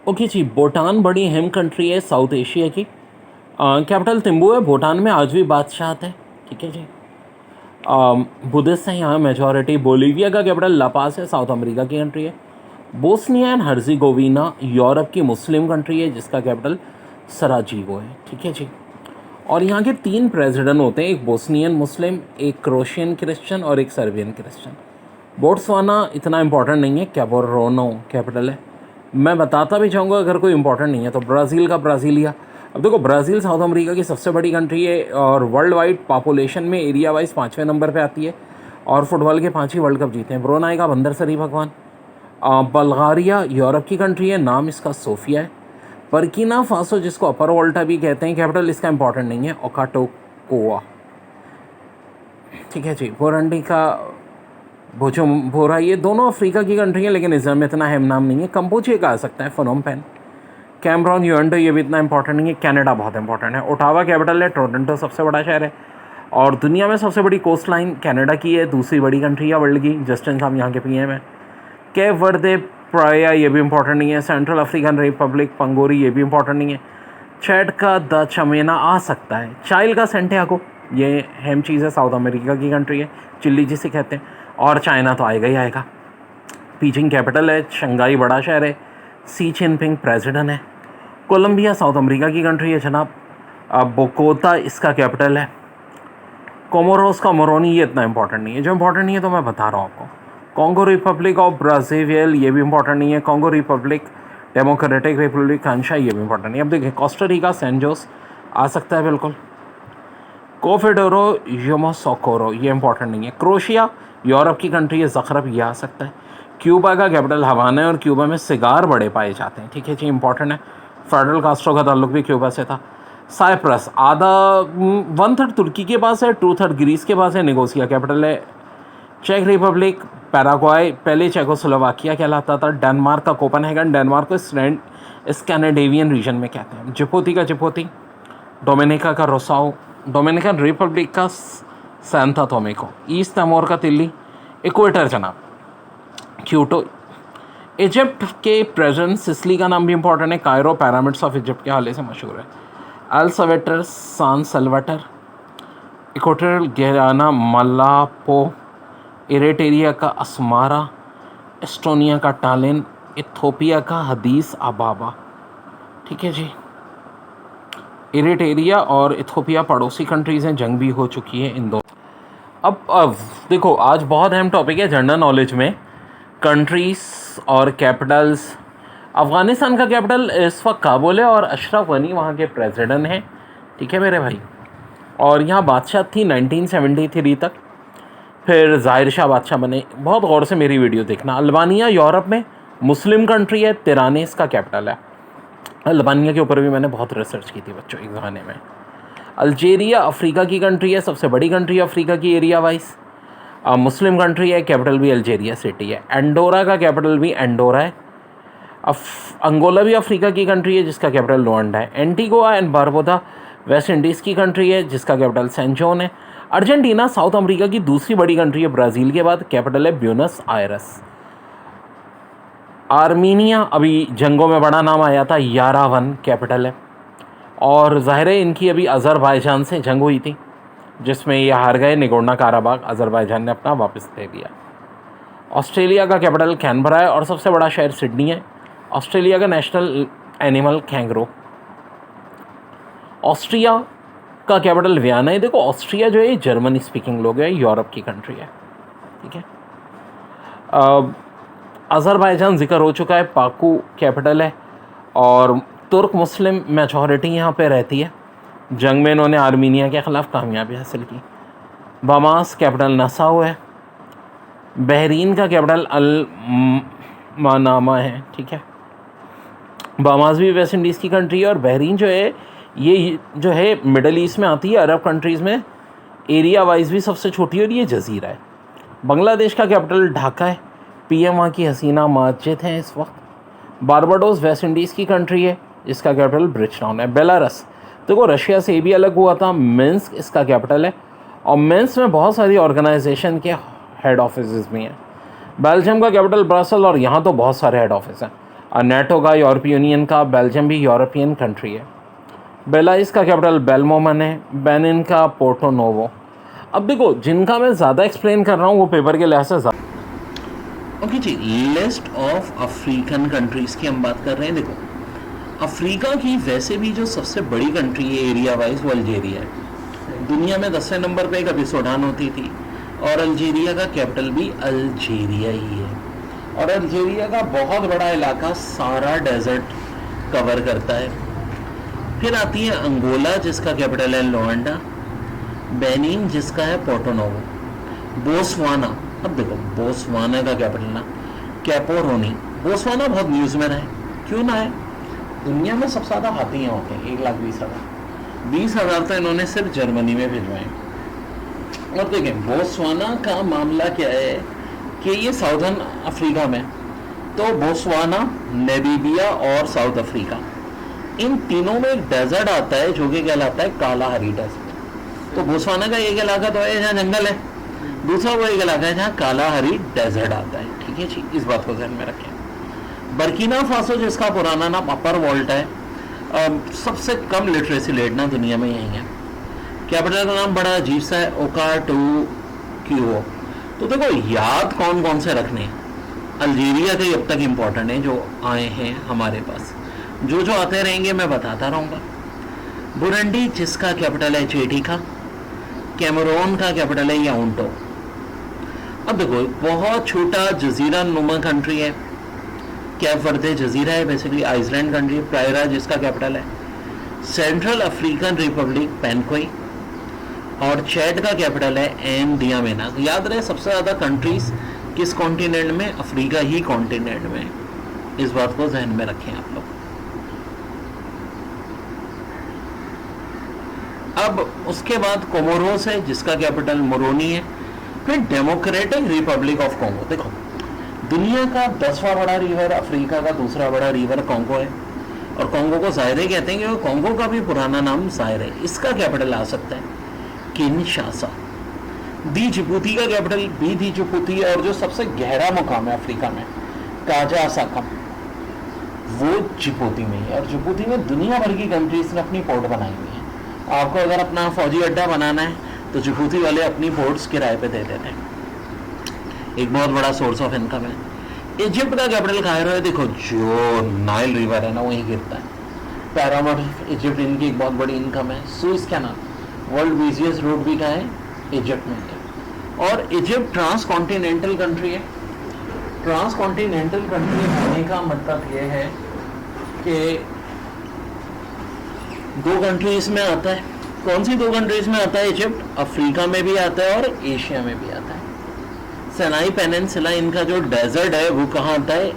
Okay जी, भूटान बड़ी अहम country है साउथ एशिया की। कैपिटल थिम्पू है। भूटान में आज भी बादशाहत है। ठीक है जी। बुद्धिस्ट है यहाँ मेजॉरिटी। बोलीविया का कैपिटल लापास है, साउथ अमेरिका की कंट्री है। बोस्निया एंड हर्जिगोविना यूरोप की मुस्लिम कंट्री है जिसका कैपिटल सराजीवो है। ठीक है जी। और यहाँ के 3 प्रेसिडेंट होते हैं, एक बोस्नियन मुस्लिम, एक क्रोशियन क्रिश्चियन और एक सर्बियन क्रिश्चियन। बोट्सवाना इतना इंपॉर्टेंट नहीं है, कैपोरोनो कैपिटल है। मैं बताता भी चाहूँगा अगर कोई इंपॉर्टेंट नहीं है तो। ब्राज़ील का ब्राज़ीलिया। अब देखो, ब्राज़ील साउथ अमेरिका की सबसे बड़ी कंट्री है और वर्ल्ड वाइड पॉपुलेशन में एरिया वाइज 5वें नंबर पे आती है और फुटबॉल के 5 ही वर्ल्ड कप जीते हैं। ब्रुनाई का बंदर शरीफ भगवान। बल्गारिया यूरोप की कंट्री है, नाम इसका सोफिया है। बर्किना फासो जिसको अपर वोल्टा भी कहते हैं, कैपिटल इसका इंपॉर्टेंट नहीं है, ओकाटोकोआ। ठीक है जी। बुरुंडी का बुजुम्बुरा। ये दोनों अफ्रीका की कंट्री है लेकिन इसमें में इतना अहम नाम नहीं है। कंपोचिया का आ सकता है, फोनोम पेन। कैमरॉन यूएंडो ये भी इतना इंपॉर्टेंट नहीं है। कनाडा बहुत इंपॉर्टेंट है। ओटावा कैपिटल है। टोरंटो सबसे बड़ा शहर है और दुनिया में सबसे बड़ी कोस्ट लाइन कनाडा की है, दूसरी बड़ी कंट्री है वर्ल्ड की। जस्टिन साहब यहाँ के पीएम है। कैप वर्दे प्राया ये भी इंपॉर्टेंट नहीं है। सेंट्रल अफ्रीकन रिपब्लिक पंगोरी ये भी इंपॉर्टेंट नहीं है। चैड का द चमेना आ सकता है। चाइल का सेंटियागो ये अहम चीज़ है, साउथ अमेरिका की कंट्री है, चिल्ली जिसे कहते हैं। और चाइना तो आएगा ही आएगा। बीजिंग कैपिटल है। शंघाई बड़ा शहर है। सी जिनपिंग प्रेसिडेंट है। कोलंबिया साउथ अमेरिका की कंट्री है जनाब। बोकोता इसका कैपिटल है। कोमोरोस का मोरोनी ये इतना इंपॉर्टेंट नहीं है। जो इंपॉर्टेंट नहीं है तो मैं बता रहा हूँ आपको। कॉन्गो रिपब्लिक ऑफ ब्राज़ील ये भी इंपॉर्टेंट नहीं है। कॉन्गो रिपब्लिक, डेमोक्रेटिक रिपब्लिक कांशा ये भी इंपॉर्टेंट नहीं है। अब देखिए, कोस्टा रिका सैन जोस आ सकता है बिल्कुल। कोफेडोरो योमोसोकोरो ये इंपॉर्टेंट नहीं है। क्रोशिया यूरोप की कंट्री है, ज़खरब ये आ सकता है। क्यूबा का कैपिटल हवाना है और क्यूबा में सिगार बड़े पाए जाते हैं। ठीक है जी, इंपॉर्टेंट है। फेडरल कास्ट्रो का ताल्लुक भी क्यूबा से था। साइप्रस आधा 1/3 तुर्की के पास है, 2/3 ग्रीस के पास है। निकोसिया कैपिटल है। चेक रिपब्लिक, पैराग्वाय पहले चेकोस्लोवाकिया कहलाता था। डेनमार्क का कोपेनहेगन, डेनमार्क को स्कैंडिनेवियन रीजन में कहते हैं। जिबूती का जिबूती। डोमिनिका का रोसाओ। डोमिनिकन रिपब्लिक का सैंता टोमेको। ईस्ट तिमोर का तिल्ली। इक्वेटर जनाब क्यूटो। इजिप्ट के प्रेसिडेंट सिसली का नाम भी इंपॉर्टेंट है। कायरो पिरामिड्स ऑफ इजिप्ट के हवाले से मशहूर है। अल सवेटर, सान सल्वाटर। इक्वेटोरियल गियाना मलापो। इरेटेरिया का अस्मारा। एस्टोनिया का टालिन। इथोपिया का हदीस अबाबा। ठीक है जी। इरिटेरिया और इथोपिया पड़ोसी कंट्रीज़ हैं, जंग भी हो चुकी है इन दो। अब देखो, आज बहुत अहम टॉपिक है जनरल नॉलेज में, कंट्रीज़ और कैपिटल्स। अफ़गानिस्तान का कैपिटल इस वक्त काबुल है और अशरफ गनी वहाँ के प्रेसिडेंट हैं। ठीक है मेरे भाई। और यहाँ बादशाह थी 1973 तक, फिर ज़ाहिर शाह बादशाह बने। बहुत गौर से मेरी वीडियो देखना। अल्बानिया यूरोप में मुस्लिम कंट्री है, तिराने इसका कैपिटल है। अल्बानिया के ऊपर भी मैंने बहुत रिसर्च की थी बच्चों एक ज़माने में। अल्जीरिया अफ्रीका की कंट्री है, सबसे बड़ी कंट्री है अफ्रीका की एरिया वाइज। मुस्लिम कंट्री है, कैपिटल भी अल्जीरिया सिटी है। एंडोरा का कैपिटल भी एंडोरा है। अंगोला भी अफ्रीका की कंट्री है जिसका कैपिटल लुआंडा है। Antigua and Barbuda West Indies की कंट्री है जिसका कैपिटल सैन जोन है। अर्जेंटीना साउथ अमेरिका की दूसरी बड़ी कंट्री है ब्राज़ील के बाद, कैपिटल है ब्यूनस आयरस। आर्मीनिया अभी जंगों में बड़ा नाम आया था, यारावन कैपिटल है। और ज़ाहिर है इनकी अभी अज़रबैजान से जंग हुई थी जिसमें ये हार गए। निगोर्नो काराबाग अज़रबैजान ने अपना वापस दे दिया। ऑस्ट्रेलिया का कैपिटल कैनबरा है और सबसे बड़ा शहर सिडनी है। ऑस्ट्रेलिया का नेशनल एनिमल कैंगरू। ऑस्ट्रिया का कैपिटल वियना है। देखो, ऑस्ट्रिया जो है जर्मनी स्पीकिंग लोग है, यूरोप की कंट्री है। ठीक है। अज़रबैजान जिक्र हो चुका है, बाकू कैपिटल है। और तुर्क मुस्लिम मेजॉरिटी यहाँ पे रहती है। जंग में इन्होंने आर्मीनिया के ख़िलाफ़ कामयाबी हासिल की। बमास कैपिटल नसाओ है। बहरीन का कैपिटल अल मनामा है। ठीक है। बमास भी वेस्ट इंडीज़ की कंट्री है और बहरीन जो है ये जो है मिडल ईस्ट में आती है, अरब कंट्रीज़ में एरिया वाइज भी सबसे छोटी है और ये जजीरा है। बांग्लादेश का कैपिटल ढाका है। पीएम वहाँ की हसीना माजिद है इस वक्त। बारबाडोस वेस्ट इंडीज़ की कंट्री है जिसका कैपिटल ब्रिजटाउन है। बेलारस देखो रशिया से भी अलग हुआ था, मिन्स्क इसका कैपिटल है और मिन्स्क में बहुत सारी ऑर्गेनाइजेशन के हेड ऑफिस भी हैं। बेल्जियम का कैपिटल ब्रसल और यहाँ तो बहुत सारे हेड ऑफिस हैं। नेटो का, यूरोपीय यूनियन का। बेल्जियम भी यूरोपियन कंट्री है। बेलाइस का कैपिटल बेलमोमन है। बेनिन का पोर्टो नोवो। अब देखो, जिनका मैं ज़्यादा एक्सप्लेन कर रहा हूँ वो पेपर के लिहाज से ज़्यादा। ओके जी, लिस्ट ऑफ अफ्रीकन कंट्रीज़ की हम बात कर रहे हैं। देखो, अफ्रीका की वैसे भी जो सबसे बड़ी कंट्री है एरिया वाइज वो अल्जीरिया है। दुनिया में 10वें नंबर पे कभी सूडान होती थी, और अल्जीरिया का कैपिटल भी अल्जीरिया ही है। और अल्जीरिया का बहुत बड़ा इलाका सारा डेजर्ट कवर करता है। फिर आती है अंगोला, जिसका कैपिटल है लोआंडा। बेनिन, जिसका है पोर्टो नोवो। बोस्वाना, अब देखो बोस्वाना का कैपिटल ना कैपोरोनी। बोस्वाना बहुत न्यूज़ में रहे, क्यों ना है? दुनिया में सबसे ज़्यादा हाथी यहाँ होते हैं, 1,20,000। 20,000 तो इन्होंने सिर्फ जर्मनी में भिजवाए। और देखें बोस्वाना का मामला क्या है कि ये साउदर्न अफ्रीका में, तो बोस्वाना, नामीबिया और साउथ अफ्रीका, इन तीनों में एक डेजर्ट आता है जो कि कहलाता है कालाहारी डेजर्ट। तो बोस्वाना का एक इलाका तो है जहाँ जंगल है, दूसरा वो एक इलाका है जहाँ कालाहारी डेजर्ट आता है। ठीक है जी, इस बात को ध्यान में रखें। बर्किना फासो, जिसका पुराना नाम अपर वॉल्ट है, सबसे कम लिटरेसी रेट ना दुनिया में यही है। कैपिटल का नाम बड़ा अजीब सा है, ओगाटोग्युओ। तो देखो, याद कौन कौन से रखने, अल्जीरिया के अब तक इम्पोर्टेंट है जो आए हैं हमारे पास, जो जो आते रहेंगे मैं बताता रहूँगा। बुरुंडी, जिसका कैपिटल है जेटिका। कैमरून का कैपिटल है याउंटो। अब देखो, बहुत छोटा जजीरा नुमा कंट्री है, कैप वर्दे जजीरा है, बेसिकली आइसलैंड कंट्री। प्रायरा, जिसका कैपिटल है। सेंट्रल अफ्रीकन रिपब्लिक पेनकोई। और चैड का कैपिटल है एनडियामेना। याद रहे, सबसे ज़्यादा कंट्रीज किस कॉन्टिनेंट में? अफ्रीका ही कॉन्टिनेंट में। इस बात को ध्यान में रखें आप लोग। अब उसके बाद कोमोरोस है, जिसका कैपिटल मोरोनी है। फिर डेमोक्रेटिक रिपब्लिक ऑफ कॉन्गो। देखो, दुनिया का 10वां बड़ा रिवर, अफ्रीका का दूसरा बड़ा रिवर कॉन्गो है, और कॉन्गो को जायरे कहते हैं क्योंकि कॉन्गो का भी पुराना नाम जायरे है। इसका कैपिटल आ सकता है किनशासा। दी जिबूती का कैपिटल भी दी जिबूती है, और जो सबसे गहरा मुकाम है अफ्रीका में, काजा साकम, वो जिबूती में है। और जिबूती में दुनिया भर की कंट्रीज ने अपनी पोर्ट बनाई हुई है। आपको अगर अपना फौजी अड्डा बनाना है तो जिबूती वाले अपनी पोर्ट्स किराए पे दे देते हैं। एक बहुत बड़ा सोर्स ऑफ इनकम है। इजिप्ट का कैपिटल कायरो है। देखो, जो नाइल रिवर है ना वहीं गिरता है। पैरामाउंट इजिप्ट, इनकी एक बहुत बड़ी इनकम है। Suez canal, world busiest road भी कहाँ है? इजिप्ट में है। और इजिप्ट ट्रांस कॉन्टिनेंटल कंट्री है। ट्रांस कॉन्टिनेंटल कंट्री होने का मतलब ये है कि दो कंट्रीज में आता है। कौन सी दो कंट्रीज में आता है इजिप्ट? अफ्रीका में भी आता है और एशिया में भी आता है। सिनाई पेनिनसुला, इनका जो डेजर्ट है वो कहाँ आता है?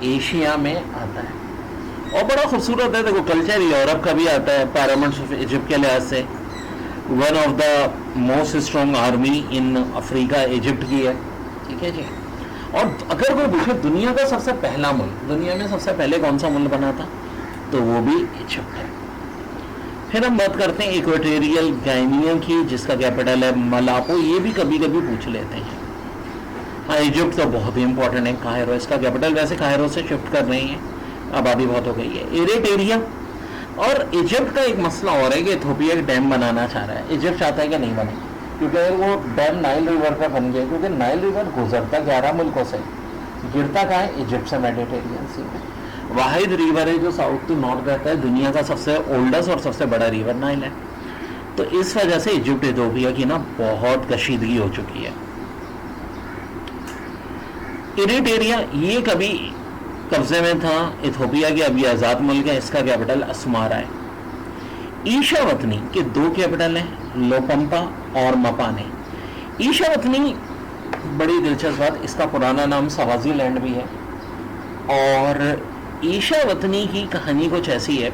एशिया में आता है। और बड़ा खूबसूरत है। देखो, कल्चर यूरोप का भी आता है। पैरामाउंट ऑफ इजिप्ट के लिहाज से one of the most strong army in Africa Egypt की है। ठीक है जी। और अगर कोई पूछे दुनिया का सबसे पहला मुल्क, दुनिया में सबसे पहले कौन सा मुल्क बना था, तो वो भी इजिप्ट है। फिर हम बात करते हैं इक्वेटोरियल गिनिया की, जिसका कैपिटल है मलापो। ये भी कभी कभी पूछ लेते हैं। हाँ, इजिप्ट तो बहुत ही इंपॉर्टेंट है। कायरो, इसका कैपिटल वैसे कायरो से शिफ्ट कर रही है, आबादी बहुत हो गई है। इरिट्रिया। और इजिप्ट का एक मसला और है कि इथोपिया एक डैम बनाना चाह रहा है। इजिप्ट चाहता है कि नहीं बने, क्योंकि अगर वो डैम नाइल रिवर पर बन गया, क्योंकि नाइल रिवर गुजरता 11 मुल्कों से, गिरता कहाँ है? इजिप्ट से मेडिटेरियन सी में। वाहिद रिवर है जो साउथ टू नॉर्थ रहता है। दुनिया का सबसे ओल्डेस्ट और सबसे बड़ा रिवर नाइल है। तो इस वजह से इजिप्ट इथोपिया की ना बहुत कशीदगी हो चुकी है। इरिट्रिया, ये कभी कब्जे में था इथोपिया के, अभी आज़ाद मुल्क है। इसका कैपिटल अस्मारा है। ईशावतनी के दो कैपिटल हैं, लोपम्पा और मपाने। ईशावतनी बड़ी दिलचस्प बात, इसका पुराना नाम सवाजीलैंड भी है। और ईशावतनी की कहानी कुछ ऐसी है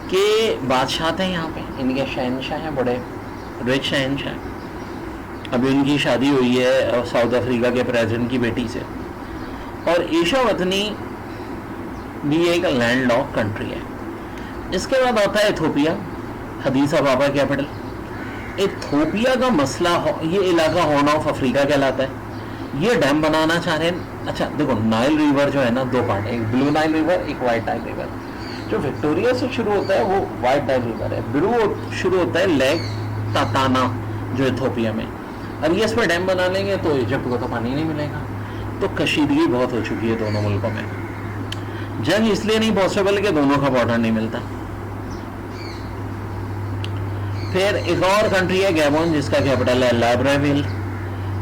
कि बादशाह थे यहाँ पे, इनके शहनशाह हैं, बड़े रिच शहनशाह। अभी उनकी शादी हुई है साउथ अफ्रीका के प्रेसिडेंट की बेटी से। और ईशावतनी भी एक लैंडलॉक कंट्री है। इसके बाद आता है इथोपिया, अदीस अबाबा कैपिटल। इथोपिया का मसला, ये इलाका हॉर्न ऑफ अफ्रीका कहलाता है। ये डैम बनाना चाह रहे हैं अच्छा देखो, नाइल रिवर जो है ना, दो पार्ट है, एक ब्लू नाइल रिवर, एक वाइट नाइल रिवर। जो विक्टोरिया से शुरू होता है वो वाइट नाइल रिवर है, ब्लू शुरू होता है लेक ताताना जो इथोपिया में। अब ये इस पर डैम बना लेंगे तो इजिप्ट को तो पानी नहीं मिलेगा। तो कशीदगी बहुत हो चुकी है दोनों मुल्कों में। जंग इसलिए नहीं पॉसिबल कि दोनों का बॉर्डर नहीं मिलता। फिर एक और कंट्री है गैबोन, जिसका कैपिटल है लाइब्रेविल।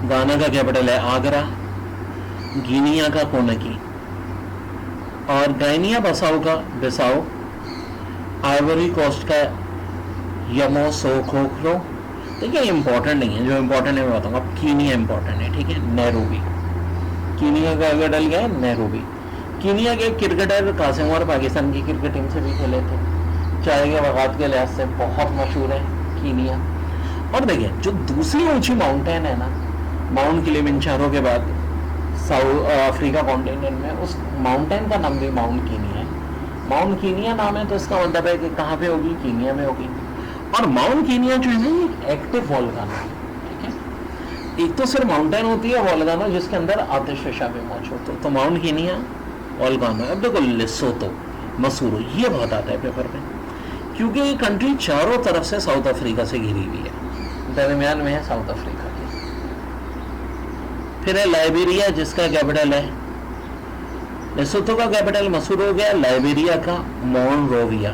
गाना का कैपिटल है आगरा। गिनिया का कोनकी, और गाइनिया बसाओ का बिसाओ। आइवरी कोस्ट का यमोसोकोक्रो। देखिए इंपॉर्टेंट नहीं है, जो इंपॉर्टेंट है मैं बताऊंगा। कीनिया इंपॉर्टेंट है, ठीक है। नैरोबी, कीनिया का कैपिटल क्या है? नैरोबी। कीनिया के क्रिकेटर कासिम और पाकिस्तान की क्रिकेट टीम से भी खेले थे। चाय के बागात के लिहाज से बहुत मशहूर है कीनिया। और देखिए जो दूसरी ऊंची माउंटेन है ना, माउंट किलिमंजारो के बाद साउथ अफ्रीका कॉन्टिनेंट में, उस माउंटेन का नाम भी माउंट कीनिया है। माउंट कीनिया नाम है तो इसका मतलब है कि कहाँ पे होगी? कीनिया में होगी। और माउंट कीनिया जो है ना, एक एक्टिव वोल्केनो है, ठीक है। एक तो सिर्फ माउंटेन होती है वोल्केनो जिसके अंदर आतिशफशा भी मौजूद हो, तो माउंट कीनिया वोल्केनो। अब देखो लेसोतो, मसूरो, ये बहुत आता है पेपर में, क्योंकि ये कंट्री चारों तरफ से साउथ अफ्रीका से घिरी हुई है, दरमियान में है साउथ अफ्रीका के। फिर है लाइबेरिया, जिसका कैपिटल है लेसोथो का कैपिटल मसूर हो गया, लाइबेरिया का मोनरोविया।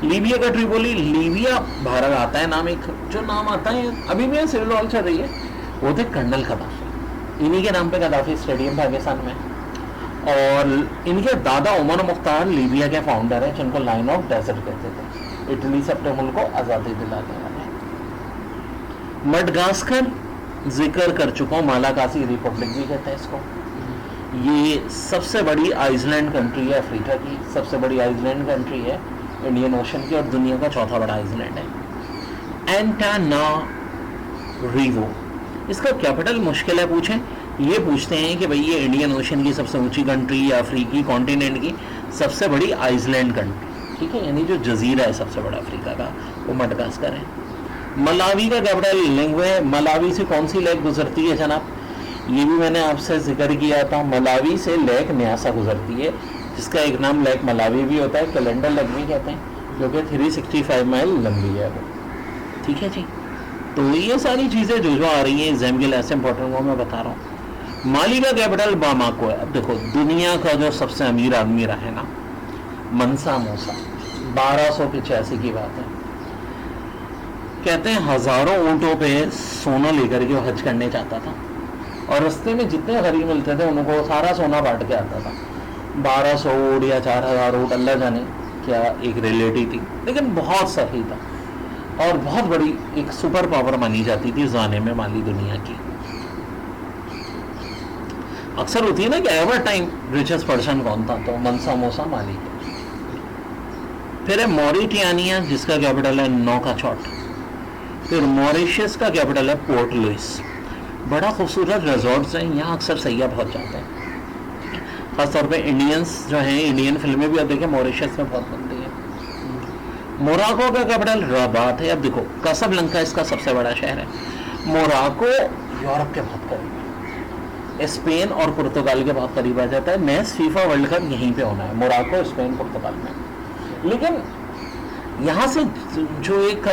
लीबिया का ट्रिपोली। लीबिया भारत आता है नाम, एक जो नाम आता है अभी भी सिविल वॉर चल रही है, वो थे कर्नल गद्दाफी। इन्हीं के नाम पे गद्दाफी स्टेडियम पाकिस्तान में। और इनके दादा उमर मुख्तार लीबिया के फाउंडर हैं, जिनको लाइन ऑफ डेजर्ट कहते थे। इटली से अपने मुल्क को आज़ादी दिलाने वाले। मडगास्कर जिक्र कर चुका हूँ, मालाकासी रिपब्लिक भी कहते हैं इसको। ये सबसे बड़ी आइसलैंड कंट्री है अफ्रीका की, सबसे बड़ी आइसलैंड कंट्री है इंडियन ओशन की, और दुनिया का चौथा बड़ा आइसलैंड है। एंटानारिवो, इसका कैपिटल मुश्किल है पूछें। ये पूछते हैं कि भाई ये इंडियन ओशन की सबसे ऊंची कंट्री या अफ्रीकी कॉन्टिनेंट की सबसे बड़ी आइसलैंड कंट्री, ठीक है, यानी जो जजीरा है सबसे बड़ा अफ्रीका का, वो मडगास्कर है। मलावी का कैपिटल लिंगवे है। मलावी से कौन सी लेक गुजरती है जनाब? ये भी मैंने आपसे जिक्र किया था। मलावी से लेक न्यासा गुजरती है, जिसका एक नाम लेक मलावी भी होता है, कैलेंडर लेक भी कहते हैं, जो कि 365 माइल लंबी है वो, ठीक है जी। तो ये सारी चीज़ें जो आ रही हैं एग्जाम के लिए ऐसे इंपॉर्टेंट, वो मैं बता रहा हूँ। माली का कैपिटल बामाको है। अब देखो दुनिया का जो सबसे अमीर आदमी रहा है ना, मनसा मूसा, 1285 की बात है। कहते हैं हजारों ऊंटों पे सोना लेकर के वो हज करने जाता था, और रास्ते में जितने गरीब मिलते थे उनको सारा सोना बांट के आता था। 1200 ऊँट या 4000 ऊँट, अल्लाह जाने क्या एक रिलेटिव थी, लेकिन बहुत सही था और बहुत बड़ी एक सुपर पावर मानी जाती थी ज़माने में माली दुनिया की। अक्सर होती है ना कि एवर टाइम रिचेस्ट पर्सन कौन था, तो मनसा मूसा माली। फिर है मॉरिटानिया, जिसका कैपिटल है नौकाचौट। फिर मॉरिशस का कैपिटल है पोर्ट लुइस। बड़ा खूबसूरत रिजॉर्ट्स हैं, यहाँ अक्सर सैयाह बहुत जाते हैं, खासतौर पे इंडियंस जो हैं। इंडियन फिल्में भी अब देखें मॉरिशस में बहुत बनती हैं। मोराको का कैपिटल रबात है। अब देखो कासाब्लंका इसका सबसे बड़ा शहर है। मोराको यूरोप के बहुत करीब है, स्पेन और पुर्तगाल के बहुत करीब आ जाता है। नेक्स्ट फीफा वर्ल्ड कप यहीं पे होना है, मोराको, स्पेन, पुर्तगाल में। लेकिन यहाँ से जो एक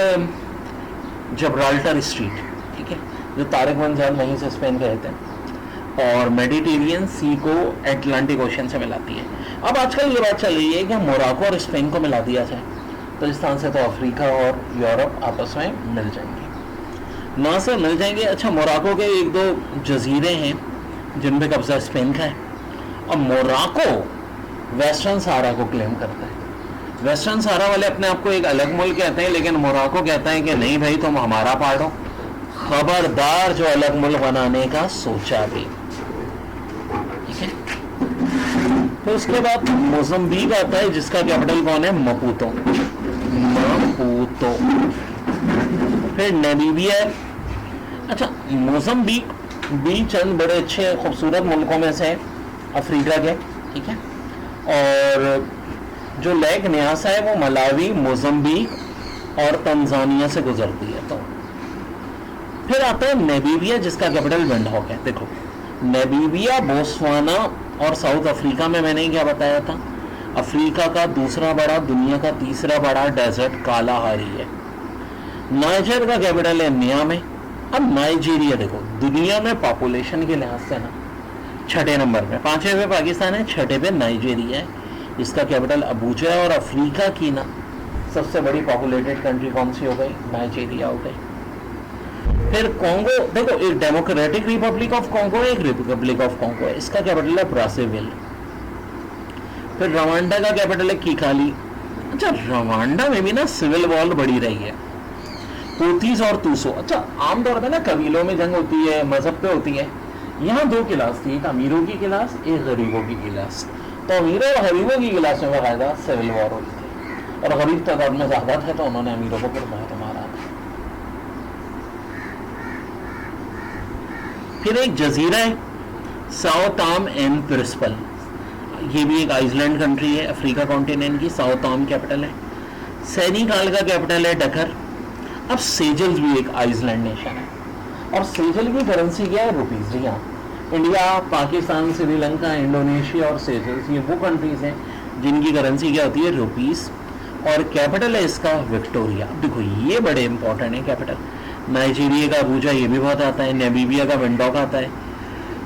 जब्राल्टर स्ट्रीट, ठीक है, जो तारिक मंजर वहीं से स्पेन गए थे, और मेडिटेरियन सी को एटलांटिक ओशन से मिलाती है। अब आजकल ये बात चल रही है कि मोराको और स्पेन को मिला दिया जाए, तो इस तरह से तो अफ्रीका और यूरोप आपस में मिल जाएंगे, ना से मिल जाएंगे। अच्छा, मोराको के एक दो जजीरे हैं जिन पे कब्जा स्पेन का है, और मोराको वेस्टर्न सहारा को क्लेम करता है। वेस्टर्न सहारा वाले अपने आप को एक अलग मुल्क कहते हैं, लेकिन मोराको कहता है कि नहीं भाई तुम हमारा पार्ट हो, खबरदार जो अलग मुल्क बनाने का सोचा भी, ठीक है। तो उसके बाद मोजम्बिक आता है, जिसका कैपिटल कौन है? मपूतो, मपूतो। फिर नामीबिया। अच्छा, मोजम्बिक भी चंद बड़े अच्छे खूबसूरत मुल्कों में से अफ्रीका के, ठीक है। और जो लेक न्यासा है वो मलावी, मोजम्बिक और तंजानिया से गुजरती है। तो फिर आता है नामीबिया, जिसका कैपिटल विंडहॉक है। देखो नामीबिया, बोत्सवाना और साउथ अफ्रीका में मैंने क्या बताया था, अफ्रीका का दूसरा बड़ा, दुनिया का तीसरा बड़ा डेजर्ट कालाहारी है। नाइजर का कैपिटल है नियामे। अब नाइजीरिया देखो, दुनिया में पॉपुलेशन के लिहाज से ना छठे नंबर पे, पांचवें पे पाकिस्तान है, छठे पे नाइजीरिया है, इसका कैपिटल अबूजा है। और अफ्रीका की ना सबसे बड़ी पॉपुलेटेड कंट्री कौन सी हो गई, नाइजीरिया हो गई। फिर कॉन्गो देखो, एक डेमोक्रेटिक रिपब्लिक ऑफ कॉन्गो, एक रिपब्लिक ऑफ कॉन्गो है, इसका कैपिटल है ब्राज़ाविल। फिर रवांडा का कैपिटल है किगाली। अच्छा, रवांडा में भी ना सिविल वॉर बड़ी रही है, हुतीज और तुसो। अच्छा, आमतौर पे ना कबीलों में जंग होती है, मजहब पे होती है। यहाँ दो क्लास थी, एक अमीरों की क्लास, एक गरीबों की क्लास। तो अमीरों और गरीबों की क्लास में बाकायदा सिविल वॉर हुई थी, और गरीब तादाद में ज्यादा थे तो उन्होंने अमीरों को फिर बहुत मारा था। फिर एक जजीरा है साओ टॉम एंड प्रिंसिपल, ये भी एक आइसलैंड कंट्री है, अफ्रीका कॉन्टिनेंट की। साओ टॉम कैपिटल है। सेनेगाल का कैपिटल है डकर। अब सेजल्स भी एक आइसलैंड नेशन है, और सेजल की करेंसी क्या है, रुपीज। जी हाँ, इंडिया, पाकिस्तान, श्रीलंका, इंडोनेशिया और सेजल्स, ये वो कंट्रीज हैं जिनकी करेंसी क्या होती है, रुपीज। और कैपिटल है इसका विक्टोरिया। देखो ये बड़े इंपॉर्टेंट है कैपिटल। नाइजीरिया का अबूजा, ये भी बहुत आता है। नामीबिया का विंडोक आता है,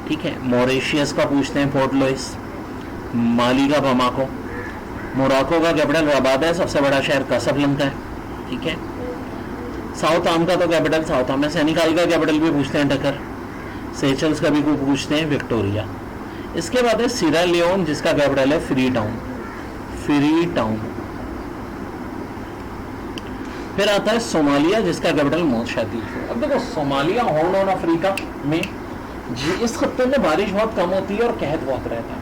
ठीक है। मॉरिशियस का पूछते हैं पोर्ट लुइस। माली का बमाको। मोरक्को का कैपिटल रबात है, सबसे बड़ा शहर कासाब्लांका है, ठीक है। साउथ आम का तो कैपिटल साउथ आम है। सेनेगाल का कैपिटल भी पूछते हैं डकर। सेशल्स का भी पूछते हैं विक्टोरिया। इसके बाद है सीरा लियोन, जिसका कैपिटल है फ्री टाउन, फ्री टाउन। फिर आता है सोमालिया, जिसका कैपिटल मोशादीफ। अब देखो, सोमालिया हॉर्न ऑन अफ्रीका में, इस खत्ते में बारिश बहुत कम होती है और कहत बहुत रहता है।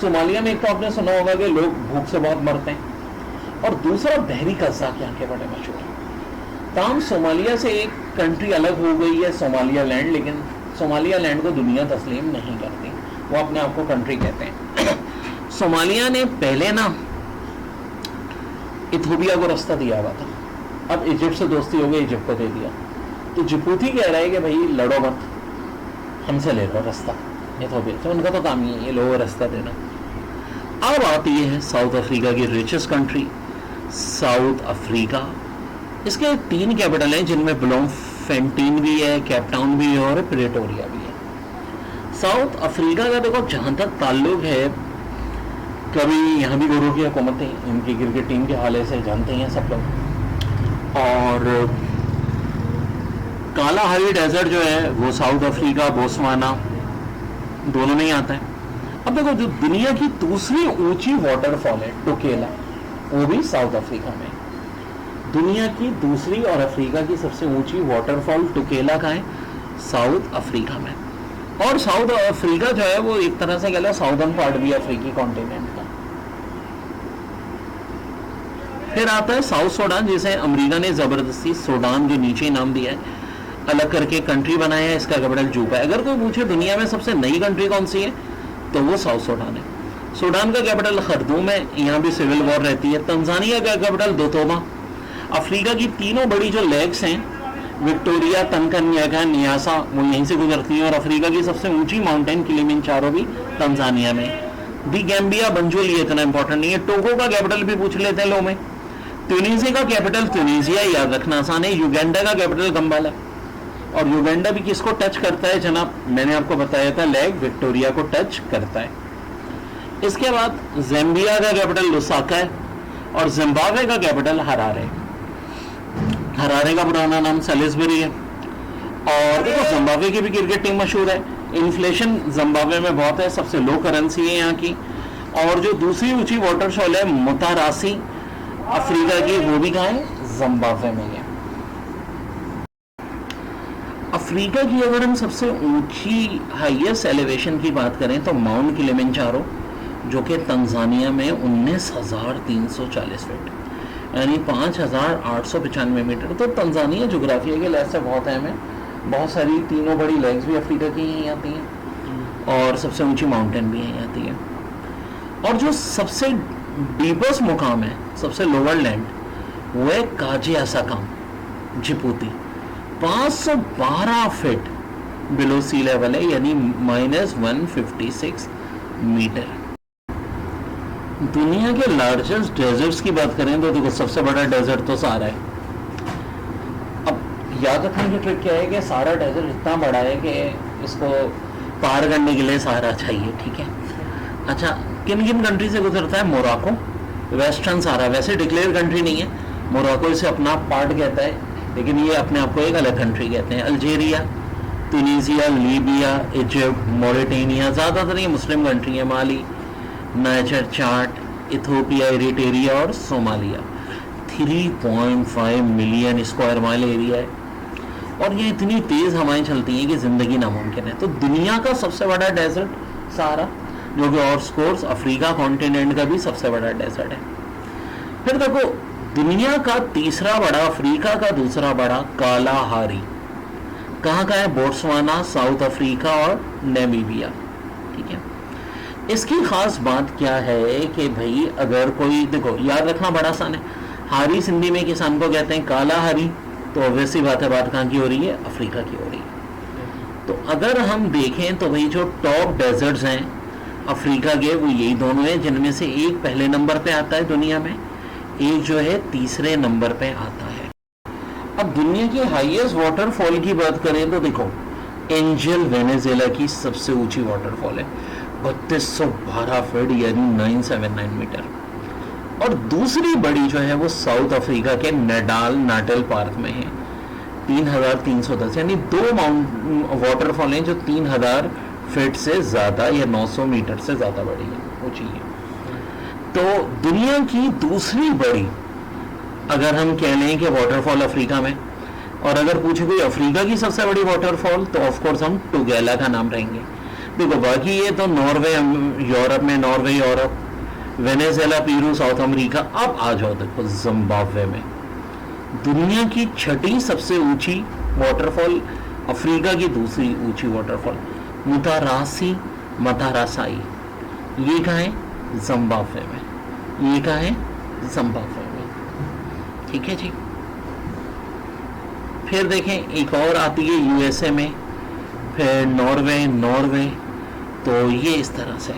सोमालिया में एक तो आपने सुना होगा कि लोग भूख से बहुत मरते हैं, और दूसरा बहरी कज़ाक यहाँ के बड़े मशहूर हैं। ताम सोमालिया से एक कंट्री अलग हो गई है, सोमालिया लैंड, लेकिन सोमालिया लैंड को दुनिया तस्लीम नहीं करती, वो अपने आप को कंट्री कहते हैं। सोमालिया ने पहले ना इथोपिया को रास्ता दिया हुआ था, अब इजिप्ट से दोस्ती हो गई, इजिप्ट को दे दिया। तो जिबूती कह रहा है कि भाई लड़ो मत, हमसे ले लो रास्ता इथोपिया से, उनका तो काम ही है ये लोगों को रास्ता देना। अब आती है साउथ अफ्रीका की रिचेस्ट कंट्री, साउथ अफ्रीका। इसके 3 कैपिटल हैं, जिनमें ब्लोमफेंटीन भी है, केपटाउन भी है और प्रेटोरिया भी है। साउथ अफ्रीका का देखो जहाँ तक ताल्लुक है, कभी यहाँ भी गोरों की हुकूमत थी, इनकी क्रिकेट टीम के हवाले से जानते हैं सब लोग। और कालाहारी डेजर्ट जो है वो साउथ अफ्रीका, बोत्सवाना दोनों में ही आता है। अब देखो, जो दुनिया की दूसरी ऊंची वाटरफॉल है टोकेला, वो भी साउथ अफ्रीका में। दुनिया की दूसरी और अफ्रीका की सबसे ऊंची वाटरफॉल टोकेला का है, साउथ अफ्रीका में। और साउथ अफ्रीका जो है वो एक तरह से कह लो साउदर्न पार्ट भी अफ्रीकी कॉन्टिनेंट का। फिर आता है साउथ सूडान, जिसे अमेरिका ने जबरदस्ती सूडान जो नीचे नाम दिया है, अलग करके कंट्री बनाया है, इसका कैपिटल जूबा है। अगर कोई पूछे दुनिया में सबसे नई कंट्री कौन सी है, तो वो साउथ सूडान है। सूडान का कैपिटल खरदूम है, यहाँ भी सिविल वॉर रहती है। तंजानिया का कैपिटल दोतोबा। अफ्रीका की तीनों बड़ी जो लेक्स हैं, विक्टोरिया, तनकन्याका, नियासा, वो यहीं से गुजरती हैं। और अफ्रीका की सबसे ऊंची माउंटेन किलिमंजारो भी तंजानिया में। दी गैम्बिया, बंजुल, ये इतना इंपॉर्टेंट नहीं है। टोगो का कैपिटल भी पूछ लेते हैं लोग में। ट्यूनीसिया का कैपिटल ट्यूनीसिया, याद रखना आसान है। युगांडा का कैपिटल गंबाला, और युगांडा भी किसको टच करता है जनाब, मैंने आपको बताया था, लेग विक्टोरिया को टच करता है। इसके बाद ज़ाम्बिया का कैपिटल लुसाका है, और जिम्बाब्वे का कैपिटल हरारे। हरारे का पुराना नाम सैलिसबरी है। और देखो, जिम्बाब्वे की भी क्रिकेट टीम मशहूर है। इन्फ्लेशन जिम्बाब्वे में बहुत है, सबसे लो करेंसी है यहाँ की। और जो दूसरी ऊंची वाटरफॉल है मुतारासी अफ्रीका की, वो भी कहाँ है, जिम्बाब्वे में है। अफ्रीका की अगर हम सबसे ऊंची हाईएस्ट एलिवेशन की बात करें तो माउंट किलिमंजारो, जो कि तंजानिया में 19,340 फीट, यानी 5,895 मीटर। तो तंजानिया जोग्राफिया के लिहाज से बहुत अहम है। बहुत सारी तीनों बड़ी लेग्स भी अफ्रीका की यहीं आती हैं, और सबसे ऊंची माउंटेन भी यहीं आती है। और जो सबसे डीपेस्ट मुकाम है, सबसे लोअर लैंड, वो है काजे असाकाम, जिबूती। 512 फीट बिलो सी लेवल है, यानी -156 मीटर। दुनिया के लार्जेस्ट डेजर्ट्स की बात करें तो देखो सबसे बड़ा डेजर्ट तो सहारा है। अब याद रखने की ट्रिक क्या है कि सारा डेजर्ट इतना बड़ा है कि इसको पार करने के लिए सहारा चाहिए, ठीक है। अच्छा, किन किन कंट्री से गुजरता है? मोरक्को, वेस्टर्न सहारा वैसे डिक्लेयर कंट्री नहीं है, मोरक्को इसे अपना पार्ट कहता है, लेकिन ये अपने आप को एक अलग कंट्री कहते हैं। अल्जीरिया, तुनीसिया, लीबिया, इजिप्ट, मॉरिटेनिया, ज़्यादातर ये मुस्लिम कंट्री है, माली, नाइजर, चाड, इथोपिया, इरिट्रिया और Somalia. 3.5 million square mile area है और ये इतनी तेज़ हवाएं चलती हैं कि ज़िंदगी नामुमकिन है। तो दुनिया का सबसे बड़ा डेजर्ट सहारा, जो कि और कोर्स अफ्रीका कॉन्टिनेंट का भी सबसे बड़ा डेजर्ट है। फिर देखो दुनिया का तीसरा बड़ा, अफ्रीका का दूसरा बड़ा कालाहारी कहाँ का है? बोट्सवाना, साउथ अफ्रीका और नामीबिया, ठीक है। इसकी खास बात क्या है कि भाई अगर कोई, देखो याद रखना बड़ा आसान है, हारी सिंधी में किसान को कहते हैं, कालाहारी तो ऑब्वियसली बात है, बात कहाँ की हो रही है? अफ्रीका की हो रही है। तो अगर हम देखें तो भाई जो टॉप डेजर्ट्स हैं अफ्रीका के वो यही दोनों हैं, जिनमें से एक पहले नंबर पे आता है दुनिया में, एक जो है तीसरे नंबर पे आता है। अब दुनिया की हाईएस्ट वाटरफॉल की बात करें तो देखो एंजल वेनेजुएला की सबसे ऊंची वाटरफॉल है, 3212 फीट यानी 979 मीटर। और दूसरी बड़ी जो है वो साउथ अफ्रीका के नाटल पार्क में है, 3310, यानी दो वाटरफॉल हैं जो 3000 फीट से ज़्यादा या 900 मीटर से ज़्यादा बड़ी है, ऊंची है। तो दुनिया की दूसरी बड़ी अगर हम कह लें कि वाटरफॉल अफ्रीका में, और अगर पूछे कोई अफ्रीका की सबसे बड़ी वाटरफॉल तो ऑफकोर्स हम टुगेला का नाम रहेंगे। देखो बाकी ये तो नॉर्वे यूरोप में, Norway Europe, Venezuela, Peru south America. अब आ जाओ देखो जिम्बाब्वे में दुनिया की छठी सबसे ऊंची वाटरफॉल, अफ्रीका की दूसरी ऊंची वाटरफॉल मतारासाई, ये कहाँ है? जिम्बाब्वे में। ये कहाँ है? जिम्बाब्वे में, ठीक है जी। फिर देखें एक और आती है यूएसए में, फिर नॉर्वे, तो ये इस तरह से।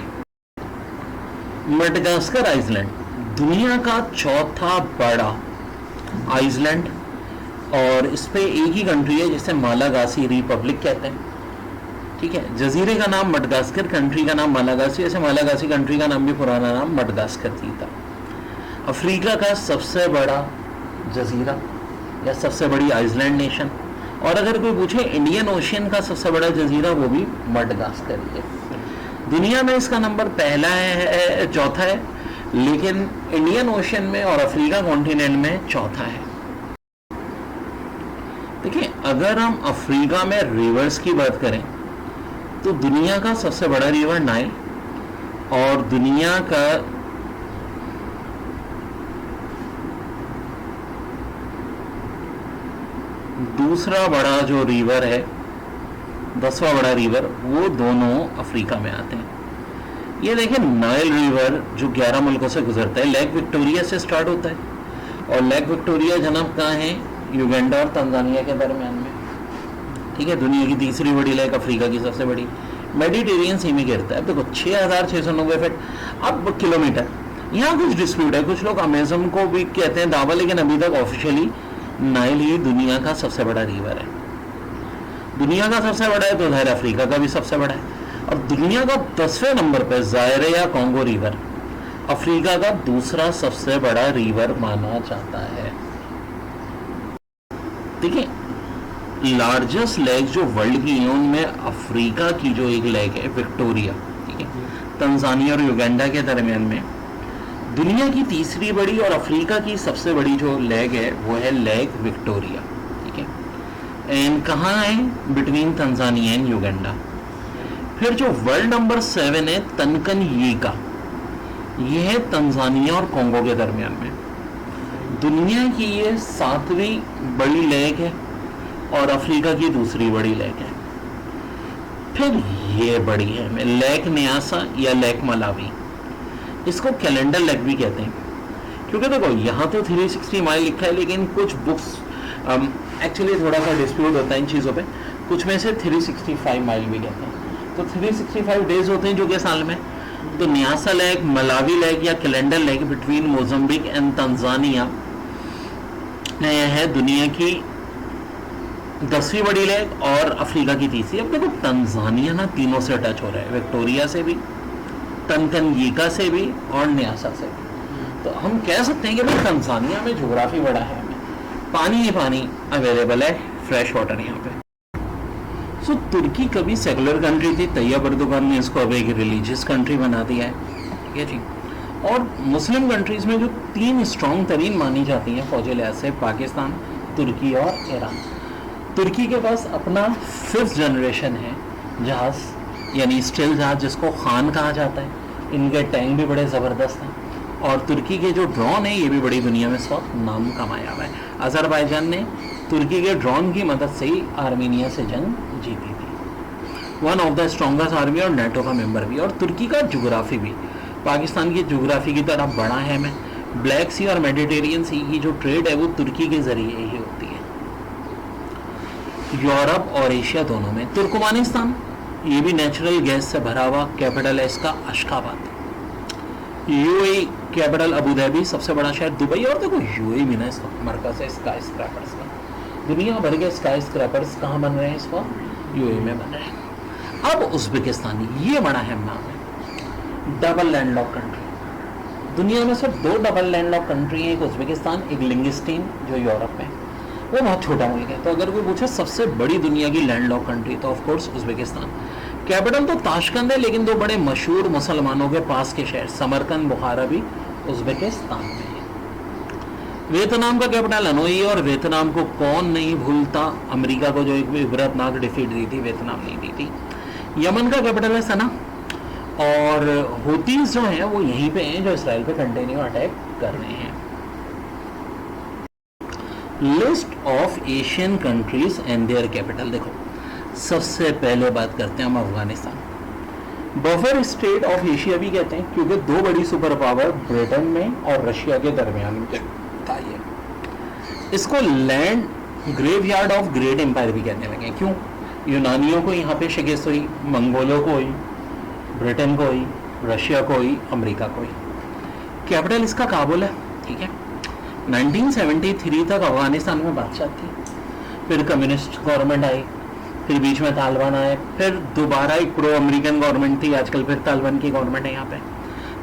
मडगास्कर आइसलैंड दुनिया का चौथा बड़ा आइसलैंड, और इस पे एक ही कंट्री है जिसे मालागासी रिपब्लिक कहते हैं, ठीक है। जजीरे का नाम मडगास्कर, कंट्री का नाम मालागासी, ऐसे मालागासी कंट्री का नाम भी पुराना नाम मडगास्कर ही था। अफ्रीका का सबसे बड़ा जजीरा या सबसे बड़ी आइसलैंड नेशन, और अगर कोई पूछे इंडियन ओशियन का सबसे बड़ा जजीरा, वो भी मडगास्कर ही है। दुनिया में इसका नंबर पहला है, चौथा है, लेकिन इंडियन ओशियन में और अफ्रीका कॉन्टिनेंट में चौथा है। देखिए अगर हम अफ्रीका में रिवर्स की बात करें तो दुनिया का सबसे बड़ा रिवर नाइल, और दुनिया का दूसरा बड़ा जो रिवर है, 10वां बड़ा रिवर, वो दोनों अफ्रीका में आते हैं। ये देखिए नाइल रिवर जो 11 मुल्कों से गुजरता है, लेक विक्टोरिया से स्टार्ट होता है, और लेक विक्टोरिया जनाब कहाँ है? युगांडा और तंजानिया के दरमियान में, ठीक है। दुनिया की तीसरी बड़ी लेक, अफ्रीका की सबसे बड़ी, मेडिटेरियन सी में गिरता है। देखो 6690 फीट अब किलोमीटर। यहाँ कुछ डिस्प्यूट है, कुछ लोग अमेजन को भी कहते हैं दावा, लेकिन अभी तक ऑफिशियली नाइल ही दुनिया का सबसे बड़ा रिवर है। दुनिया का सबसे बड़ा है तो ज़ाहिर अफ्रीका का भी सबसे बड़ा है। और दुनिया का 10वें नंबर पर जायरे या कॉन्गो रिवर, अफ्रीका का दूसरा सबसे बड़ा रिवर माना जाता है। देखिए लार्जेस्ट लेक जो वर्ल्ड की है उनमें अफ्रीका की जो एक लेक है विक्टोरिया, ठीक है, तंजानिया और युगांडा के दरमियान में। दुनिया की तीसरी बड़ी और अफ्रीका की सबसे बड़ी जो लेक है वो है लेक विक्टोरिया, ठीक है। एंड कहाँ है? Between Tanzania and Uganda. फिर जो वर्ल्ड नंबर 7 है तनकनयिका, ये है तंजानिया और कॉन्गो के दरमियान में। दुनिया की ये 7वीं बड़ी लेक है और अफ्रीका की दूसरी बड़ी लेक है। फिर ये बड़ी है लेक न्यासा या लेक मलावी, इसको कैलेंडर लेक भी कहते हैं, क्योंकि देखो यहाँ तो 360 माइल लिखा है, लेकिन कुछ बुक्स एक्चुअली थोड़ा सा डिस्प्यूट होता है इन चीज़ों पे। कुछ में से 365 माइल भी कहते हैं। तो 365 डेज होते हैं जो कि साल में। तो न्यासा लेक, मलावी लेक या calendar lake between Mozambique and Tanzania यह है दुनिया की 10वीं बड़ी लेक और अफ्रीका की 30वीं। अब देखो तंजानिया ना तीनों से अटैच हो रहा है, विक्टोरिया से भी, तनकनयिका से भी और न्यासा से भी। तो हम कह सकते हैं कि भाई तंजानिया में ज्योग्राफी बड़ा है, पानी ही पानी अवेलेबल है, फ्रेश वाटर यहाँ पे। सो तुर्की कभी सेकुलर कंट्री थी, तैयब अर्दोगान ने इसको अब एक रिलीजियस कंट्री बना दिया है, ठीक है जी। और मुस्लिम कंट्रीज में जो 3 स्ट्रॉन्ग तरीन मानी जाती हैं फौजी लिहाज से, पाकिस्तान, तुर्की और ईरान। तुर्की के पास अपना 5th जनरेशन है जहाज़, यानी स्टील जहाज़ जिसको खान कहा जाता है। इनके टैंक भी बड़े ज़बरदस्त हैं और तुर्की के जो ड्रोन है ये भी बड़ी दुनिया में इस वक्त नाम कमाया हुआ है। अज़रबैजान ने तुर्की के ड्रोन की मदद से ही आर्मीनिया से जंग जीती थी। One of the strongest army और नेटो का मेंबर भी। और तुर्की का जोग्राफी भी पाकिस्तान की जोग्राफी की तरह बड़ा है। मैं ब्लैक सी और मेडिटेरियन सी की जो ट्रेड है वो तुर्की के ज़रिए ही होती है। यूरोप और एशिया दोनों में। तुर्कमानिस्तान ये भी नेचुरल गैस से भरा हुआ, कैपिटल है इसका अशखाबाद। यूएई कैपिटल अबू धाबी, सबसे बड़ा शहर दुबई। और देखो यूएई भी ना इसका मरकज है स्काई स्क्रैपर्स का। दुनिया भर के स्काई स्क्रैपर्स कहाँ बन रहे हैं इस वक्त? यूएई में बन रहे हैं। अब उज़्बेकिस्तान, ये बड़ा अहम नाम है, डबल लैंडलॉक कंट्री। दुनिया में सिर्फ 2 डबल लैंडलॉक कंट्री हैं, एक उज़्बेकिस्तान, एक लिंगिस्टीन जो यूरोप में, वो बहुत छोटा मुल्क है। तो अगर कोई पूछे सबसे बड़ी दुनिया की लैंडलॉक कंट्री तो ऑफ कोर्स उज़्बेकिस्तान। कैपिटल तो ताशकंद है, लेकिन 2 बड़े मशहूर मुसलमानों के पास के शहर समरकंद, बुखारा भी उज़्बेकिस्तान में है। वियतनाम का कैपिटल हनोई है। और वियतनाम को कौन नहीं भूलता, अमेरिका को जो एक इबरतनाक डिफीट दी थी, वियतनाम नहीं दी थी। यमन का कैपिटल है सना। और हुतीज जो हैं वो यहीं पे हैं जो इसराइल पे कंटिन्यू अटैक कर रहे हैं। List of Asian countries and their capital. देखो सबसे पहले बात करते हैं हम Afghanistan. Buffer state of Asia भी कहते हैं क्योंकि 2 बड़ी सुपर पावर ब्रिटेन में और रशिया के दरमियान था ये। इसको land graveyard of great empire भी कहने लगे। क्यों? यूनानियों को यहाँ पे शिकस्त हुई, मंगोलों को हुई, ब्रिटेन को हुई, रशिया को हुई, अमेरिका को हुई। कैपिटल इसका काबुल है, ठीक है। 1973 तक अफगानिस्तान में बादशाह थी, फिर कम्युनिस्ट गवर्नमेंट आई, फिर बीच में तालिबान आए, फिर दोबारा एक प्रो अमेरिकन गवर्नमेंट थी, आजकल फिर तालिबान की गवर्नमेंट है यहाँ पे।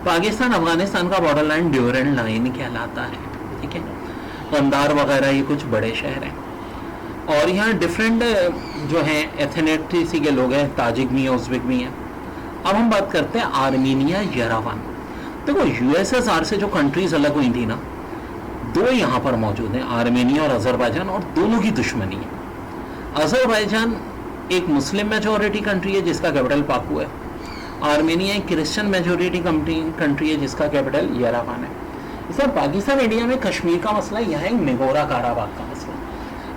पाकिस्तान अफगानिस्तान का बॉर्डर लाइन ड्यूरेंट लाइन कहलाता है, ठीक है। कंधार वगैरह ये कुछ बड़े शहर हैं और यहाँ डिफरेंट जो हैं एथनिसिटी के लोग हैं, ताजिक भी हैं, उज़्बेक भी हैं। अब हम बात करते हैं आर्मीनिया, येरेवन। देखो यूएसएसआर से जो कंट्रीज अलग हुई थी ना, 2 यहाँ पर मौजूद हैं, आर्मेनिया और अज़रबैजान, और दोनों की दुश्मनी है। अज़रबैजान एक मुस्लिम मेजॉरिटी कंट्री है जिसका कैपिटल बाकू है। आर्मेनिया एक क्रिश्चियन मेजॉरिटी कंट्री है जिसका कैपिटल येरेवन है। इस पाकिस्तान इंडिया में कश्मीर का मसला, यहाँ एक निगोरा काराबाग का मसला,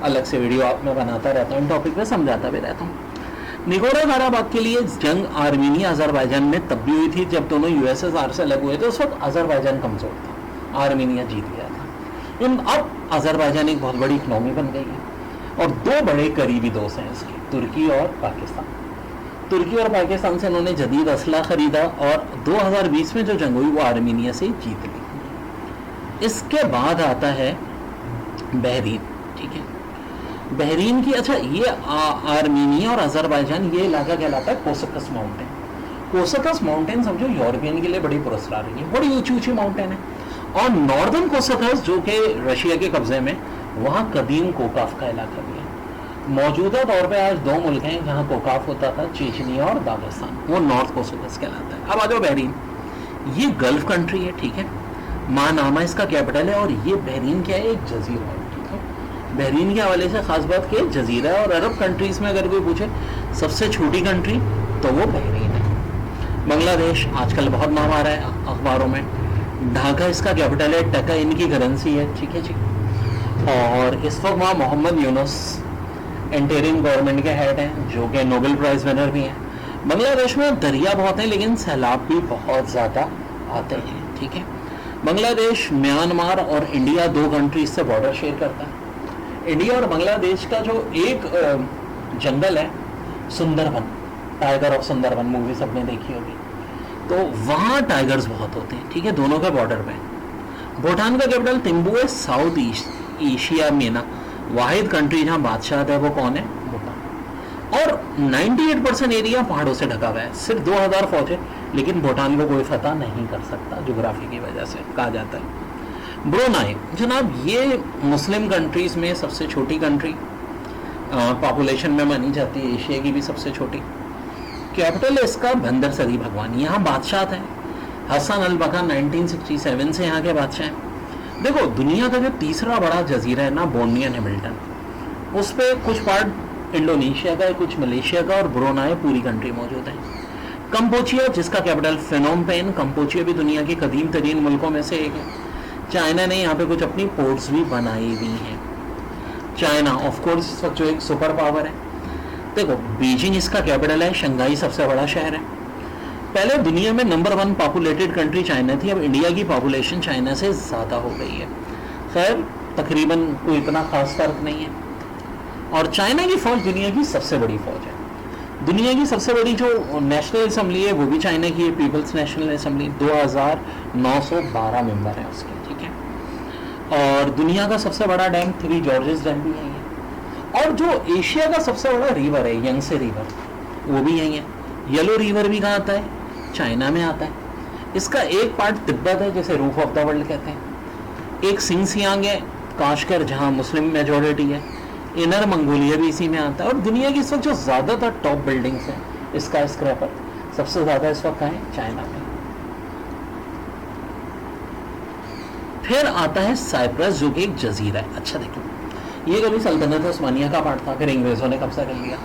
अलग से वीडियो आप में बनाता रहता हूँ, इन टॉपिक पे समझाता भी रहता हूँ। निगोरा काराबाग के लिए जंग आर्मेनिया अज़रबैजान में तब भी हुई थी जब दोनों यूएसएसआर से अलग हुए थे। उस वक्त अज़रबैजान कमज़ोर था, आर्मेनिया जीत गया था। लेकिन अब अज़रबैजान एक बहुत बड़ी इकनॉमी बन गई है और 2 बड़े करीबी दोस्त हैं इसके, तुर्की और पाकिस्तान। तुर्की और पाकिस्तान से इन्होंने जदीद असला ख़रीदा और 2020 में जो जंग हुई वो आर्मेनिया से जीत ली। इसके बाद आता है बहरीन, ठीक है। बहरीन की, अच्छा ये आर्मेनिया और अज़रबैजान ये इलाका कहलाता है कोसकस माउंटेन। कोसकस माउंटेन समझो यूरोपियन के लिए बड़ी पुरस्कार रही है, बड़ी ऊंची ऊंची माउंटेन है। और नॉर्दर्न कोसकस जो कि रशिया के कब्जे में, वहाँ कदीम कोकाफ का इलाका भी है। मौजूदा तौर पे आज 2 मुल्क हैं जहाँ कोकाफ होता था, चेचनिया और दागिस्तान, वो नॉर्थ कोसकस कहलाता है। अब आ जाओ बहरीन, ये गल्फ कंट्री है, ठीक है। मानामा इसका कैपिटल है और ये बहरीन क्या है, एक जजीरा है, ठीक है। बहरीन के हवाले से खास बात कि जजीरा है और अरब कंट्रीज में अगर कोई पूछे सबसे छोटी कंट्री तो वो बहरीन है। बांग्लादेश आजकल बहुत नाम आ रहा है अखबारों में। ढाका इसका कैपिटल है, टका इनकी करेंसी है, ठीक है जी। और इस वक्त वहाँ मोहम्मद यूनुस इंटरिम गवर्नमेंट के हेड हैं जो कि नोबेल प्राइज़ विनर भी हैं। बांग्लादेश में दरिया बहुत हैं लेकिन सैलाब भी बहुत ज़्यादा आते हैं, ठीक है। बांग्लादेश म्यांमार और इंडिया 2 कंट्रीज से बॉर्डर शेयर करता है। इंडिया और बांग्लादेश का जो एक जंगल है, Sundarban, tiger of Sundarban movie सबने देखी होगी, तो वहाँ टाइगर्स बहुत होते हैं, ठीक है, दोनों के बॉर्डर पे। भूटान का कैपिटल थिम्पू है, साउथ ईस्ट एशिया में ना वाहिद कंट्री जहाँ बादशाह है वो कौन है, भूटान। और 98% एरिया पहाड़ों से ढका हुआ है, सिर्फ 2000 फौज है, लेकिन भूटान को कोई फतह नहीं कर सकता ज्योग्राफी की वजह से, कहा जाता है। ब्रुनाई जनाब, ये मुस्लिम कंट्रीज में सबसे छोटी कंट्री, पॉपुलेशन में मानी जाती है एशिया की भी सबसे छोटी। कैपिटल है इसका बंदर सरी भगवान, यहाँ बादशाह थे हसन अल बका, 1967 से यहाँ के बादशाह हैं। देखो दुनिया का जो तीसरा बड़ा जजीरा है ना, बोर्नियो एंड हैमिल्टन, उस पर कुछ पार्ट इंडोनेशिया का है, कुछ मलेशिया का, और ब्रुनाई पूरी कंट्री मौजूद है। कंपोचिया जिसका कैपिटल फिनोम पेन, कंपोचिया भी दुनिया के कदीम तरीन मुल्कों में से एक है। चाइना ने यहाँ पे कुछ अपनी पोर्ट्स भी बनाई हुई हैं। चाइना ऑफ कोर्स इस वक्त जो एक सुपर पावर है। देखो बीजिंग इसका कैपिटल है, शंघाई सबसे बड़ा शहर है। पहले दुनिया में नंबर 1 पॉपुलेटेड कंट्री चाइना थी, अब इंडिया की पॉपुलेशन चाइना से ज़्यादा हो गई है। खैर तकरीबन कोई इतना खास फर्क नहीं है। और चाइना की फ़ौज दुनिया की सबसे बड़ी फ़ौज है। दुनिया की सबसे बड़ी जो नेशनल असम्बली है वो भी चाइना की है, पीपल्स नेशनल असम्बली, 2912 मेंबर हैं उसके, ठीक है। और दुनिया का सबसे बड़ा डैम 3 जॉर्जेस डैम भी यही है। और जो एशिया का सबसे बड़ा रिवर है यंगसे रिवर, वो भी यही है। येलो रिवर भी कहाँ आता है, चाइना में आता है। इसका एक पार्ट तिब्बत है जिसे रूफ ऑफ द वर्ल्ड कहते हैं, एक सिंगसियांग है, काशगर जहाँ मुस्लिम मेजोरिटी है, इनर मंगोलिया भी इसी में आता है। और दुनिया की इस वक्त जो ज़्यादातर टॉप बिल्डिंग्स हैं, स्काई स्क्रैपर सबसे ज़्यादा इस वक्त है चाइना में। फिर आता है साइप्रस जो कि एक जजीरा है। अच्छा देखो ये कभी सल्तनत उस्मानिया का पार्ट था, फिर अंग्रेज़ों ने कब्जा कर लिया।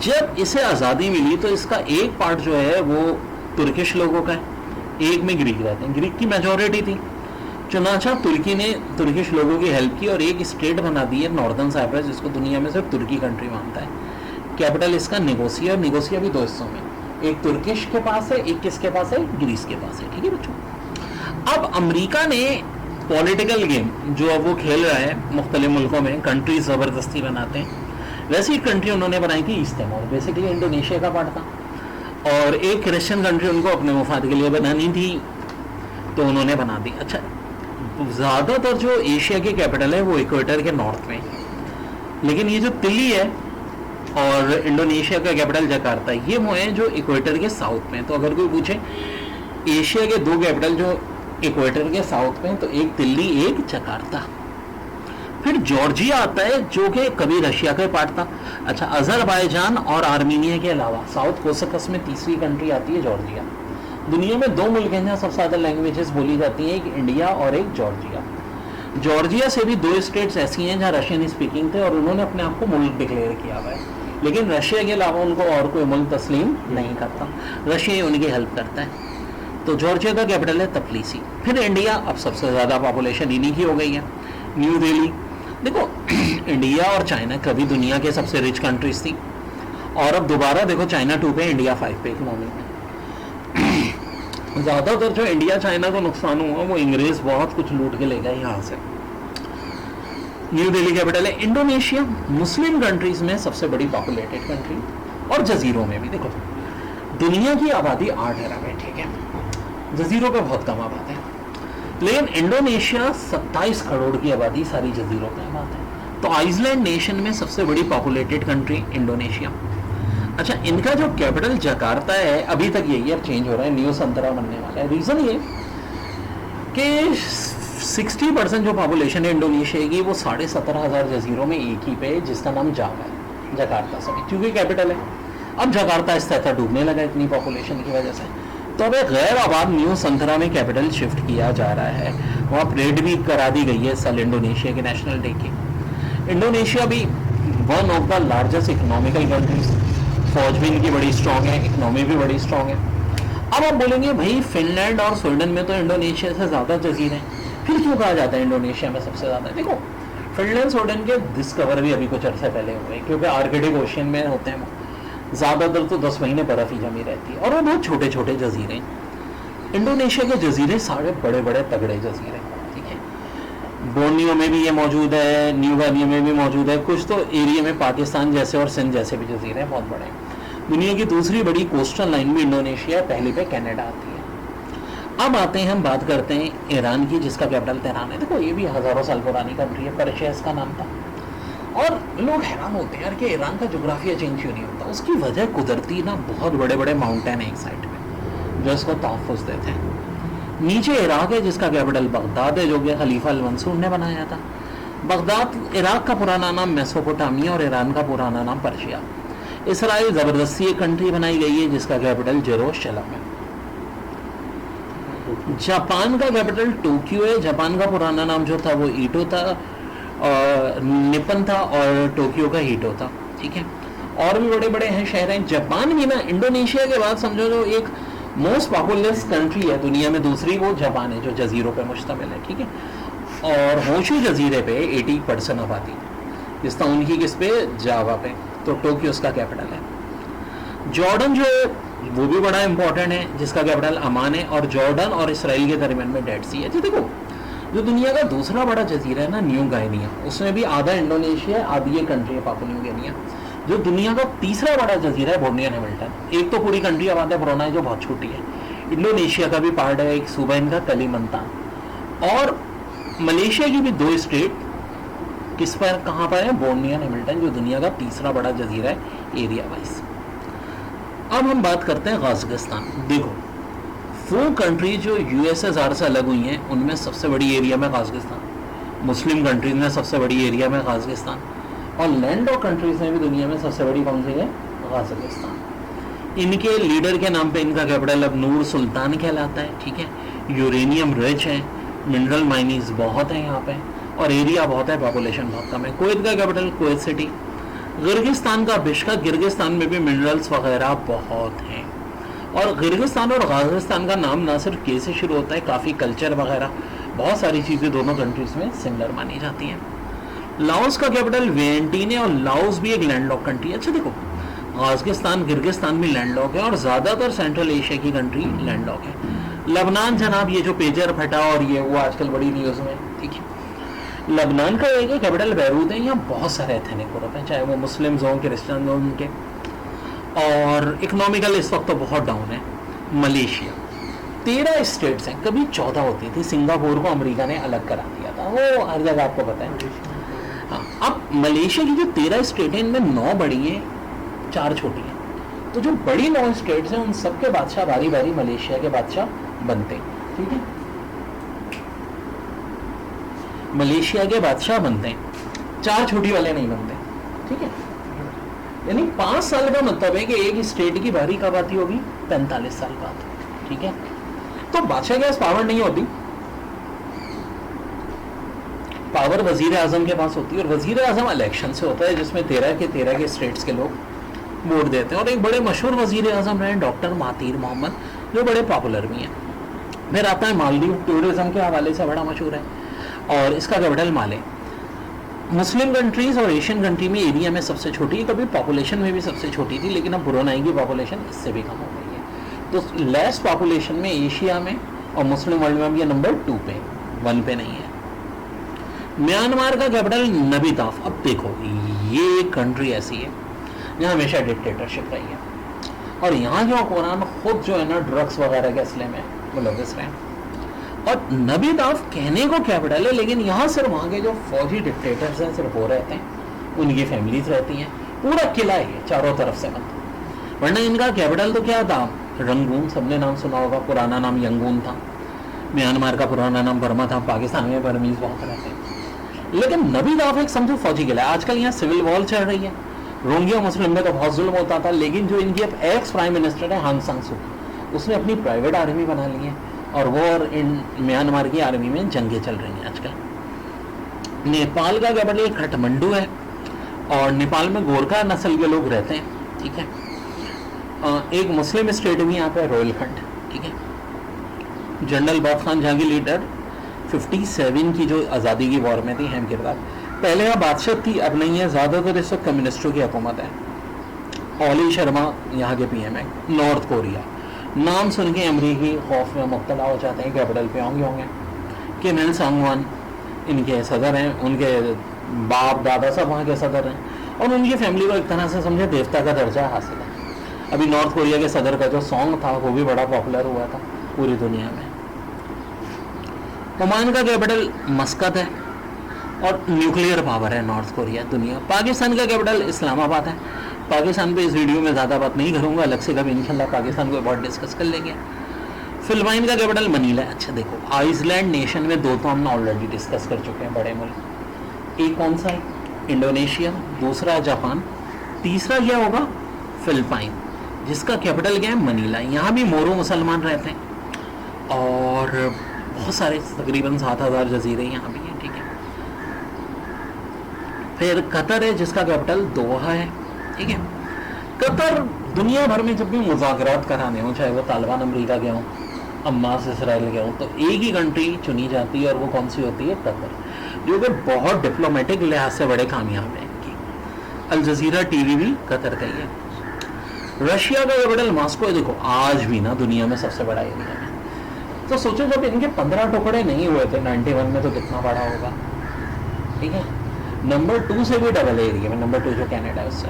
जब इसे आज़ादी मिली तो इसका एक पार्ट जो है वो तुर्किश लोगों का है, एक में ग्रीक रहते हैं, ग्रीक की मेजॉरिटी थी। चुनाचा तुर्की ने तुर्किश लोगों की हेल्प की और एक स्टेट बना दी है नॉर्दर्न साइप्रस, जिसको दुनिया में सिर्फ तुर्की कंट्री मानता है। कैपिटल इसका निकोसिया, और निकोसिया भी 2 हिस्सों में, एक तुर्किश के पास है, एक किसके पास है, ग्रीस के पास है, ठीक है बच्चों। अब अमेरिका ने पॉलिटिकल गेम जो अब वो खेल रहा है मुख्तलिफ मुल्कों में, कंट्री ज़बरदस्ती बनाते हैं, वैसी एक कंट्री उन्होंने बनाई थी ईस्ट तिमोर, बेसिकली इंडोनेशिया का पार्ट था, और एक क्रिश्चियन कंट्री उनको अपने मुफाद के लिए बनानी थी तो उन्होंने बना दी। अच्छा ज़्यादातर जो एशिया की कैपिटल है वो इक्वेटर के नॉर्थ में, लेकिन ये जो तिली है और इंडोनेशिया का कैपिटल जकार्ता, ये वो है जो इक्वेटर के साउथ में। तो अगर कोई पूछे एशिया के 2 कैपिटल जो इक्वेटर के साउथ में, तो एक दिल्ली एक जकार्ता। फिर जॉर्जिया आता है जो कि कभी रशिया का पार्ट था। अच्छा अजरबैजान और आर्मीनिया के अलावा साउथ कोसकस में तीसरी कंट्री आती है जॉर्जिया। दुनिया में 2 मुल्क हैं जहाँ सबसे ज़्यादा लैंग्वेजेस बोली जाती हैं, एक इंडिया और एक जॉर्जिया। जॉर्जिया से भी 2 स्टेट्स ऐसी हैं जहाँ रशियन स्पीकिंग थे और उन्होंने अपने आप को मुल्क डिक्लेयर किया हुआ है, लेकिन रशिया के अलावा उनको और कोई मुल्क तस्लीम नहीं करता, रशिया ही उनकी हेल्प करता है। तो जॉर्जिया का कैपिटल है तफलीसी। फिर इंडिया, अब सबसे ज़्यादा पॉपुलेशन इन्हीं की हो गई है, न्यू दिल्ली। देखो इंडिया और चाइना कभी दुनिया के सबसे रिच कंट्रीज थी, और अब दोबारा देखो चाइना 2 पे इंडिया 5 पे इकोनॉमी में। ज़्यादातर जो इंडिया चाइना को नुकसान हुआ वो अंग्रेज़ बहुत कुछ लूट के ले गए यहाँ से। न्यू दिल्ली कैपिटल है। इंडोनेशिया मुस्लिम कंट्रीज में सबसे बड़ी पॉपुलेटेड कंट्री, और जजीरों में भी। देखो दुनिया की आबादी 8 अरब है, ठीक है, जजीरों पे बहुत कम आबादी है, लेकिन इंडोनेशिया 27 करोड़ की आबादी सारी जजीरों पे आबाद है। तो आइसलैंड नेशन में सबसे बड़ी पॉपुलेटेड कंट्री इंडोनेशिया। अच्छा इनका जो कैपिटल जकार्ता है, अभी तक यही अब चेंज हो रहा है, न्यू संतरा बनने वाला है। रीज़न ये कि 60% जो पॉपुलेशन है इंडोनेशिया की वो 17,500 जजीरों में एक ही पे, जिसका नाम जावा है, जकार्ता सभी, क्योंकि कैपिटल है। अब जकार्ता इस तरह डूबने लगा इतनी पॉपुलेशन की वजह से, तो अब एक गैर आबाद न्यू संतरा में कैपिटल शिफ्ट किया जा रहा है। वहाँ परेड भी करा दी गई है इस साल इंडोनेशिया के नेशनल डे की। इंडोनेशिया भी one of the largest economical countries, फौज भी इनकी बड़ी स्ट्रॉन्ग है, इकोनॉमी भी बड़ी स्ट्रॉन्ग है। अब आप बोलेंगे भाई फिनलैंड और स्वीडन में तो इंडोनेशिया से ज़्यादा जजीरे हैं, फिर क्यों कहा जाता है इंडोनेशिया में सबसे ज़्यादा? देखो फिनलैंड स्वीडन के डिस्कवर भी अभी कुछ अर्से पहले हुए, क्योंकि आर्कटिक ओशियन में होते हैं, ज़्यादातर तो 10 महीने बर्फ़ ही जमी रहती है, और वो बहुत छोटे छोटे जजीरे हैं। इंडोनेशिया के जजीरे सारे बड़े बड़े तगड़े जजीरे, ठीक है। बोर्नियो में भी ये मौजूद है, न्यू गानिया में भी मौजूद है, कुछ तो एरिया में पाकिस्तान जैसे और सिंध जैसे भी जजीरे बहुत बड़े हैं। दुनिया की दूसरी बड़ी कोस्टल लाइन भी इंडोनेशिया, पहली पे कनाडा आती है। अब आते हैं, हम बात करते हैं ईरान की, जिसका कैपिटल तेहरान है। देखो ये भी हज़ारों साल पुरानी कंट्री है, पर्शिया इसका नाम था। और लोग हैरान होते हैं यार कि ईरान का जोग्राफिया चेंज क्यों नहीं होता। उसकी वजह कुदरती ना बहुत बड़े बड़े माउंटेन है एक साइड में जो इसको तहफ़्फ़ुज़ देते हैं। नीचे इराक है जिसका कैपिटल बगदाद है, जो कि खलीफा अल मंसूर ने बनाया था। बगदाद इराक का पुराना नाम मेसोपोटामिया और ईरान का पुराना नाम पर्शिया। इसराइल ज़बरदस्ती एक कंट्री बनाई गई है जिसका कैपिटल जेरूशलम है। जापान का कैपिटल टोक्यो है। जापान का पुराना नाम जो था वो ईटो था, और निपन था, और टोक्यो का हीटो था। ठीक है, और भी बड़े बड़े हैं शहर हैं। जापान भी ना इंडोनेशिया के बाद समझो जो एक मोस्ट पॉपुलस कंट्री है दुनिया में, दूसरी वो जापान है जो जजीरों पे मुश्तमिल है। ठीक है, और होशू जजीरे पे 80% आबादी, जिसका उनकी किस पे, जावा पे। तो टोक्यो उसका कैपिटल है। जॉर्डन जो है वो भी बड़ा इंपॉर्टेंट है, जिसका कैपिटल अमान है, और जॉर्डन और इसराइल के दरमियान में डेड सी है। जी देखो, जो दुनिया का दूसरा बड़ा जजीरा है ना, न्यू गाइनिया, उसमें भी आधा इंडोनेशिया, आधी ये कंट्री है पापुआ न्यू गिनिया। जो दुनिया का तीसरा बड़ा जजीरा है बोर्नियो एंड हैमिल्टन। एक तो पूरी कंट्री आबाद है ब्रुनाई जो बहुत छोटी है, इंडोनेशिया का भी पार्ट है, एक सूबा इनका कलिमंतान, और मलेशिया की भी 2 स्टेट किस पर, कहाँ पर है, बोर्नियो एंड हैमिल्टन, जो दुनिया का तीसरा बड़ा जजीरा है एरिया वाइज। अब हम बात करते हैं कजाकिस्तान। देखो, वो कंट्री जो यूएसएसआर से अलग हुई हैं उनमें सबसे बड़ी एरिया में कजाकिस्तान, मुस्लिम कंट्रीज में सबसे बड़ी एरिया में कजाकिस्तान, और लैंड ऑफ कंट्रीज में भी दुनिया में सबसे बड़ी कौन सी है, कजाकिस्तान। इनके लीडर के नाम पे इनका कैपिटल अब नूर सुल्तान कहलाता है। ठीक है, यूरेनियम रिच है, मिनरल माइनिंग्स बहुत है यहाँ पे, और एरिया बहुत है, पॉपुलेशन बहुत कम है। कुवैत का कैपिटल कुवैत सिटी। गिर्गिस्तान का बिश्केक, गिर्गिस्तान में भी मिनरल्स वगैरह बहुत हैं। और गिर्गिस्तान और कजाकिस्तान का नाम ना सिर्फ के से शुरू होता है, काफ़ी कल्चर वगैरह बहुत सारी चीज़ें दोनों कंट्रीज में सिमिलर मानी जाती हैं। लाओस का कैपिटल वियंटीन है, और लाओस भी एक लैंडलॉक कंट्री है। अच्छा देखो, कजाकिस्तान किर्गिस्तान भी लैंडलॉक है, और ज़्यादातर सेंट्रल एशिया की कंट्री लैंडलॉक है। लबनान जनाब, ये जो पेजर फटा और ये वो आजकल बड़ी न्यूज़ में, ठीक है, लबनान का एक कैपिटल बैरूत है। यहाँ बहुत सारे एथनिक ग्रुप हैं, चाहे वो मुस्लिम्स हों, क्रिश्चियन हों उनके, और इकोनॉमिकल इस वक्त तो बहुत डाउन है। मलेशिया 13 स्टेट्स हैं, कभी 14 होती थी, सिंगापुर को अमेरिका ने अलग करा दिया था, वो हर जगह आपको पता है। हाँ, अब मलेशिया की जो 13 स्टेट हैं इनमें 9 बड़ी हैं, 4 छोटी हैं। तो जो बड़ी 9 स्टेट्स हैं उन सबके बादशाह बारी बारी मलेशिया के बादशाह बनते हैं। ठीक है, मलेशिया के बादशाह बनते हैं, 4 छोटी वाले नहीं बनते। ठीक है, यानी 5 साल का मतलब है कि एक स्टेट की बारी कब आती होगी, 45 साल बाद। ठीक है, तो बादशाह के पास पावर नहीं होती, पावर वजीर आजम के पास होती है, और वजीर आजम इलेक्शन से होता है जिसमें 13 के स्टेट्स के लोग वोट देते हैं। और एक बड़े मशहूर वजीर आजम रहे डॉक्टर महातीर मोहम्मद, जो बड़े पॉपुलर भी हैं। फिर आता है मालदीव, टूरिज्म के हवाले से बड़ा मशहूर है, और इसका कैपिटल माले। मुस्लिम कंट्रीज और एशियन कंट्री में एरिया में सबसे छोटी है, कभी पॉपुलेशन में भी सबसे छोटी थी, लेकिन अब ब्रुनाई की पॉपुलेशन इससे भी कम हो गई है। तो लेस पॉपुलेशन में एशिया में और मुस्लिम वर्ल्ड में भी ये नंबर 2 पे, 1 पे नहीं है। म्यांमार का कैपिटल नबीताफ। अब देखो, ये एक कंट्री ऐसी है जहाँ हमेशा डिक्टेटरशिप रही है, और यहाँ जो हुक्मरान खुद जो है ना ड्रग्स वगैरह के असले में मुलविस रहे हैं। और नबीताफ कहने को कैपिटल है, लेकिन यहाँ सिर्फ वहाँ के जो फौजी डिक्टेटर्स हैं सिर्फ वो रहते हैं, उनकी फैमिलीज रहती हैं, पूरा किला है चारों तरफ से बंद। वरना इनका कैपिटल तो क्या था, रंगून, सबने नाम सुना होगा, पुराना नाम यंगून था। म्यांमार का पुराना नाम बर्मा था, पाकिस्तान में बर्मीज बहुत रहते हैं। लेकिन नबीताफ एक समझो फौजी किला है। आजकल यहाँ सिविल वॉर चल रही है, रोहिंग्या मुस्लिम में तो बहुत जुल्म होता था, लेकिन जो इनकी अब एक्स प्राइम मिनिस्टर है आंग सान सू की, उसने अपनी प्राइवेट आर्मी बना ली है, और वो और इन म्यांमार की आर्मी में जंगें चल रही हैं आजकल। नेपाल का कैपिटल काठमांडू है, और नेपाल में गोरखा नस्ल के लोग रहते हैं। ठीक है, एक मुस्लिम स्टेट भी यहाँ पे रोहिलखंड। ठीक है, जनरल बहुत खान जहाँ की लीडर 57 की जो आज़ादी की वॉर में थी, अहम किरदार। पहले यहाँ बादशाह थी, अब नहीं है, ज़्यादातर इस वक्त कम्युनिस्टों की हुकूमत है। ओली शर्मा यहाँ के PM है। नॉर्थ कोरिया, नाम सुन के अमरीकी खौफ में मुब्तला हो जाते हैं, कैपिटल पे होंगे। किम इल संग वन, इनके सदर हैं, उनके बाप दादा सब वहाँ के सदर हैं, और उनकी फैमिली को एक तरह से समझे देवता का दर्जा हासिल है। अभी नॉर्थ कोरिया के सदर का जो सॉन्ग था वो भी बड़ा पॉपुलर हुआ था पूरी दुनिया में। ओमान का कैपिटल मस्कत है और न्यूक्लियर पावर है नॉर्थ कोरिया दुनिया। पाकिस्तान का कैपिटल इस्लामाबाद है। पाकिस्तान पे इस वीडियो में ज़्यादा बात नहीं करूँगा, अलग से कभी इंशाल्लाह पाकिस्तान को बहुत डिस्कस कर लेंगे। फिलिपाइन का कैपिटल मनीला है। अच्छा देखो, आइसलैंड नेशन में दो तो हमने ऑलरेडी डिस्कस कर चुके हैं बड़े मुल्क। एक कौन सा है? इंडोनेशिया, दूसरा है जापान, तीसरा क्या होगा? फिलिपाइन, जिसका कैपिटल क्या है? मनीला। यहाँ भी मोरो मुसलमान रहते हैं और बहुत सारे तकरीबन 7,000 जजीरे यहाँ भी हैं, ठीक है। फिर कतर है जिसका कैपिटल दोहा है, ठीक है। कतर दुनिया भर में जब भी मुज़ाकरात कराने हो, चाहे वो तालिबान अमरीका के हों, अम्मास इसराइल के हों, तो एक ही कंट्री चुनी जाती है और वो कौन सी होती है? कतर, जो कि बहुत डिप्लोमेटिक लिहाज से बड़े कामयाब है इनकी। अल जजीरा टीवी भी कतर का ही है। रशिया का कैपिटल मॉस्को है। देखो आज भी ना दुनिया में सबसे बड़ा एरिया है, तो सोचो जब इनके 15 टुकड़े नहीं हुए थे 91 में, तो कितना बड़ा होगा, ठीक है। नंबर 2 से भी डबल एरिया में, नंबर 2 जो कनाडा है उससे।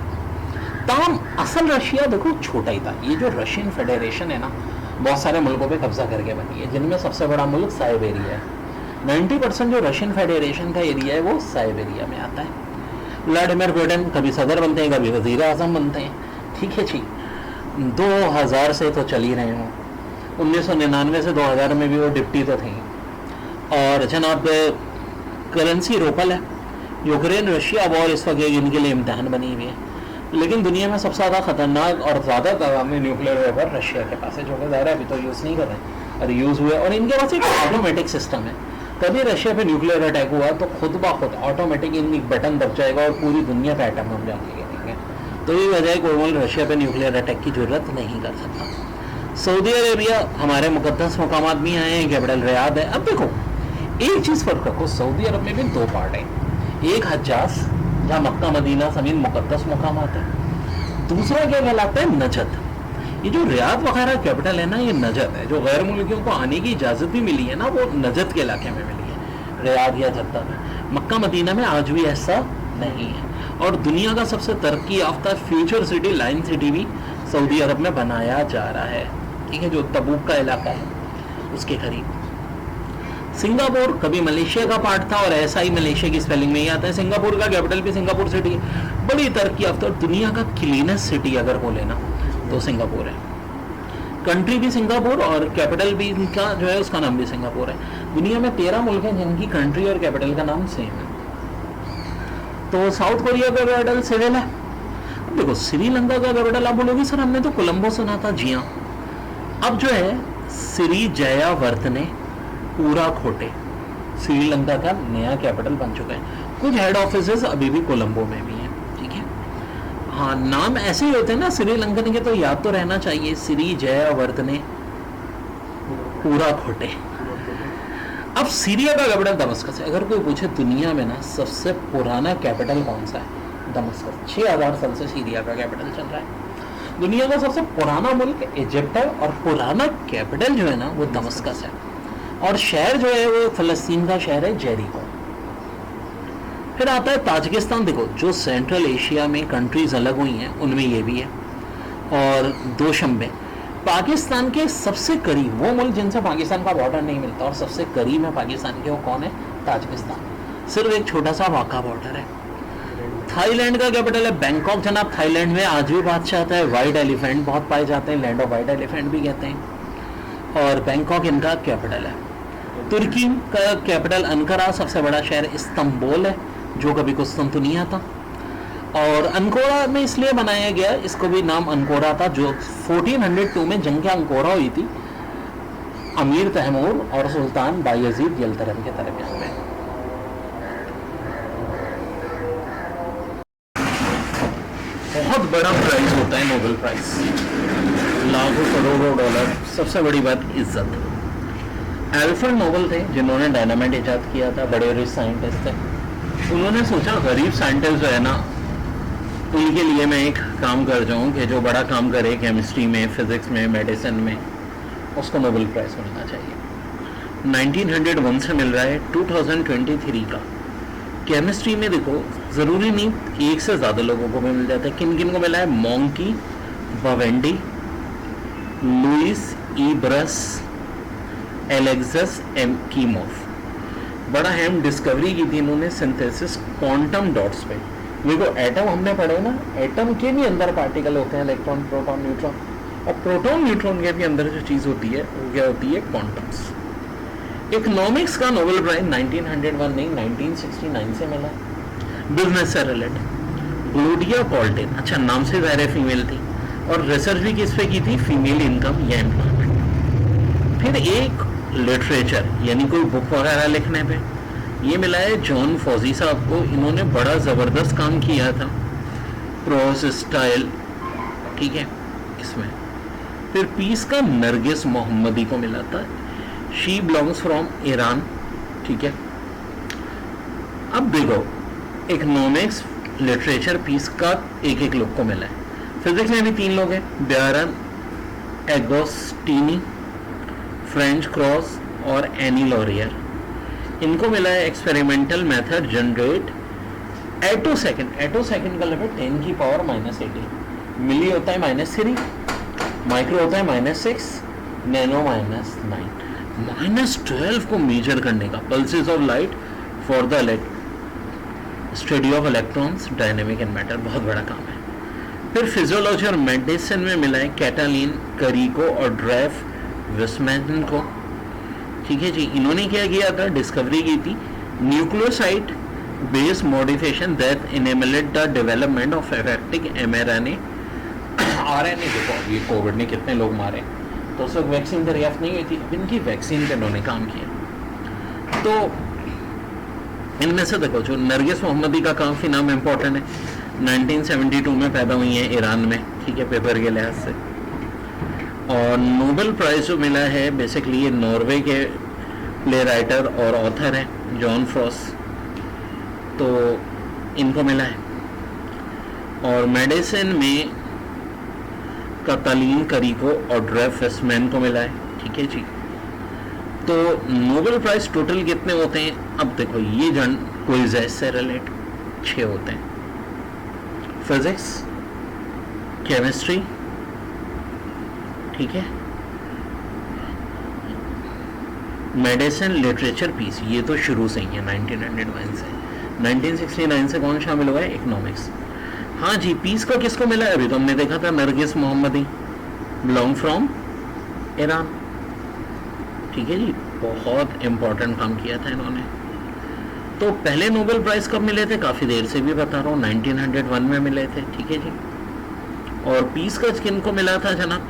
तमाम असल रशिया देखो छोटा ही था। ये जो रशियन फेडरेशन है ना, बहुत सारे मुल्कों पे कब्जा करके बनी है, जिनमें सबसे बड़ा मुल्क साइबेरिया है। 90% जो रशियन फेडरेशन का एरिया है वो साइबेरिया में आता है। व्लादिमीर पुतिन कभी सदर बनते हैं, कभी वजीर आजम बनते हैं, ठीक है जी। 2000 से तो चल ही रहे हों, 1999 से 2000 में भी वो डिप्टी तो थे। और जनाब करेंसी रूबल है। यूक्रेन रशिया वॉर इस वक्त इनके लिए इम्तहान बनी हुई है, लेकिन दुनिया में सबसे ज़्यादा खतरनाक और ज़्यादा दामी न्यूक्लियर वेपन रशिया के पास है, जो कि ज़्यादा अभी तो यूज़ नहीं कर रहे हैं, और यूज़ हुए। और इनके पास एक ऑटोमेटिक सिस्टम है, कभी रशिया पे न्यूक्लियर अटैक हुआ तो खुद ब खुद ऑटोमेटिक इन बटन दब जाएगा और पूरी दुनिया पे एटम बम जाके गिरेंगे। तो ये वजह है कोई रशिया पे न्यूक्लियर अटैक की जरूरत नहीं कर सकता। सऊदी अरेबिया, हमारे मुकद्दस मकामात भी आए हैं, कैपिटल रियाद है। अब देखो एक चीज़ फ़र्क रखो, सऊदी अरब में भी 2 पार्ट हैं, एक हज्जाज जहाँ मक्का मदीना समेत मुकद्दस मकामात है, दूसरा क्या कहलाता है? नजद। ये जो रियाद वगैरह कैपिटल है ना, ये नजद है। जो गैर मुल्कियों को आने की इजाज़त भी मिली है ना, वो नजद के इलाके में मिली है, रियाद या जद्दा में। मक्का मदीना में आज भी ऐसा नहीं है। और दुनिया का सबसे तरक्की याफ्ता फ्यूचर सिटी लाइन सिटी भी सऊदी अरब में बनाया जा रहा है, ठीक है, जो तबूक का इलाका है उसके करीब। सिंगापुर कभी मलेशिया का पार्ट था और ऐसा ही मलेशिया की स्पेलिंग में ही आता है। सिंगापुर का कैपिटल भी सिंगापुर सिटी है, बड़ी तरक्की याफ्ता और दुनिया का क्लीनेस्ट सिटी अगर बोले ना तो सिंगापुर है। कंट्री भी सिंगापुर और कैपिटल भी इनका जो है उसका नाम भी सिंगापुर है। दुनिया में 13 मुल्क हैं जिनकी कंट्री और कैपिटल का नाम सेम है। तो साउथ कोरिया का कैपिटल सेवेल है। अब देखो श्रीलंका का कैपिटल आप बोलोगे सर हमने तो कोलंबो सुना था। जी हाँ, अब जो है श्री जयावर्तने पूरा खोटे श्रीलंका का नया कैपिटल बन चुका है। कुछ हेड ऑफिसेस अभी भी कोलंबो में भी हैं, ठीक है। हाँ, नाम ऐसे ही होते हैं ना श्रीलंकन के, तो याद तो रहना चाहिए, श्री जयावर्तने पूरा खोटे। अब सीरिया का कैपिटल दमस्कस है। अगर कोई पूछे दुनिया में ना सबसे पुराना कैपिटल कौन सा है, दमस्कस। 6000 साल से सीरिया का कैपिटल चल रहा है। दुनिया का सबसे पुराना मुल्क इजिप्ट है और पुराना कैपिटल जो है ना वो दमस्कस है। और शहर जो है वो फ़लस्तीन का शहर है जेरिको। फिर आता है ताजिकिस्तान। देखो जो सेंट्रल एशिया में कंट्रीज अलग हुई हैं उनमें ये भी है। और दोशंबे पाकिस्तान के सबसे करीब वो मुल्क जिनसे पाकिस्तान का बॉर्डर नहीं मिलता और सबसे करीब है पाकिस्तान के, वो कौन है? ताजिकिस्तान। सिर्फ एक छोटा सा वाक़ा बॉर्डर है। थाईलैंड का कैपिटल है बैंकॉक। जनाब थाईलैंड में आज भी बादशाह आता है, वाइट एलिफेंट बहुत पाए जाते हैं, लैंड ऑफ वाइट एलिफेंट भी कहते हैं। और बैंकॉक इनका कैपिटल है। तुर्की का कैपिटल अंकारा, सबसे बड़ा शहर इस्तांबुल है जो कभी कुस्तुनतुनिया था। और अंकोरा में इसलिए बनाया गया, इसको भी नाम अंकोरा था, जो 1402 में जंग अंकोरा हुई थी अमीर तैमूर और सुल्तान बायजीद यल्तरन के दरमियान में। बहुत बड़ा प्राइज होता है नोबेल प्राइज, लाखों करोड़ों डॉलर। सबसे बड़ी बात इज्जत। अल्फ्रेड नोबेल थे जिन्होंने डायनामाइट इजाद किया था, बड़े रिच साइंटिस्ट थे। उन्होंने सोचा गरीब साइंटिस्ट जो है ना उनके लिए मैं एक काम कर जाऊँ कि जो बड़ा काम करे केमिस्ट्री में, फिजिक्स में, मेडिसिन में, उसको नोबेल प्राइज़ मिलना चाहिए। 1901 से मिल रहा है 2023 का। केमिस्ट्री में देखो ज़रूरी नहीं एक से ज़्यादा लोगों को भी मिल जाता है। किन किन को मिला है? मोंकी, बवेंडी, लुइस ई ब्रस, एलेक्सस एम कीमोफ। बड़ा अहम डिस्कवरी की थी इन्होंने सिंथेसिस क्वांटम डॉट्स पे। देखो एटम हमने पढ़े ना, एटम के भी अंदर पार्टिकल होते हैं, इलेक्ट्रॉन, प्रोटॉन, न्यूट्रॉन, और प्रोटॉन न्यूट्रॉन के भी अंदर जो चीज़ होती है वो क्या होती है? क्वांटम्स। इकोनॉमिक्स का नोबेल प्राइज 1901 नहीं 1969 से मिला, बिजनेस से रिलेटेड। ग्लोडिया कॉल्टिन, अच्छा नाम से ज़ाहिर है फीमेल थी, और रिसर्च भी किस पे की थी? फीमेल इनकम या एम्प्लॉयमेंट। फिर एक लिटरेचर यानी कोई बुक वगैरह लिखने पे ये मिला है जॉन फॉजी साहब को। इन्होंने बड़ा ज़बरदस्त काम किया था, प्रोस स्टाइल, ठीक है इसमें। फिर पीस का नरगिस मोहम्मदी को मिला था, शी बिलोंग्स फ्रॉम ईरान, ठीक है। अब देखो इकोनॉमिक्स, लिटरेचर, पीस का एक एक लोग को मिला है। फिजिक्स में भी 3 लोग हैं, ब्यारन एगोस्टिनी, फ्रेंच क्रॉस और एनी लॉरियर। इनको मिला है एक्सपेरिमेंटल मेथड जनरेट एटो सेकेंड। एटो सेकेंड का लिमिट 10 की पावर -18, मिली होता है -3, माइक्रो होता है -6, नैनो -9, -12 को मेजर करने का। Pulses of light for the study of electrons, dynamic and matter, बहुत बड़ा काम है। फिर फिजियोलॉजी और मेडिसिन में मिला है कैटालिन करीको और ड्रेफ विस्मैन को, ठीक है जी। इन्होंने क्या किया था? डिस्कवरी की थी nucleoside base modification that enabled the development of effective mRNA RNA। देखो ये कोविड ने कितने लोग मारे, तो उस वक्त वैक्सीन दरियाफ्त नहीं हुई थी, अब इनकी वैक्सीन पे इन्होंने काम किया। तो इनमें से देखो जो नरगिस मोहम्मदी का काफ़ी नाम इम्पोर्टेंट है, 1972 में पैदा हुई है ईरान में, ठीक है, पेपर के लिहाज से। और नोबेल प्राइज़ जो मिला है बेसिकली ये नॉर्वे के प्ले राइटर और ऑथर हैं जॉन फ्रॉस, तो इनको मिला है। और मेडिसिन में कतालीन करीको और ड्रेफ वेस्टमैन को मिला है, ठीक है जी। तो नोबेल प्राइज़ टोटल कितने होते हैं? अब देखो ये जन क्विज से रिलेट 6 होते हैं, फिजिक्स, केमिस्ट्री, ठीक है, मेडिसिन, लिटरेचर, पीस, ये तो शुरू से ही है 1901 से। 1969 से कौन शामिल हुआ है? इकोनॉमिक्स। हाँ जी, पीस का किसको मिला है? अभी तो हमने देखा था नरगिस मोहम्मदी, बिलोंग फ्रॉम ईरान, ठीक है जी। बहुत इंपॉर्टेंट काम किया था इन्होंने। तो पहले नोबेल प्राइज कब मिले थे? काफ़ी देर से भी बता रहा हूँ, 1901 में मिले थे, ठीक है जी। और पीस का किनको मिला था जनाब?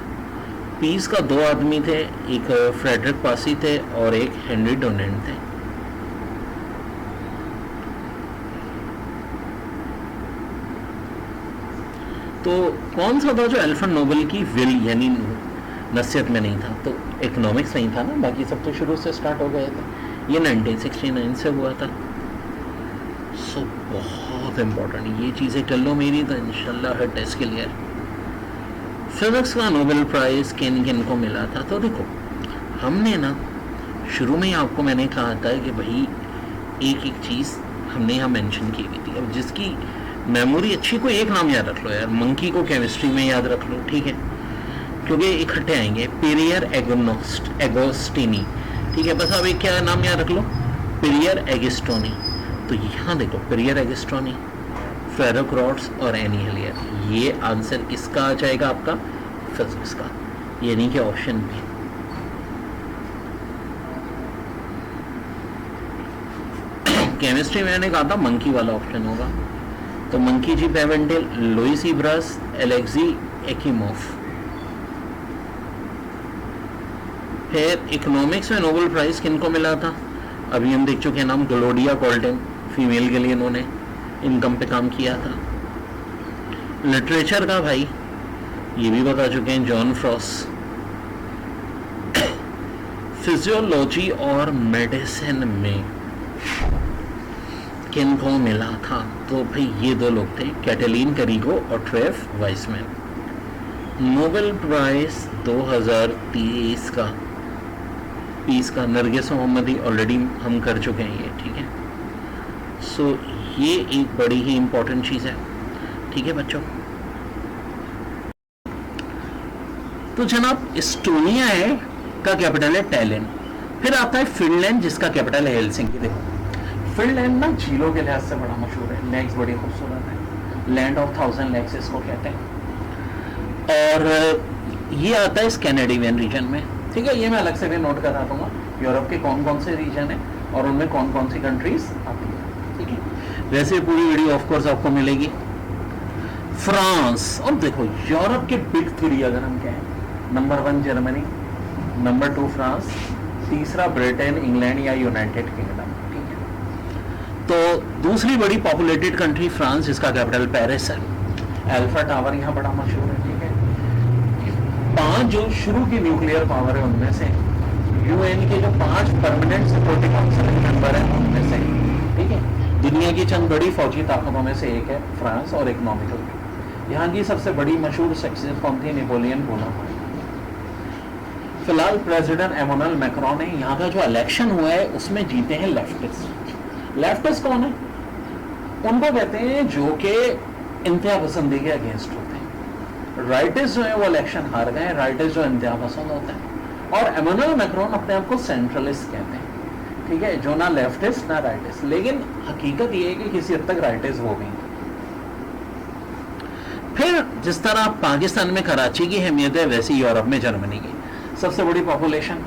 पीस का 2 आदमी थे, एक फ्रेडरिक पासी थे और एक हेनरी डोनेट थे। तो कौन सा था जो अल्फ्रेड नोबेल की विल यानी नसीहत में नहीं था? तो इकोनॉमिक्स नहीं था ना, बाकी सब तो शुरू से स्टार्ट हो गए थे। ये 1969 से हुआ था। सो बहुत इम्पोर्टेंट ये चीज़ें कर लो मेरी, तो इंशाल्लाह हर टेस्ट क्लियर। फिजिक्स का नोबेल प्राइज़ किन किन को मिला था? तो देखो हमने ना शुरू में ही आपको मैंने कहा था कि भाई एक एक चीज़ हमने यहाँ मेंशन की हुई थी। अब जिसकी मेमोरी अच्छी, को एक नाम याद रख लो यार, मंकी को केमिस्ट्री में याद रख लो, ठीक है, क्योंकि इकट्ठे आएंगे। पिरियर एगोस्टिनी, ठीक है, बस अब एक क्या नाम याद रख लो, पिरियर एगिस्टोनी। तो यहाँ देखो पिरियर एगिस्टोनी, फेरक रॉड्स और एनीहिलियर, ये आंसर किसका आ जाएगा आपका? फिजिक्स का, यानी कि ऑप्शन बी। केमिस्ट्री में मैंने कहा था मंकी वाला ऑप्शन होगा, तो मंकी जी पेवेंडेल, लुइस ई ब्रस, एलेक्सी एकीमोफ। फिर इकोनॉमिक्स में नोबेल प्राइज किनको मिला था? अभी हम देख चुके हैं नाम, ग्लोडिया कॉल्टिन, फीमेल के लिए इन्होंने इनकम पे काम किया था। लिटरेचर का भाई ये भी बता चुके हैं, जॉन फ्रॉस। फिजियोलॉजी और मेडिसिन में किनको मिला था? तो भाई ये 2 लोग थे, कैटलीन करीगो और ट्रेफ वाइसमैन। नोबेल प्राइज 2023 का पीस का नरगिस मोहम्मदी ऑलरेडी हम कर चुके हैं ये, ठीक है। सो ये एक बड़ी ही इंपॉर्टेंट चीज़ है, ठीक है बच्चों। तो जनाब एस्टोनिया है का कैपिटल है टैलिन। फिर आता है फिनलैंड जिसका कैपिटल है हेलसिंकी। देखो फिनलैंड ना झीलों के लिहाज से बड़ा मशहूर है, लेक्स बड़ी खूबसूरत है, लैंड ऑफ 1000 लेक्स इसको कहते हैं। और ये आता है स्कैंडिनेवियन रीजन में, ठीक है। ये मैं अलग से भी नोट करा दूंगा यूरोप के कौन कौन से रीजन है और उनमें कौन कौन सी कंट्रीज आती है, ठीक है। वैसे पूरी वीडियो ऑफ कोर्स आपको मिलेगी। फ्रांस, और देखो यूरोप के बिग 3 अगर हम कहें, नंबर 1 जर्मनी, नंबर 2 फ्रांस, तीसरा ब्रिटेन, इंग्लैंड या यूनाइटेड किंगडम, ठीक है। तो दूसरी बड़ी पॉपुलेटेड कंट्री फ्रांस जिसका कैपिटल पेरिस है। अल्फा टावर यहाँ बड़ा मशहूर है, ठीक है। 5 जो शुरू की न्यूक्लियर पावर है उनमें से, यूएन के जो 5 परमानेंट सिक्योरिटी काउंसिल मेंबर है उनमें से, ठीक है। दुनिया की चंद बड़ी फौजी ताकतों में से एक है फ्रांस और इकोनॉमिकल। यहाँ की सबसे बड़ी मशहूर शख्सियत कौन थी? Napoleon Bonaparte. फिलहाल प्रेसिडेंट एमानुएल मैक्रोन है। यहाँ का जो इलेक्शन हुआ है उसमें जीते हैं लेफ्टिस्ट। लेफ्टिस्ट कौन है? उनको कहते हैं जो कि इंतहा पसंदी के अगेंस्ट होते हैं। राइटिस्ट जो है वो इलेक्शन हार गए, राइटिस्ट जो इंतहा पसंद होते हैं। और एमानुएल मैक्रोन अपने आप को सेंट्रलिस्ट कहते हैं, ठीक है, जो ना लेफ्टिस्ट ना राइटिस्ट, लेकिन हकीकत ये है कि किसी हद तक राइटिस्ट वो भी हैं। फिर जिस तरह पाकिस्तान में कराची की अहमियत है वैसी यूरोप में जर्मनी की सबसे बड़ी पॉपुलेशन,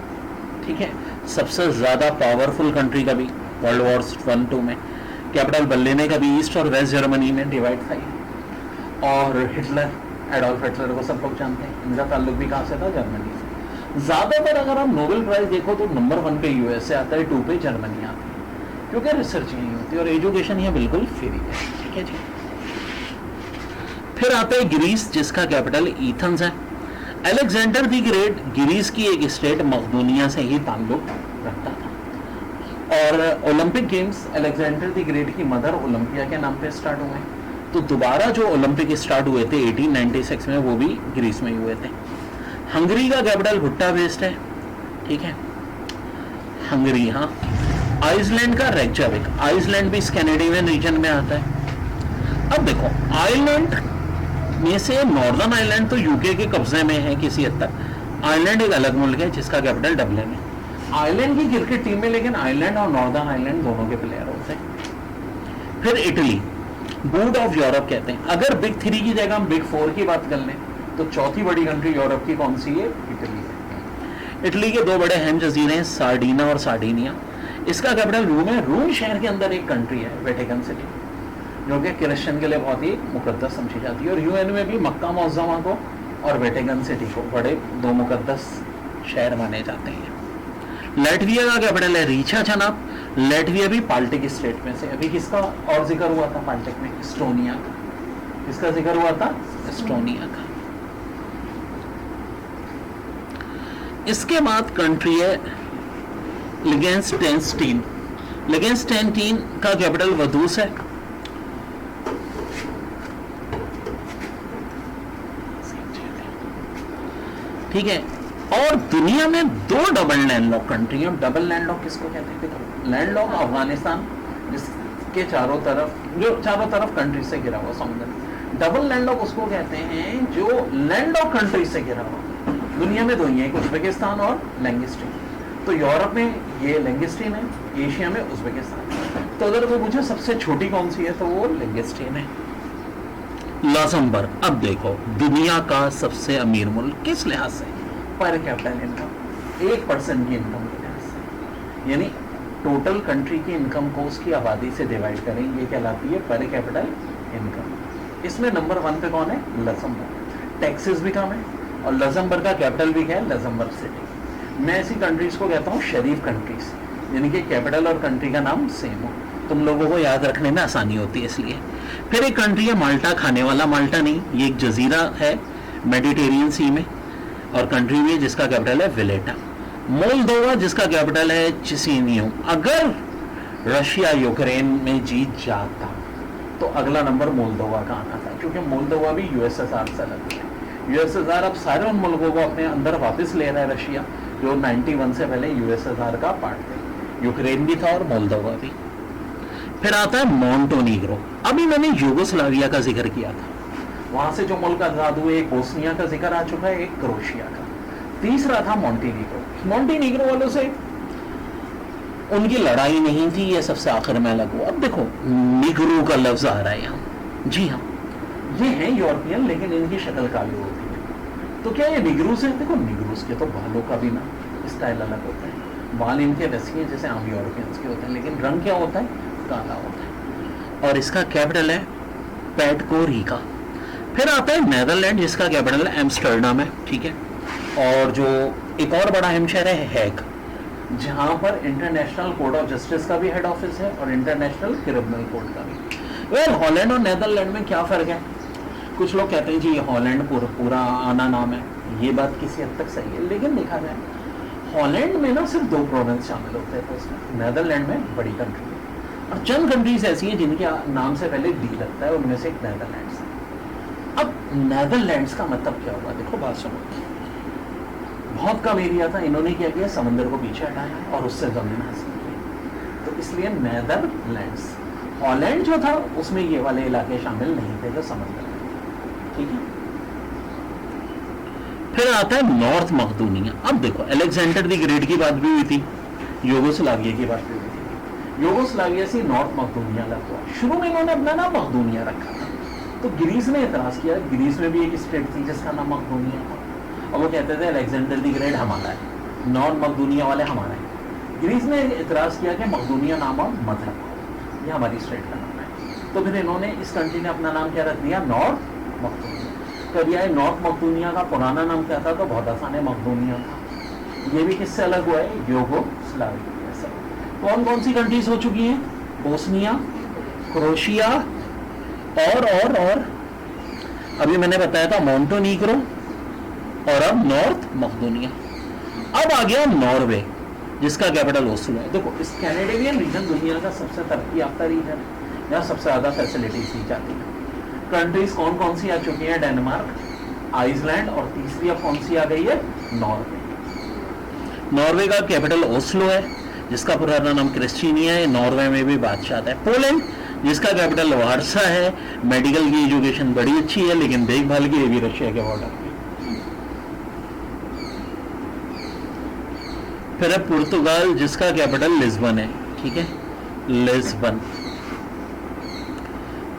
ठीक है, सबसे ज्यादा पावरफुल कंट्री का भी वर्ल्ड वॉर 1-2 में कैपिटल बदलने का भी ईस्ट और वेस्ट जर्मनी में डिवाइड था। और हिटलर, एडोल्फ हिटलर को सब लोग जानते हैं, इनका ताल्लुक भी कहाँ से था? जर्मनी से। ज्यादातर अगर आप नोबेल प्राइज देखो तो नंबर 1 पे यूएसए आता है, 2 पे जर्मनी आती है, क्योंकि रिसर्च यहीं होती है और एजुकेशन यहाँ बिल्कुल फ्री है, ठीक है जी। फिर आता है ग्रीस जिसका कैपिटल एथेंस है। अलेक्जेंडर द ग्रेट ग्रीस की एक स्टेट मकदूनिया से ही ताल्लुक रखता था। और Olympic games Alexander the great की मदर ओलंपिया के नाम पे स्टार्ट हुए। तो दोबारा जो ओलंपिक स्टार्ट हुए थे 1896 में वो भी ग्रीस में ही हुए थे। हंगरी का कैपिटल बुडापेस्ट है, ठीक है, हंगरी। हाँ, आइसलैंड का रेकजाविक। आइसलैंड भी स्कैंडिनेवियन रीजन में आता है। अब देखो आयरलैंड में से नॉर्दर्न आयरलैंड तो यूके के कब्जे में है किसी हद तक। आयरलैंड एक अलग मुल्क है जिसका कैपिटल डबलिन है। आयरलैंड की क्रिकेट टीम में लेकिन आयरलैंड और नॉर्दर्न आयरलैंड दोनों के प्लेयर होते हैं। फिर इटली, बूट ऑफ यूरोप कहते हैं। अगर बिग 3 की जगह हम बिग 4 की बात कर लें तो चौथी बड़ी कंट्री यूरोप की कौन सी है? इटली है। इटली के 2 बड़े अहम जजीरे हैं, सार्डिना और सार्डिनिया। इसका कैपिटल रूम है। रूम शहर के अंदर एक कंट्री है वेटिकन सिटी, जो कि क्रिश्चियन के लिए बहुत ही मुकद्दस समझी जाती है। और यूएन में भी मक्का मुअज़्ज़मा को और वेटिकन सिटी को बड़े 2 मुकद्दस शहर माने जाते हैं। लैटविया का कैपिटल है रीचा जनाब। लैटविया भी बाल्टिक स्टेट में से। अभी किसका और जिक्र हुआ था बाल्टिक में? एस्टोनिया का। किसका जिक्र हुआ था? एस्टोनिया का। इसके बाद कंट्री है लिगेंस्टेन। लिगेंस्टेन का कैपिटल वदूस है। ठीक है। और दुनिया में 2 डबल लैंडलॉक कंट्री है। डबल लैंडलॉक किसको कहते हैं? देखो लैंडलॉक अफगानिस्तान जिसके चारों तरफ कंट्री से घिरा हुआ समुद्र। डबल लैंडलॉक उसको कहते हैं जो लैंडलॉक कंट्री से घिरा हुआ। दुनिया में 2 ही है, उज्बेकिस्तान और लैंगिस्टीन। तो यूरोप में ये लैंगिस्टीन है, एशिया में उज्बेकिस्तान। तो अगर वो मुझे सबसे छोटी कौन सी है तो वो लैंगिस्टीन है। लक्ज़मबर्ग। अब देखो दुनिया का सबसे अमीर मुल्क किस लिहाज से? पर कैपिटल इनकम, 1% की इनकम के लिहाज से, यानी टोटल कंट्री की इनकम को उसकी आबादी से डिवाइड करें, ये कहलाती है पर कैपिटल इनकम। इसमें नंबर 1 पे कौन है? लक्ज़मबर्ग। टैक्सेस भी कम है और लक्ज़मबर्ग का कैपिटल भी क्या है? Luxembourg city. मैं ऐसी कंट्रीज को कहता हूँ शरीफ कंट्रीज, यानी कि कैपिटल और कंट्री का नाम सेम हो, तुम लोगों को याद रखने में आसानी होती है इसलिए। फिर एक कंट्री है माल्टा। खाने वाला माल्टा नहीं, ये एक जजीरा है मेडिटेरियन सी में, और कंट्री भी है जिसका कैपिटल है विलेटा। मोल्दोवा जिसका कैपिटल है चिसिनियो। अगर रशिया यूक्रेन में जीत जाता तो अगला नंबर मोल्दोवा का आना था, क्योंकि मोल्दोवा भी यूएसएसआर से अलग है। यूएसएसआर अब सारे उन मुल्कों को अपने अंदर वापस ले रहा है रशिया, जो 91 से पहले यूएसएसआर का पार्ट थे। यूक्रेन भी था और मोल्दोवा भी। फिर आता है मॉन्टेनीग्रो। अभी मैंने यूगोस्लाविया का जिक्र किया था, वहां से जो मुल्क आजाद हुए, एक बोस्निया का जिक्र आ चुका है, एक क्रोशिया का। तीसरा था मॉन्टेनीग्रो। मॉन्टेनीग्रो वालों से उनकी लड़ाई नहीं थी, ये सबसे आखिर में अलग हुआ। अब देखो निग्रो का लफ्ज आ रहा है यहाँ, जी हाँ ये हैं यूरोपियन, लेकिन इनकी शक्ल काली होती है। तो क्या ये निग्रूस है? देखो निग्रूस के तो बालों का भी ना स्टाइल अलग होता है, बाल इनके वैसे हैं जैसे आम यूरोपियंस के होते हैं, लेकिन रंग क्या होता है? काला होता है। और इसका कैपिटल है पेडकोरिका। फिर आता है नेदरलैंड, जिसका कैपिटल एम्स्टर्डम है, ठीक है। और जो एक और बड़ा अहम शहर है हैग, जहां पर इंटरनेशनल कोर्ट ऑफ जस्टिस का भी हेड ऑफिस है और इंटरनेशनल क्रिमिनल कोर्ट का भी। वेल हॉलैंड और नेदरलैंड में क्या फ़र्क है? कुछ लोग कहते हैं जी हॉलैंड पूरा आना नाम है, ये बात किसी हद तक सही है, लेकिन देखा जाए हॉलैंड में ना सिर्फ 2 प्रोविंस शामिल होते हैं, तो उसमें नेदरलैंड में बड़ी कंट्री है और चंद कंट्रीज ऐसी हैं जिनके नाम से पहले डी लगता है, उनमें से एक नेदरलैंड्स है। अब नेदरलैंड्स का मतलब क्या हुआ? देखो बात सुनो, बहुत कम एरिया था, इन्होंने क्या किया, समंदर को पीछे हटाया और उससे जमीन हासिल की, तो इसलिए नेदरलैंड्स। हॉलैंड जो था उसमें ये वाले इलाके शामिल नहीं थे जो समंदर में, ठीक है। फिर आता है नॉर्थ मकदूनिया। अब देखो अलेक्जेंडर द ग्रेट की बात भी हुई थी, यूगोस्लाविया की बात भी हुई थी। यूगोस्लाविया से नॉर्थ मकदूनिया अलग हुआ। शुरू में इन्होंने अपना नाम मकदूनिया रखा था, तो ग्रीस ने एतराज किया। ग्रीस में भी एक स्टेट थी जिसका नाम मकदूनिया था, और वो कहते थे अलेक्जेंडर द ग्रेट हमारा है, नॉन मकदूनिया वाले हमारा है। ग्रीस ने एतराज किया कि मकदूनिया नाम और मत रखो, ये हमारी स्टेट का नाम है। तो फिर इन्होंने इस कंट्री ने अपना नाम क्या रख दिया? नॉर्थ मकदूनिया। कभी आए नॉर्थ मकदूनिया का पुराना नाम क्या था? तो बहुत आसान है, मकदूनिया था। ये भी किससे अलग हुआ है? यूगोस्लाविया से। कौन कौन सी कंट्रीज हो चुकी हैं? बोस्निया, क्रोशिया और अभी मैंने बताया था मॉन्टेनीग्रो, और अब नॉर्थ मकदूनिया। अब आ गया नॉर्वे, जिसका कैपिटल ओस्लो है। देखो इस कैनेडियन रीजन दुनिया का सबसे तरक्की याफ्ता रीजन है, यहाँ सबसे ज़्यादा फैसिलिटीज दी जाती है। कंट्रीज कौन कौन सी आ चुकी हैं? डेनमार्क, आइसलैंड, और तीसरी अब कौन सी आ गई है? नॉर्वे। नॉर्वे का कैपिटल ओस्लो है, जिसका पुराना नाम क्रिस्टीनिया है। नॉर्वे में भी बादशाह है। पोलैंड, जिसका कैपिटल वार्सा है। मेडिकल की एजुकेशन बड़ी अच्छी है, लेकिन देखभाल की ये भी रशिया के बॉर्डर में। फिर है पुर्तगाल, जिसका कैपिटल लिस्बन है, ठीक है, लिस्बन।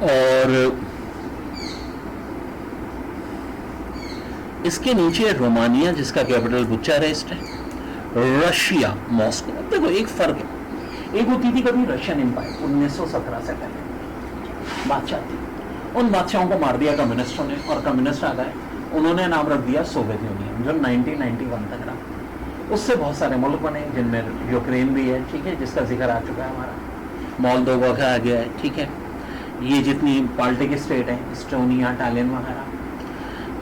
और इसके नीचे रोमानिया, जिसका कैपिटल बुचारेस्ट है। Russia, Moscow. अब देखो एक फर्क है, एक होती थी कभी रशियन एम्पायर 1917 से पहले बादशाह थी, उन बादशाहों को मार दिया कम्युनिस्टों ने, और कम्युनिस्ट आ गए, उन्होंने नाम रख दिया सोवियत यूनियन, जो 1991 तक रहा। उससे बहुत सारे मुल्क बने, जिनमें यूक्रेन भी है, ठीक है, जिसका जिक्र आ चुका है हमारा, मोल्दोवा का आ गया है, ठीक है, ये जितनी बाल्टिक स्टेट है, एस्टोनिया, टालियन वगैरह।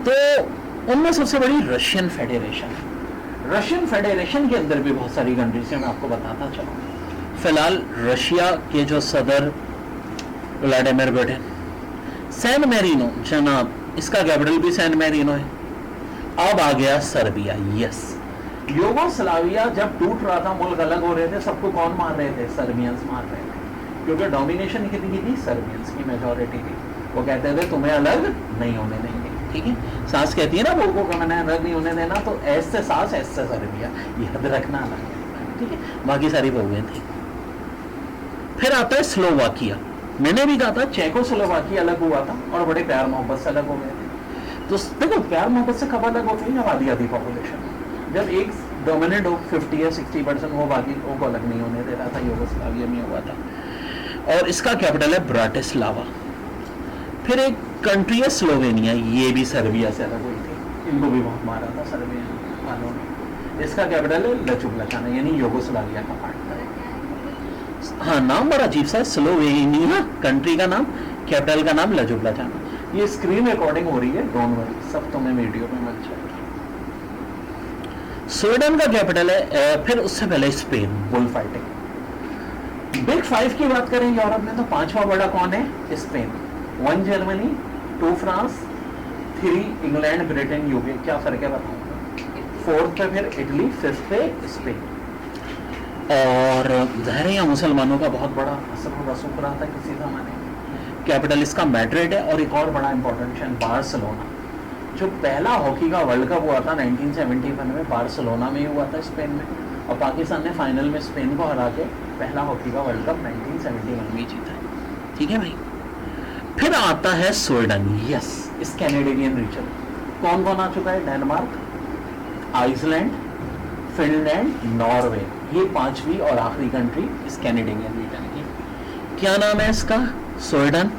तो उनमें सबसे बड़ी रशियन फेडरेशन है। रशियन फेडरेशन के अंदर भी बहुत सारी कंट्रीज हैं, मैं आपको बताता चलूँ। फिलहाल रशिया के जो सदर व्लादिमीर पुतिन, सैन मैरिनो जनाब, इसका कैपिटल भी सैन मैरिनो है। अब आ गया सर्बिया। यस, यूगोस्लाविया जब टूट रहा था, मुल्क अलग हो रहे थे, सबको कौन मार रहे थे? सर्बियंस मार रहे थे, क्योंकि डोमिनेशन कितनी की थी? सर्बियंस की मेजॉरिटी थी। वो कहते थे तुम्हें अलग नहीं होने देंगे, ठीक है। सास कहती है ना बहू को, मैंने अलग नहीं होने देना, तो ऐस से सास, ऐस से सर्बिया, याद रखना अलग है, ठीक है। बाकी सारी बहुएं थी। फिर आता है स्लोवाकिया। मैंने भी कहा था चेकोस्लोवाकिया अलग हुआ था और बड़े प्यार मोहब्बत से अलग हो गए थे। तो देखो प्यार मोहब्बत से कब अलग होती है? जब आधी आधी पॉपुलेशन, जब एक डोमिनेंट हो 50 या 60%, वो बाकी को अलग नहीं होने दे रहा था। यूगोस्लाविया में हुआ था, और इसका कैपिटल है ब्राटिस्लावा। फिर एक कंट्री है स्लोवेनिया, ये भी सर्बिया से अलग हुई थी, इनको भी बहुत मारा था सर्बिया वालों ने। इसका कैपिटल है लचुब्लचाना, यानी यूगोस्लाविया का पार्ट था। हाँ, नाम बड़ा अजीब सा है, स्लोवेनिया कंट्री का नाम, कैपिटल का नाम लचुब्लचाना। ये स्क्रीन रिकॉर्डिंग हो रही है, डोंट वरी, सब तुम्हें वीडियो में मिल जाएगा। स्वीडन का कैपिटल है, फिर उससे पहले स्पेन, बुल फाइटिंग। बिग 5 की बात करें यूरोप में, तो 5वां बड़ा कौन है? Spain. 1 Germany, 2 France, 3 England, Britain, UK. क्या फर्क है बताऊंगा? फोर्थ पे फिर इटली, फिफ्थ पे स्पेन। और ज़ाहिर है यहाँ मुसलमानों का बहुत बड़ा असर और रसूख रहा था किसी ज़माने में। कैपिटल इसका मैड्रिड है, और एक और बड़ा इंपॉर्टेंट शहर बार्सिलोना। जो पहला हॉकी का वर्ल्ड कप हुआ था 1971 में, बार्सिलोना में ही हुआ था, स्पेन में, और पाकिस्तान ने फाइनल में स्पेन को हरा के पहला हॉकी का वर्ल्ड कप 1971 में जीता है। ठीक है भाई। फिर आता है स्वीडन, यस, स्कैंडिनेवियन रीजन। कौन कौन आ चुका है? डेनमार्क, आइसलैंड, फिनलैंड, नॉर्वे, ये पांचवी और आखिरी कंट्री स्कैंडिनेवियन रीजन की। क्या नाम है इसका? स्वीडन।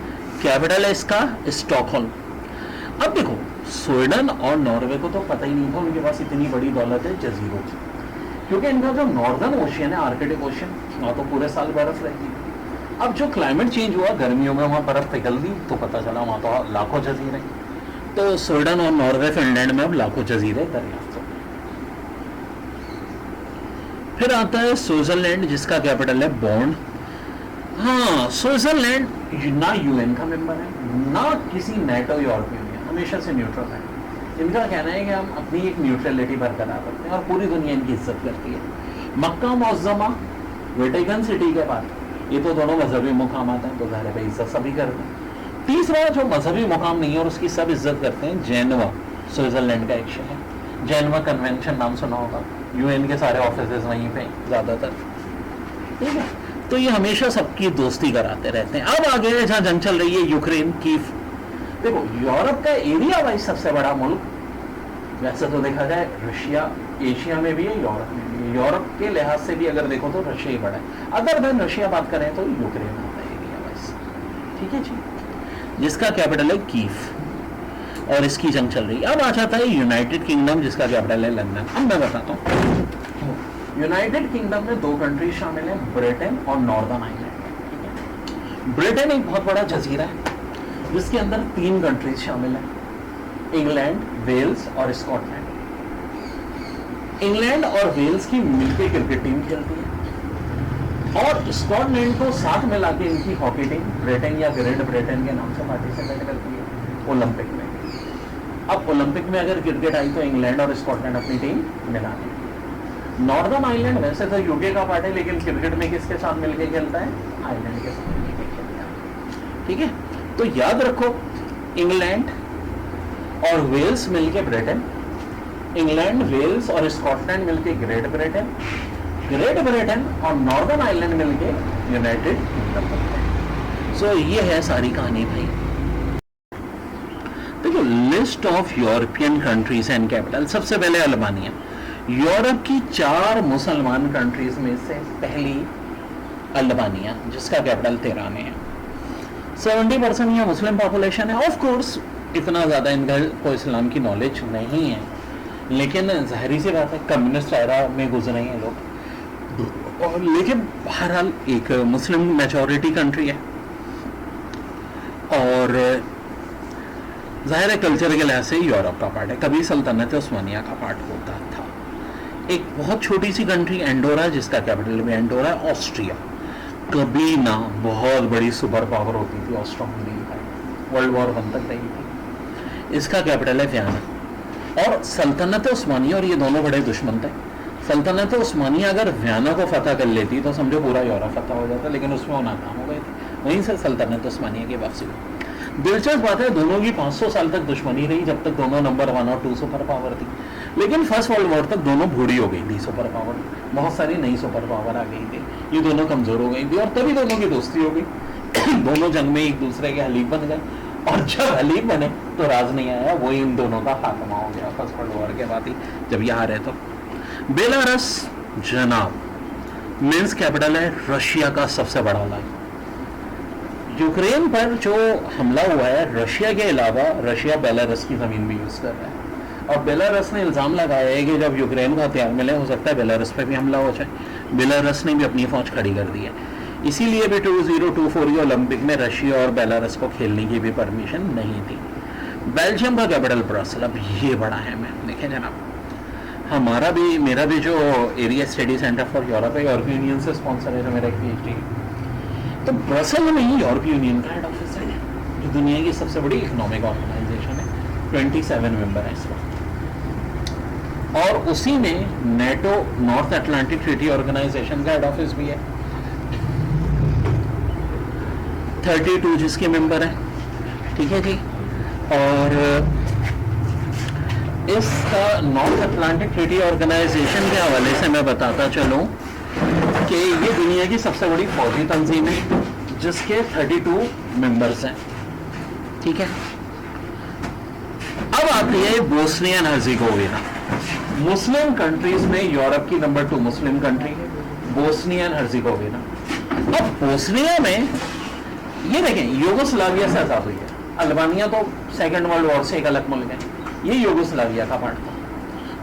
कैपिटल है इसका स्टॉकहोल्म। अब देखो, स्वीडन और नॉर्वे को तो पता ही नहीं था उनके पास इतनी बड़ी दौलत है जजीरों की, क्योंकि इनका जो नॉर्दर्न ओशियन है, आर्कटिक ओशियन, वहाँ तो पूरे साल बर्फ रहती है। अब जो क्लाइमेट चेंज हुआ, गर्मियों में वहाँ बर्फ पिघल दी, तो पता चला वहाँ तो लाखों जजीरे। तो स्वीडन और नॉर्वे, फिनलैंड में अब लाखों जजीरे दरियाफ्त हो। फिर आता है स्विट्जरलैंड, जिसका कैपिटल है बॉर्न। हाँ, स्विट्जरलैंड ना यूएन का मेंबर है, ना किसी नेटो यूरोपियन यूनियन, हमेशा से न्यूट्रल है। इनका कहना है कि हम अपनी एक न्यूट्रलिटी बरकरार रखते हैं, और पूरी दुनिया इनकी इज्जत करती है। मक्का मुअज़्ज़मा, वेटिकन सिटी के बाद, ये तो दोनों मजहबी मुकाम आते हैं, तो ज़ाहिर है इज्जत सभी करते हैं। तीसरा जो मजहबी मुकाम नहीं है और उसकी सब इज्जत करते हैं, जेनेवा, स्विट्जरलैंड का एक शहर। जेनेवा कन्वेंशन नाम सुना होगा, यूएन के सारे ऑफिस वहीं पे ज़्यादातर। ठीक है, तो ये हमेशा सबकी दोस्ती कराते रहते हैं। अब आगे जहाँ जंग चल रही है, यूक्रेन, कीव। देखो, यूरोप का एरिया वाइज सबसे बड़ा मुल्क वैसे तो देखा जाए रशिया, एशिया में भी है, यूरोप में भी है। यूरोप के लिहाज से भी अगर देखो तो रशिया ही बड़ा है। अदर देन रशिया बात करें तो यूक्रेन आता है एरिया वाइज। ठीक है जी, जिसका कैपिटल है कीव, और इसकी जंग चल रही है। अब आ जाता है यूनाइटेड किंगडम, जिसका कैपिटल है लंदन। अब मैं बताता हूँ, यूनाइटेड किंगडम में दो कंट्रीज शामिल हैं, ब्रिटेन और नॉर्दर्न आयरलैंड। ठीक है, ब्रिटेन एक बहुत बड़ा जजीरा है जिसके अंदर तीन कंट्रीज शामिल हैं, इंग्लैंड, वेल्स और स्कॉटलैंड। इंग्लैंड और वेल्स की मिलकर क्रिकेट टीम खेलती है, और स्कॉटलैंड को साथ मिला के इनकी हॉकी टीम ब्रिटेन या ग्रेट ब्रिटेन के नाम से पार्टिसिपेट करती है ओलंपिक में। अब ओलंपिक में अगर क्रिकेट आई तो इंग्लैंड और स्कॉटलैंड अपनी टीम मिला दें। नॉर्दर्न आयरलैंड वैसे तो यूके का पार्ट है, लेकिन क्रिकेट में किसके साथ मिलकर खेलता है? आयरलैंड के साथ मिलकर खेलता है। ठीक है, तो याद रखो, इंग्लैंड और वेल्स मिलके ब्रिटेन, इंग्लैंड, वेल्स और स्कॉटलैंड मिलके ग्रेट ब्रिटेन, ग्रेट ब्रिटेन और नॉर्दर्न आयरलैंड मिलके यूनाइटेड किंगडम। सो ये है सारी कहानी भाई। देखो, list of European countries and capital. सबसे पहले अल्बानिया, यूरोप की 4 मुसलमान कंट्रीज में से पहली अल्बानिया, जिसका कैपिटल तेहरान है। 70% यहाँ मुस्लिम पॉपुलेशन है। ऑफ कोर्स इतना ज़्यादा इनका को इस्लाम की नॉलेज नहीं है, लेकिन जाहिर सी बात है कम्युनिस्ट एरा में गुजरे हैं लोग, और लेकिन बहरहाल एक मुस्लिम मेजॉरिटी कंट्री है, और जाहिर है कल्चर के लिहाज से यूरोप का पार्ट है, कभी सल्तनत उस्मानिया का पार्ट होता था। एक बहुत छोटी सी कंट्री एंडोरा, जिसका कैपिटल भी एंडोरा है। ऑस्ट्रिया, कभी ना बहुत बड़ी सुपर पावर होती थी ऑस्ट्रो हंगरी, वर्ल्ड वॉर 1 तक रही थी। इसका कैपिटल है वियना। और सल्तनत उस्मानिया और ये दोनों बड़े दुश्मन थे। सल्तनत उस्मानिया अगर वियना को फतह कर लेती तो समझो पूरा यूरोप फतह हो जाता, लेकिन उसमें वो नाकाम हो गए थे। वहीं से सल्तनत उस्मानिया की वापसी हुई। दिलचस्प बात है, दोनों की 500 साल तक दुश्मनी रही, जब तक दोनों नंबर 1 और 2 सुपर पावर थी। लेकिन फर्स्ट वर्ल्ड वॉर तक दोनों बूढ़ी हो गई थी सुपर पावर, बहुत सारी नई सुपर पावर आ गई थी, ये दोनों कमजोर हो गई थी, और तभी दोनों की दोस्ती हो गई। दोनों जंग में एक दूसरे के हलीफ बन गए, और जब हलीफ बने तो राज नहीं आया, वही इन दोनों का खात्मा हो गया फर्स्ट वर्ल्ड वॉर के बाद ही, जब यहाँ रहे तो। बेलारस जनाब, मीन्स कैपिटल है रशिया का सबसे बड़ा लाइन। यूक्रेन पर जो हमला हुआ है, रशिया के अलावा रशिया बेलारस की ज़मीन भी यूज़ कर रहा है, और बेलारस ने इल्ज़ाम लगाया है कि जब यूक्रेन को हथियार मिले, हो सकता है बेलारस पे भी हमला हो जाए। बेलारस ने भी अपनी फौज खड़ी कर दी है, इसीलिए भी 2024 ओलंपिक में रशिया और बेलारस को खेलने की भी परमिशन नहीं थी। बेल्जियम का कैपिटल ब्रसल, अब ये बड़ा है। मैं देखें जनाब, मेरा भी जो area study centre for Europe है, यूरोपियन यूनियन से स्पॉन्सर है, जो मेरा एक PhD है, तो ब्रसल में ही यूरोपियन यूनियन का हेड ऑफिस है, जो दुनिया की सबसे बड़ी इकोनॉमिक ऑर्गेनाइजेशन है। 27 मेंबर है इस वक्त। और उसी में NATO north Atlantic treaty organisation head हेड ऑफिस भी है। 32 जिसके मेंबर है, ठीक है जी। और इस नॉर्थ अटलांटिक ट्रीटी ऑर्गेनाइजेशन के हवाले से मैं बताता चलूं कि ये दुनिया की सबसे बड़ी फौजी तंजीम है जिसके 32 मेंबर्स हैं, ठीक है। अब आती है Bosnia and Herzegovina. Muslim countries में यूरोप की number 2 Muslim country Bosnia and Herzegovina. अब बोस्निया में ये देखें, यूगोस्लाविया से आजाद हुई है। अल्बानिया तो सेकेंड वर्ल्ड वॉर से एक अलग मुल्क है, ये यूगोस्लाविया का पार्ट था।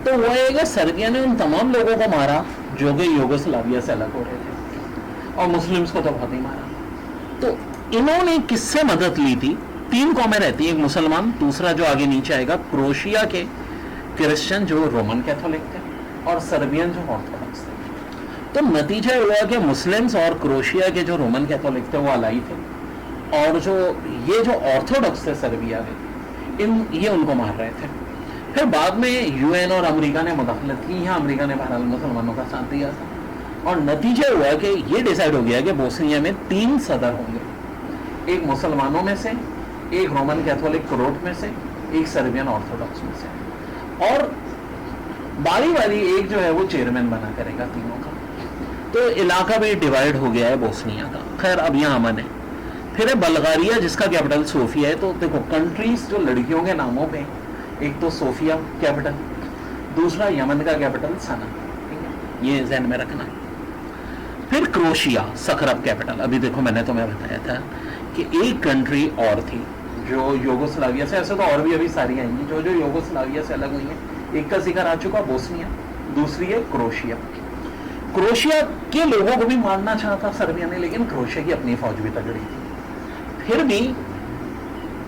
तो वो है कि सर्बिया ने उन तमाम लोगों को मारा जो कि यूगोस्लाविया से अलग हो रहे थे, और मुस्लिम्स को तो बहुत ही मारा। तो इन्होंने किससे मदद ली थी? 3 कौमें रहती हैं, एक मुसलमान, दूसरा जो आगे नीचे आएगा क्रोशिया के क्रिश्चियन जो रोमन कैथोलिक थे, और सर्बियन जो ऑर्थोडॉक्स थे। तो नतीजा हुआ कि मुस्लिम्स और क्रोशिया के जो रोमन कैथोलिक थे वो अलाई थे, और जो ये जो ऑर्थोडॉक्स थे सर्बिया के, ये उनको मार रहे थे। फिर बाद में यूएन और अमेरिका ने मुदाखलत की, यहाँ अमेरिका ने बहरहाल मुसलमानों का साथ दिया था, और नतीजा हुआ कि ये डिसाइड हो गया कि बोस्निया में 3 सदर होंगे, एक मुसलमानों में से, एक रोमन कैथोलिक क्रोट में से, एक सर्बियन ऑर्थोडॉक्स में से, और बारी बारी एक जो है वो चेयरमैन बना करेगा तीनों का। तो इलाका भी डिवाइड हो गया है बोस्निया का। खैर अब यहाँ अमन है। फिर है बल्गारिया जिसका कैपिटल सोफिया है। तो देखो कंट्रीज जो लड़कियों के नामों पे, एक तो सोफिया कैपिटल, दूसरा यमन का कैपिटल सना, ये ज़हन में रखना। फिर क्रोशिया सकरब कैपिटल। अभी देखो मैंने तुम्हें बताया था कि एक कंट्री और थी जो यूगोस्लाविया से, ऐसे तो और भी अभी सारी आएंगी जो जो यूगोस्लाविया से अलग हुई हैं। एक का जिक्र आ चुका बोस्निया, दूसरी है क्रोशिया। क्रोशिया के लोगों को भी मारना चाहता सर्बिया ने, लेकिन क्रोशिया की अपनी फौज भी तगड़ी थी, फिर भी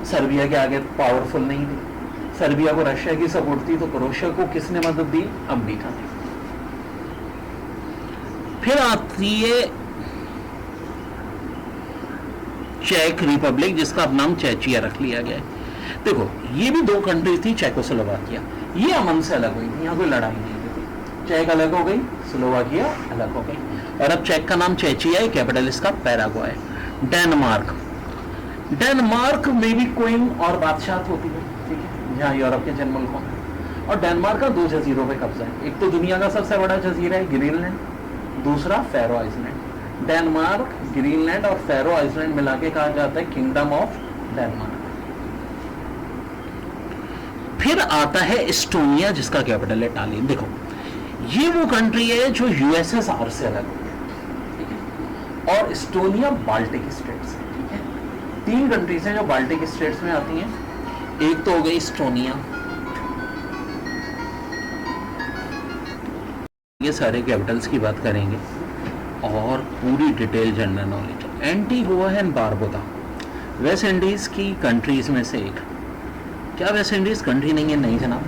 सर्बिया के आगे पावरफुल नहीं थी। सर्बिया को रशिया की सपोर्ट थी, तो क्रोशिया को किसने मदद दी? अमेरिका ने। फिर आती है चेक रिपब्लिक जिसका अब नाम चेचिया रख लिया गया है। देखो ये भी 2 कंट्री थी, चेकोस्लोवाकिया, ये अमन से अलग हुई थी, यहाँ कोई लड़ाई नहीं हुई थी। चेक अलग हो गई, स्लोवाकिया अलग हो गई, और अब चेक का नाम चेचिया है, कैपिटल इसका पैराग्वे है। डेनमार्क, डेनमार्क में भी क्वीन और बादशाह होती है, ठीक है, जहाँ यूरोप के जन्म मुल्कों में। और डेनमार्क का 2 जजीरों पे कब्जा है। एक तो दुनिया का सबसे बड़ा जजीरा है ग्रीनलैंड, दूसरा फैरो आइसलैंड। डेनमार्क, ग्रीनलैंड और फैरो आइसलैंड मिला के कहा जाता है किंगडम ऑफ डेनमार्क। फिर आता है एस्टोनिया जिसका कैपिटल है टालिन। देखो ये वो कंट्री है जो यूएसएसआर से अलग हो गया, ठीक है, और एस्टोनिया बाल्टिक स्टेट्स है, ठीक है। 3 कंट्रीज हैं जो बाल्टिक स्टेट्स में आती हैं। एक तो हो गई एस्टोनिया, ये सारे कैपिटल्स की बात करेंगे और पूरी detail general knowledge. Antigua and Barbuda West Indies की कंट्रीज में से एक। क्या वेस्ट इंडीज कंट्री नहीं है? नहीं जनाब।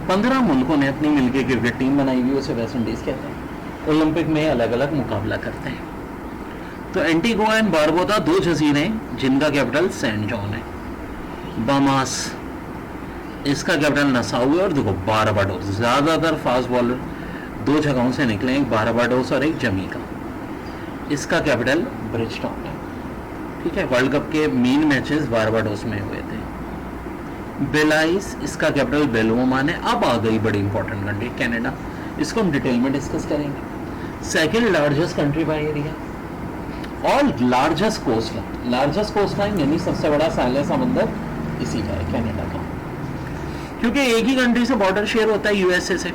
15 मुल्कों ने अपनी मिलकर क्रिकेट टीम बनाई हुई, उसे वेस्ट इंडीज कहते हैं। ओलंपिक में अलग अलग मुकाबला करते हैं। तो एंटीगुआ एंड बारबुदा 2 जजीरे जिनका कैपिटल सेंट जॉन है। बामास इसका कैपिटल नसाउ है। और देखो बारबाडोस, ज़्यादातर फास्ट बॉलर 2 जगहों से निकले, एक बारबाडोस और एक जमीका। इसका कैपिटल ब्रिजटाउन है, ठीक है। वर्ल्ड कप के मेन मैचेस बारबाडोस में हुए थे। बेलाइस इसका कैपिटल बेलवोमान है। अब आ गई बड़ी इंपॉर्टेंट कंट्री कनाडा, इसको हम डिटेल में डिस्कस करेंगे। Second largest country by area और largest coast line. Largest coast line यानी सबसे बड़ा साहिल समंदर इसी का है, कनाडा का, क्योंकि एक ही कंट्री से बॉर्डर शेयर होता है यूएसए से।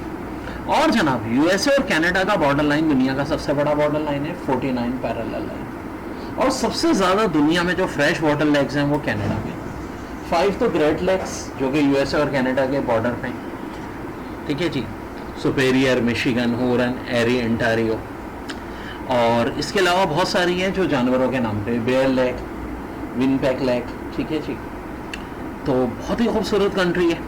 और जनाब यूएसए और कनाडा का बॉर्डर लाइन दुनिया का सबसे बड़ा बॉर्डर लाइन है, 49 पैरेलल लाइन। और सबसे ज़्यादा दुनिया में जो फ्रेश वाटर लेक्स हैं वो कनाडा में। 5 तो ग्रेट लेक्स जो कि यूएसए और कनाडा के बॉर्डर पे, ठीक है जी। सुपेरियर, मिशिगन, होरन, एरी, एंटारियो। और इसके अलावा बहुत सारी हैं जो जानवरों के नाम पे, बेयर लेक, विनपेक लेक, ठीक है जी। तो बहुत ही खूबसूरत कंट्री है।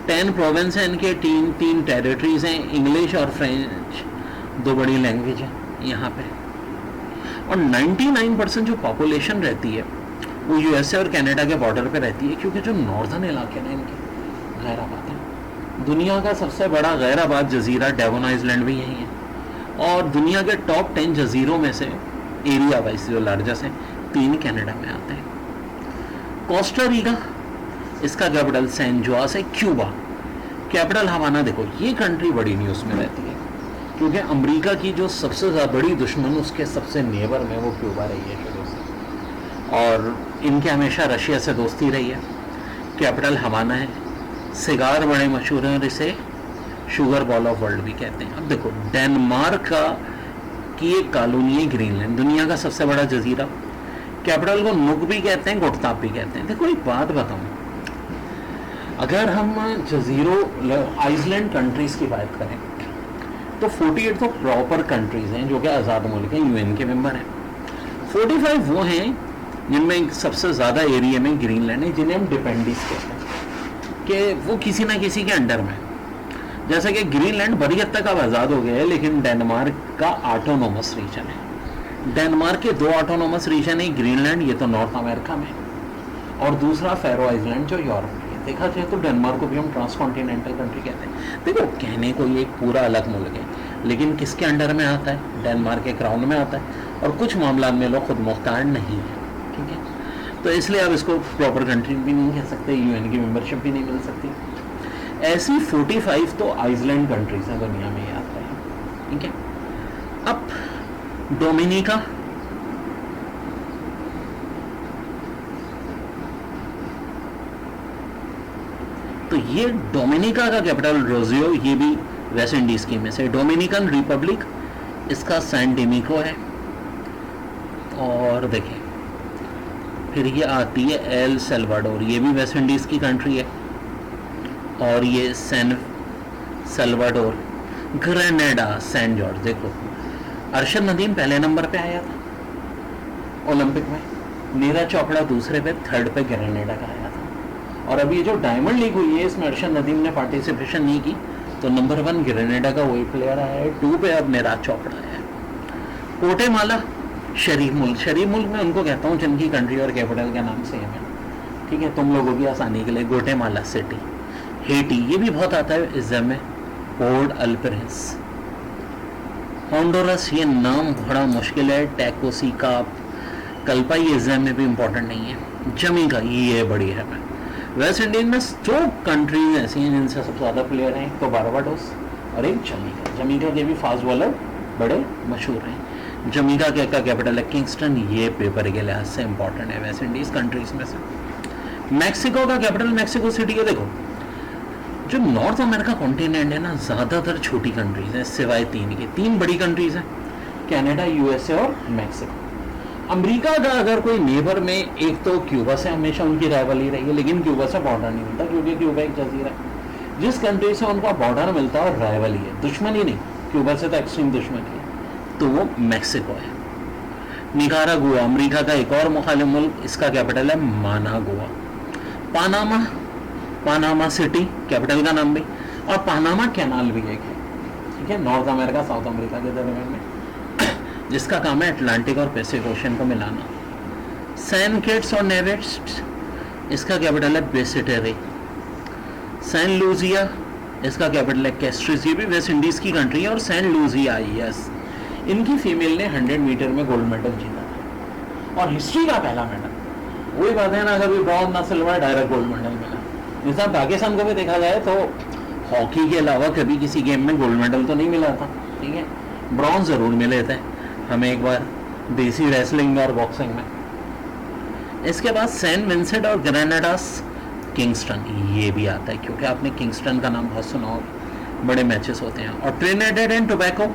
10 प्रोविंस हैं इनके, 3 टेरिटरीज हैं। इंग्लिश और फ्रेंच 2 बड़ी लैंग्वेज हैं यहाँ पे। और 99% जो पॉपुलेशन रहती है वो यूएसए और कनाडा के बॉर्डर पे रहती है, क्योंकि जो नॉर्दर्न इलाके हैं इनके गैर आबाद हैं। दुनिया का सबसे बड़ा गैर आबाद जजीरा डेवन आइलैंड भी यही है। और दुनिया के टॉप 10 जजीरों में से एरिया वाइज जो लार्जेस्ट है 3 कनाडा में आते हैं। कोस्टा रिका, इसका कैपिटल सैन जोस है। Cuba, capital Havana. देखो ये कंट्री बड़ी न्यूज़ में रहती है क्योंकि अमेरिका की जो सबसे ज़्यादा बड़ी दुश्मन उसके सबसे नेबर में वो क्यूबा रही है शुरू से, और इनके हमेशा रशिया से दोस्ती रही है। कैपिटल हवाना है। सिगार बड़े मशहूर हैं और इसे शुगर बॉल ऑफ वर्ल्ड भी कहते हैं। अब देखो डेनमार्क की एक कॉलोनी है ग्रीनलैंड, दुनिया का सबसे बड़ा जजीरा। कैपिटल को नुक भी कहते हैं, गोटताप भी कहते हैं। देखो एक बात बताऊं, अगर हम जजीरों आइसलैंड कंट्रीज की बात करें तो 48 तो प्रॉपर कंट्रीज हैं जो कि आज़ाद मुल्क हैं, यूएन के मेंबर हैं। 45 वो हैं जिनमें सबसे ज़्यादा एरिया में ग्रीनलैंड है, जिन्हें हम डिपेंडीज कहते हैं कि वो किसी ना किसी के अंडर में। जैसे कि ग्रीनलैंड बड़ी हद तक अब आज़ाद हो गया है, लेकिन डेनमार्क का ऑटोनोमस रीजन है। डेनमार्क के 2 ऑटोनोमस रीजन है, ग्रीनलैंड ये तो नॉर्थ अमेरिका में, और दूसरा फेरो आइलैंड जो यूरोप में है। देखा जाए तो डेनमार्क को भी हम ट्रांसकॉन्टिनेंटल कंट्री कहते हैं। देखो कहने को ये एक पूरा अलग मुल्क है, लेकिन किसके अंडर में आता है? डेनमार्क के क्राउन में आता है, और कुछ मामला में लोग खुद मुख्तार नहीं है। ठीक है, तो इसलिए आप इसको प्रॉपर कंट्री भी नहीं कह सकते, यूएन की मेंबरशिप भी नहीं मिल सकती। ऐसी 45 तो आइसलैंड कंट्रीज हैं दुनिया में याद रहे। ठीक है, अब डोमिनिका, तो ये डोमिनिका का कैपिटल रोजियो, ये भी वेस्ट इंडीज की में से। डोमिनिकन रिपब्लिक, इसका सैन डिमिको है। और देखें फिर ये आती है एल सल्वाडोर, ये भी वेस्ट इंडीज की कंट्री है। और ये San Salvador, Grenada, San George. देखो अरशद नदीम पहले नंबर पे आया था ओलंपिक में, नीरज चोपड़ा दूसरे पे, थर्ड पे ग्रेनेडा का आया था। और अभी जो डायमंड लीग हुई है इसमें अरशद नदीम ने पार्टिसिपेशन नहीं की, तो नंबर 1 ग्रेनेडा का वही प्लेयर आया है, 2 पे अब नीरज चोपड़ा आया है। कोटेमाला, शरीफ मुल्क। शरीफ मुल्क में उनको कहता हूँ जिनकी कंट्री और कैपिटल के नाम सेम है। ठीक है, तुम लोगों की आसानी के लिए गोटेमाला सिटी। हेटी, ये भी बहुत आता है इज्जम में, पोर्ट अल प्रिंस। होंडुरस, ये नाम बड़ा मुश्किल है, टैकोसिका, कल्पा, ये इज्जम में भी इंपॉर्टेंट नहीं है। जमीका, ये बड़ी है। वेस्ट इंडीज में जो कंट्रीज ऐसी हैं जिनसे सबसे ज़्यादा प्लेयर हैं, तो बारबाडोस और एक जमीका। जमीका के भी फास्ट बॉलर बड़े मशहूर हैं। जमीका का कैपिटल है किंगस्टन, ये पेपर के लिहाज से इंपॉर्टेंट है वेस्ट इंडीज कंट्रीज में से। मैक्सिको का कैपिटल मैक्सिको सिटी है। देखो जो नॉर्थ अमेरिका कॉन्टिनेंट है ना, ज़्यादातर छोटी कंट्रीज हैं सिवाय 3 के। 3 बड़ी कंट्रीज हैं, कनाडा, यूएसए और मैक्सिको। अमेरिका का अगर कोई नेबर में, एक तो क्यूबा से हमेशा उनकी राइवली रही है, लेकिन क्यूबा से बॉर्डर नहीं मिलता क्योंकि क्यूबा एक जजीरा है। जिस कंट्री से उनका बॉर्डर मिलता है और राइवली है, दुश्मनी नहीं, क्यूबा से तो एक्सट्रीम दुश्मनी है, तो वो मैक्सिको है। निकारागुआ, अमेरिका का एक और मुखालिफ मुल्क, इसका कैपिटल है Managua. Panama, Panama city capital का नाम भी, और पानामा कैनाल भी एक है। ठीक है, नॉर्थ अमेरिका साउथ अमेरिका के दरमियान में, जिसका काम है अटलांटिक और पैसिफिक ओशन को मिलाना। सैन किट्स और नेविट्स, इसका कैपिटल है बेसिटेरी। सैन लूजिया, इसका कैपिटल है कैस्ट्रिस, ये भी वेस्ट इंडीज की कंट्री है। और सैन लूजिया, यस, इनकी फीमेल ने 100 मीटर में गोल्ड मेडल जीता था, और हिस्ट्री का पहला मेडल। वही बात है ना, कभी ब्रॉन्ज ना सिल्वर, डायरेक्ट गोल्ड मेडल मिला। जैसा पाकिस्तान को भी देखा जाए तो हॉकी के अलावा कभी किसी गेम में गोल्ड मेडल तो नहीं मिला था। ठीक है, ब्रॉन्ज ज़रूर मिले थे हमें एक बार, देसी रेसलिंग में और बॉक्सिंग में। इसके बाद सैन विंसेंट और ग्रेनेडास, किंगस्टन, ये भी आता है क्योंकि आपने किंगस्टन का नाम बहुत सुना होगा, बड़े मैचेस होते हैं। और ट्रिनिडेड एंड टोबैको,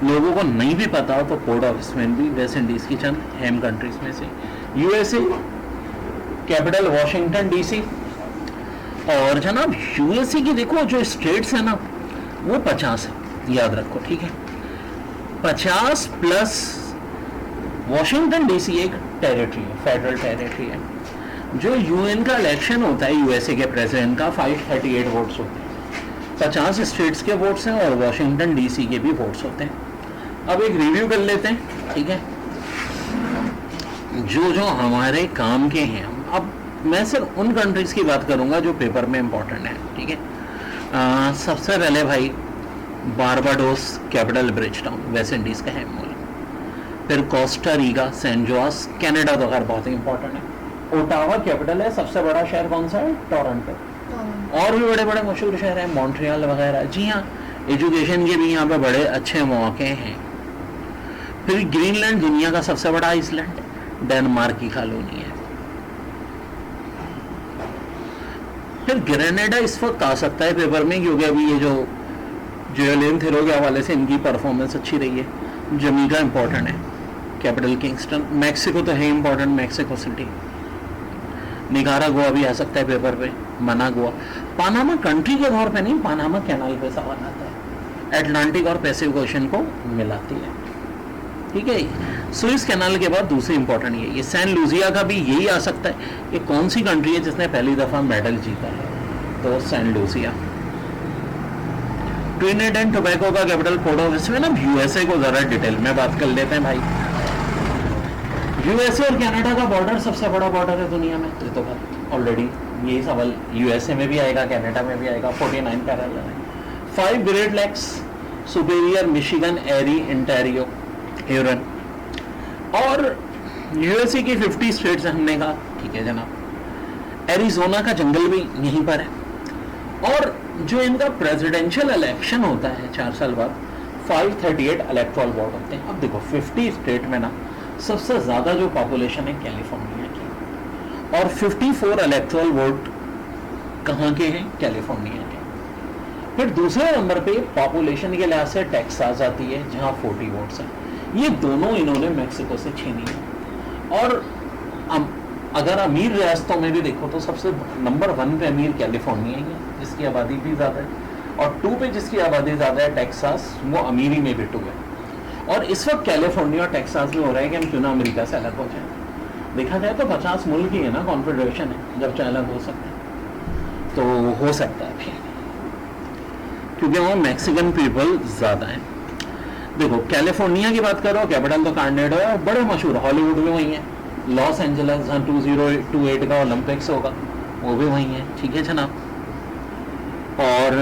लोगों को नहीं भी पता हो तो पोर्ट ऑफ स्पेन भी वेस्ट इंडीज़ की चंद अहम कंट्रीज में से। USA, capital Washington DC. और जनाब यूएसए की देखो जो स्टेट्स है ना, वो 50 है, याद रखो। ठीक है, 50 प्लस वॉशिंगटन डीसी एक टेरिटरी है, फेडरल टेरिटरी है। जो यूएन का इलेक्शन होता है यूएसए के प्रेसिडेंट का, 538 वोट्स होते हैं। 50 स्टेट्स के वोट्स हैं और वॉशिंगटन डीसी के भी वोट्स होते हैं। अब एक रिव्यू कर लेते हैं। ठीक है, जो जो हमारे काम के हैं। अब मैं सिर्फ उन कंट्रीज की बात करूंगा जो पेपर में इंपॉर्टेंट है। ठीक है, सबसे पहले भाई Barbados capital bridge town West Indies का है मूल, फिर कोस्टा रीगा, सेंट जोस, कनाडा तो खैर बहुत ही इंपॉर्टेंट है। ओटावा कैपिटल है, सबसे बड़ा शहर कौन सा है? टोरंटो। और भी बड़े बड़े मशहूर शहर हैं, मॉन्ट्रियल वगैरह। जी हाँ, एजुकेशन के भी यहाँ पे बड़े अच्छे मौके हैं। फिर ग्रीनलैंड दुनिया का सबसे बड़ा आइसलैंड, डेनमार्क की कॉलोनी है। फिर ग्रेनेडा इस वक्त आ सकता है पेपर में, क्योंकि अभी ये जो जोएलिन थेरो के हवाले से इनकी परफॉर्मेंस अच्छी रही है। जमीका इंपॉर्टेंट है, कैपिटल किंगस्टन। मैक्सिको तो है इंपॉर्टेंट, मैक्सिको सिटी। निकारागुआ भी आ सकता है पेपर पे, मनागुआ। पानामा कंट्री के तौर पे नहीं, पानामा कैनाल पे सवाल आता है, एटलांटिक और पैसिफिक ओशन को मिलाती है। ठीक है, सुइस कैनाल के बाद दूसरी इंपॉर्टेंट ये सैन लूजिया का भी यही आ सकता है। ये कौन सी कंट्री है जिसने पहली दफा मेडल जीता है? तो San Lucia. Trinidad and Tobago का कैपिटल पोर्ट ऑफ स्पेन। अब यूएसए को जरा डिटेल में बात कर लेते हैं भाई। यूएसए और कनाडा का बॉर्डर सबसे बड़ा बॉर्डर है दुनिया में, तो बात ऑलरेडी यही सवाल यूएसए में भी आएगा, कनाडा में भी आएगा। 49 पैरेलल है। 5 ग्रेट लेक्स, सुपेरियर, मिशिगन, एरी, इंटेरियो, ह्यूरन। और यूएसए की 50 स्टेट्स हमने कहा, ठीक है जनाब। एरिजोना का जंगल भी यहीं पर है। और जो इनका प्रेसिडेंशियल इलेक्शन होता है 4 साल बाद, 538 इलेक्टोरल वोट होते हैं। अब देखो 50 स्टेट में ना सबसे ज्यादा जो पॉपुलेशन है कैलिफोर्निया की, और 54 इलेक्टोरल वोट कहाँ के हैं? कैलिफोर्निया के। फिर दूसरे नंबर पे पॉपुलेशन के लिहाज से टेक्सास आती है, जहाँ 40 वोट्स हैं। ये दोनों इन्होंने मैक्सिको से छीनी है। और अगर अमीर रियासतों में भी देखो तो सबसे नंबर 1 पे अमीर कैलिफोर्निया ही है, जिसकी आबादी भी ज़्यादा है, और 2 पे जिसकी आबादी ज़्यादा है टेक्सास, वो अमीरी में भी 2 है। और इस वक्त कैलिफोर्निया और टेक्सास में हो रहा है कि हम क्यों ना अमेरिका से अलग हो जाए। देखा जाए तो 50 मुल्क ही है ना, कॉन्फेडरेशन है, जब चाहे अलग हो सकते हैं तो हो सकता है भी, क्योंकि वहाँ मैक्सिकन पीपल ज़्यादा हैं। देखो कैलिफोर्निया की बात करो, कैपिटल तो कार्नेडो है, और बड़े मशहूर हॉलीवुड भी वहीं है। लॉस एंजल्स जहाँ 2028 का ओलंपिक्स होगा वो भी वहीं है, ठीक है जनाब। और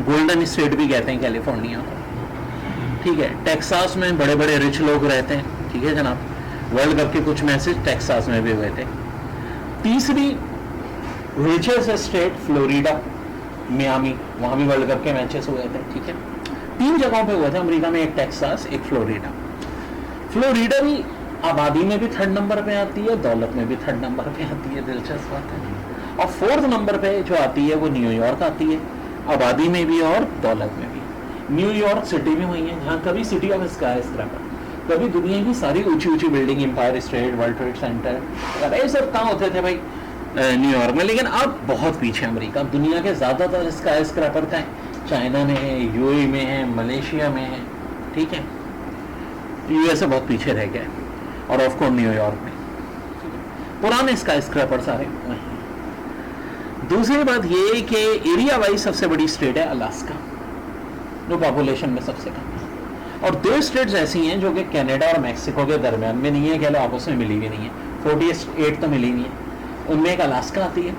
गोल्डन स्टेट भी कहते हैं कैलिफोर्निया को, ठीक है। टेक्सास में बड़े बड़े रिच लोग रहते हैं, ठीक है जनाब। वर्ल्ड कप के कुछ मैचेस टेक्सास में भी हुए थे। तीसरी रिचेस्ट स्टेट फ्लोरिडा, मियामी, वहाँ भी वर्ल्ड कप के मैचेस हुए थे, ठीक है। 3 जगहों पे हुए थे अमेरिका में, एक टेक्सास, एक फ्लोरिडा। फ्लोरिडा भी आबादी में भी 3rd नंबर पे आती है, दौलत में भी 3rd नंबर पे आती है, दिलचस्प बात है। और 4th नंबर पे जो आती है वो न्यूयॉर्क आती है, आबादी में भी और दौलत में भी। न्यूयॉर्क सिटी भी वही है जहाँ कभी सिटी ऑफ स्काई स्क्रैपर, कभी दुनिया की सारी ऊंची ऊंची building, Empire State, World Trade Center, ये सब कहाँ होते थे भाई? न्यूयॉर्क में। लेकिन अब बहुत पीछे अमेरिका, दुनिया के ज़्यादातर स्काई स्क्रैपर थे चाइना में है, यूएई में है, मलेशिया में है, ठीक है। यूएसए बहुत पीछे रह गया, और ऑफ कोर्स न्यूयॉर्क में पुराने स्काई स्क्रैपर सारे वहीं। दूसरी बात ये कि एरिया वाइज सबसे बड़ी स्टेट है अलास्का, जो पॉपुलेशन में सबसे कम है। और 2 स्टेट्स ऐसी हैं जो कि कनाडा और मैक्सिको के दरमियान में नहीं है, कह लो आपस में मिली भी नहीं है, 48 तो मिली नहीं है। उनमें एक अलास्का आती है,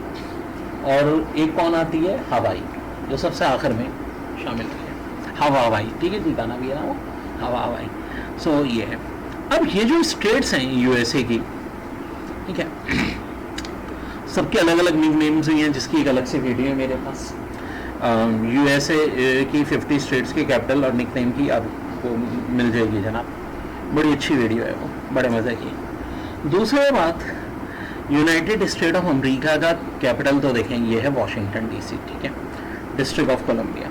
और एक कौन आती है? हवाई, जो सबसे आखिर में शामिल है, हवाई, ठीक है, ठिकाना भी है ना वो, हवाई। सो ये है। अब ये जो स्टेट्स हैं यूएसए की, ठीक है, सबके अलग अलग निक नेम्स हुई हैं, जिसकी एक अलग से वीडियो है मेरे पास। यूएसए की 50 स्टेट्स के कैपिटल और निक नेम की आपको मिल जाएगी जनाब, बड़ी अच्छी वीडियो है वो, बड़े मज़े की। दूसरी बात, यूनाइटेड स्टेट ऑफ अमेरिका का कैपिटल तो देखें ये है वॉशिंगटन डीसी, ठीक है, डिस्ट्रिक्ट ऑफ कोलंबिया।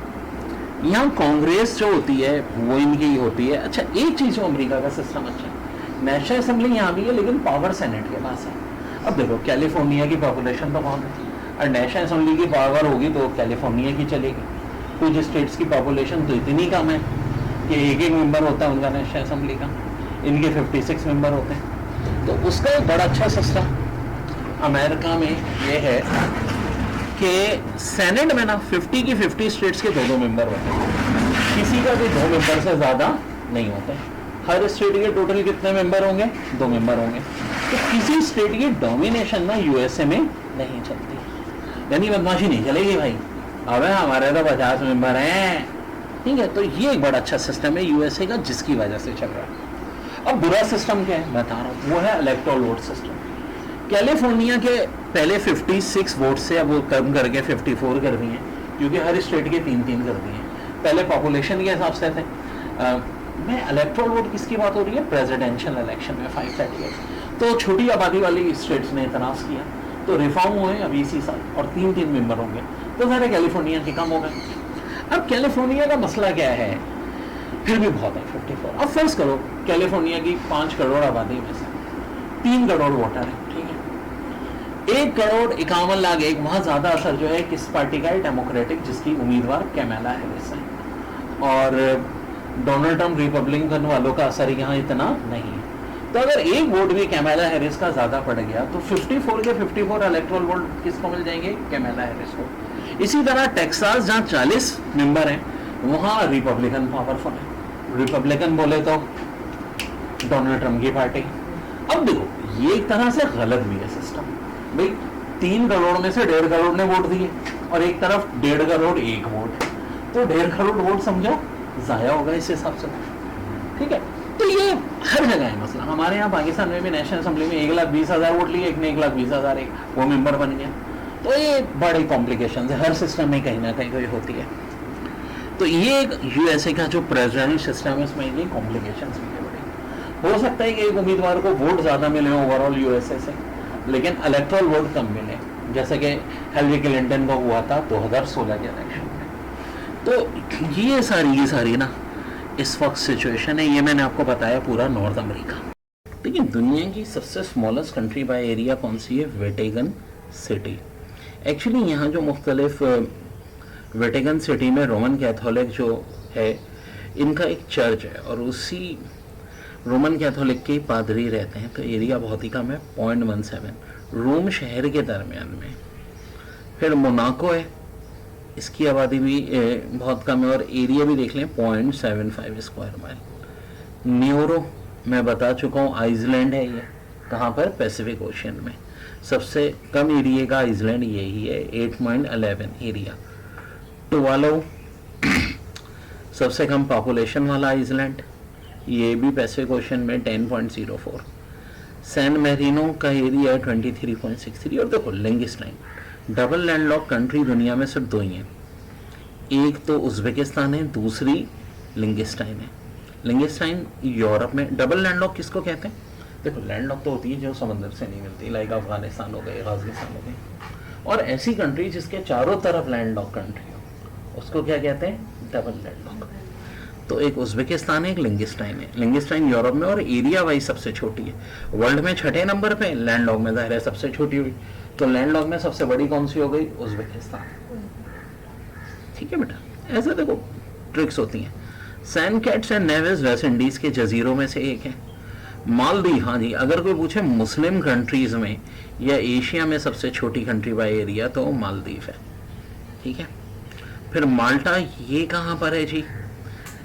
यहाँ कांग्रेस जो होती है वो इनकी ही होती है। अच्छा, एक चीज़ जो अमेरिका का सिस्टम अच्छा है, नेशनल असेंबली यहाँ भी है लेकिन पावर सेनेट के पास है। अब देखो कैलिफोर्निया की पॉपुलेशन तो बहुत है, और नेशनल असेंबली की पावर होगी तो कैलिफोर्निया की चलेगी। कुछ स्टेट्स की पॉपुलेशन तो इतनी कम है कि एक मेंबर होता है उनका नेशनल असेंबली का, इनके 56 मेंबर होते हैं। तो उसका एक बड़ा अच्छा सिस्टम अमेरिका में ये है कि सेनेट में ना 50 की 50 स्टेट्स के 2-2 मेंबर होते हैं, किसी का भी 2 मेंबर से ज़्यादा नहीं होते। हर स्टेट के टोटल कितने मेंबर होंगे? 2 मेंबर होंगे। तो किसी स्टेट की डोमिनेशन ना यूएसए में नहीं चलती, यानी बदमाशी नहीं चलेगी भाई। अबे हमारे तो 50 मेंबर हैं, ठीक है। तो ये एक बड़ा अच्छा सिस्टम है यूएसए का, जिसकी वजह से चल रहा है। अब बुरा सिस्टम क्या है बता रहा हूँ, वो है इलेक्टोरल वोट सिस्टम। कैलिफोर्निया के पहले 56 वोट से अब वो कम करके 54 कर दिए, क्योंकि हर स्टेट के 3-3 कर दिए। पहले पॉपुलेशन के हिसाब से थे। मैं इलेक्टोरल वोट किसकी बात हो रही है, प्रेसिडेंशियल इलेक्शन में 538। तो छोटी आबादी वाली स्टेट्स ने इतराज़ किया, तो रिफॉर्म हुए अभी इसी साल, और 3-3 मेंबर होंगे, तो सारे कैलिफोर्निया के कम हो गए। अब कैलिफोर्निया का मसला क्या है, फिर भी बहुत है 54। अब फर्ज करो कैलिफोर्निया की 5 करोड़ आबादी में से 3 करोड़ वोटर है, ठीक है। 1,51,00,000 एक बहुत ज़्यादा असर जो है किस पार्टी का है, डेमोक्रेटिक, जिसकी उम्मीदवार कैमला हैरिस है। और डोनाल्ड ट्रंप रिपब्लिकन वालों का असर यहाँ इतना नहीं है। तो अगर एक वोट भी कैमला हैरिस का ज़्यादा पड़ गया तो 54 के 54 इलेक्टोरल वोट किसको मिल जाएंगे, कैमला हैरिस को। इसी तरह टेक्सास जहाँ 40 मेंबर हैं, वहाँ रिपब्लिकन पावरफुल है। रिपब्लिकन बोले तो डोनाल्ड ट्रंप की पार्टी। अब देखो ये एक तरह से गलत भी है सिस्टम भाई। 3 करोड़ में से 1.5 करोड़ ने वोट दिए, और एक तरफ 1.5 करोड़ एक वोट, तो 1.5 करोड़ वोट समझो जाया होगा इस हिसाब से, ठीक है। तो ये हर जगह है मसला। हमारे यहाँ पाकिस्तान में भी नेशनल असेंबली में 1,20,000 वोट लिए, एक ने 1,20,000 एक वो मेंबर बन गया। तो ये बड़ी कॉम्प्लिकेशन है, हर सिस्टम में कहीं ना कहीं तो ये होती है। तो ये एक यूएसए का जो प्रेसिडेंशियल सिस्टम है, इसमें ये कॉम्प्लिकेशन भी है बड़ी। हो सकता है कि एक उम्मीदवार को वोट ज़्यादा मिले ओवरऑल यूएसए से, लेकिन इलेक्टोरल वोट कम मिले, जैसे कि हिलरी क्लिंटन को हुआ था 2016 के इलेक्शन में। तो ये सारी ना इस वक्त सिचुएशन है। ये मैंने आपको बताया पूरा नॉर्थ अमेरिका। देखिए दुनिया की सबसे स्मॉलेस्ट कंट्री बाय एरिया कौन सी है, वेटिकन सिटी। एक्चुअली यहाँ जो मुख्तलिफ वेटिकन सिटी में रोमन कैथोलिक जो है, इनका एक चर्च है, और उसी रोमन कैथोलिक के पादरी रहते हैं। तो एरिया बहुत ही कम है, 0.17 रोम शहर के दरमियान में। फिर मोनाको है, इसकी आबादी भी बहुत कम है, और एरिया भी देख लें 0.75 स्क्वायर माइल। न्यूरो मैं बता चुका हूँ, आइसलैंड है ये, कहाँ पर, पैसिफिक ओशियन में। सबसे कम एरिया का आइसलैंड यही है, 8.11 एरिया। टुवालो सबसे कम पॉपुलेशन वाला आइसलैंड, ये भी पैसिफिक ओशन में 10.04। सैन मैरिनो का एरिया है 23.63। और देखो लिंगिस्टाइन, डबल लैंडलॉक कंट्री दुनिया में सिर्फ 2 ही हैं, एक तो उज़्बेकिस्तान है, दूसरी लिंगिस्टाइन है। लिंगिस्टाइन यूरोप में। डबल लैंडलॉक किसको कहते हैं, देखो लैंडलॉक तो होती है जो समंदर से नहीं मिलती, लाइक अफगानिस्तान हो गए, गाज़िस्तान हो गए। और ऐसी कंट्री जिसके चारों तरफ लैंडलॉक कंट्री हो, उसको क्या कहते हैं, डबल लैंडलॉक। तो एक उज़्बेकिस्तान है, एक लिंगिस्टाइन है। लिंगिस्टाइन यूरोप में और एरिया वाइज सबसे छोटी है, वर्ल्ड में 6ठे नंबर पे, लैंडलॉक में ज़ाहिर है सबसे छोटी हुई। तो लैंडलॉक में सबसे बड़ी कौन सी हो गई, उज़्बेकिस्तान, ठीक है बेटा। ऐसे देखो ट्रिक्स होती हैं। San Kitts and Nevis West Indies के जजीरों में से एक है। मालदीव, हाँ जी, अगर कोई पूछे मुस्लिम कंट्रीज में या एशिया में सबसे छोटी कंट्री बाय एरिया, तो मालदीव है, ठीक है। फिर माल्टा, ये कहाँ पर है जी,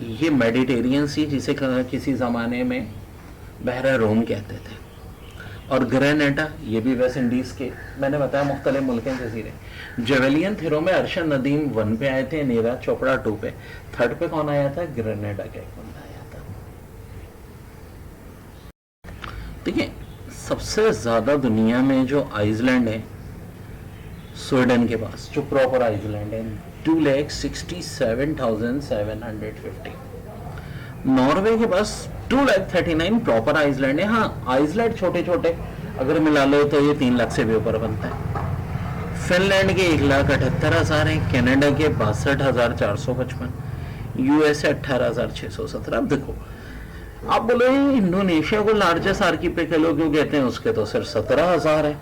ये मेडिटेरियन सी, जिसे किसी ज़माने में बहरा रोम कहते थे। और ग्रेनेडा, ये भी वेस्ट इंडीज़ के, मैंने बताया मुख्तलिफ मुल्क हैं जजीरे। जेवेलियन थ्रो में अरशद नदीम 1 पे आए थे, नीरज चोपड़ा 2 पे, 3rd पे कौन आया था, ग्रेनेडा का एक बंदा आया था। देखिए सबसे ज़्यादा दुनिया में जो आइसलैंड है, स्वीडन के पास जो प्रॉपर आइसलैंड है, 2,67,750। नॉर्वे के पास 2,39,000 प्रॉपर आइसलैंड है। हाँ आइसलैंड छोटे छोटे अगर मिला लो तो ये 3 लाख से भी ऊपर बनता है। फिनलैंड के 1,78,000 है, कनाडा के 62,455, यूएसए 18,617। अब देखो आप बोलो इंडोनेशिया को लार्जेस्ट आर्किपेलागो क्यों कहते हैं, उसके तो सिर्फ 17,000 है,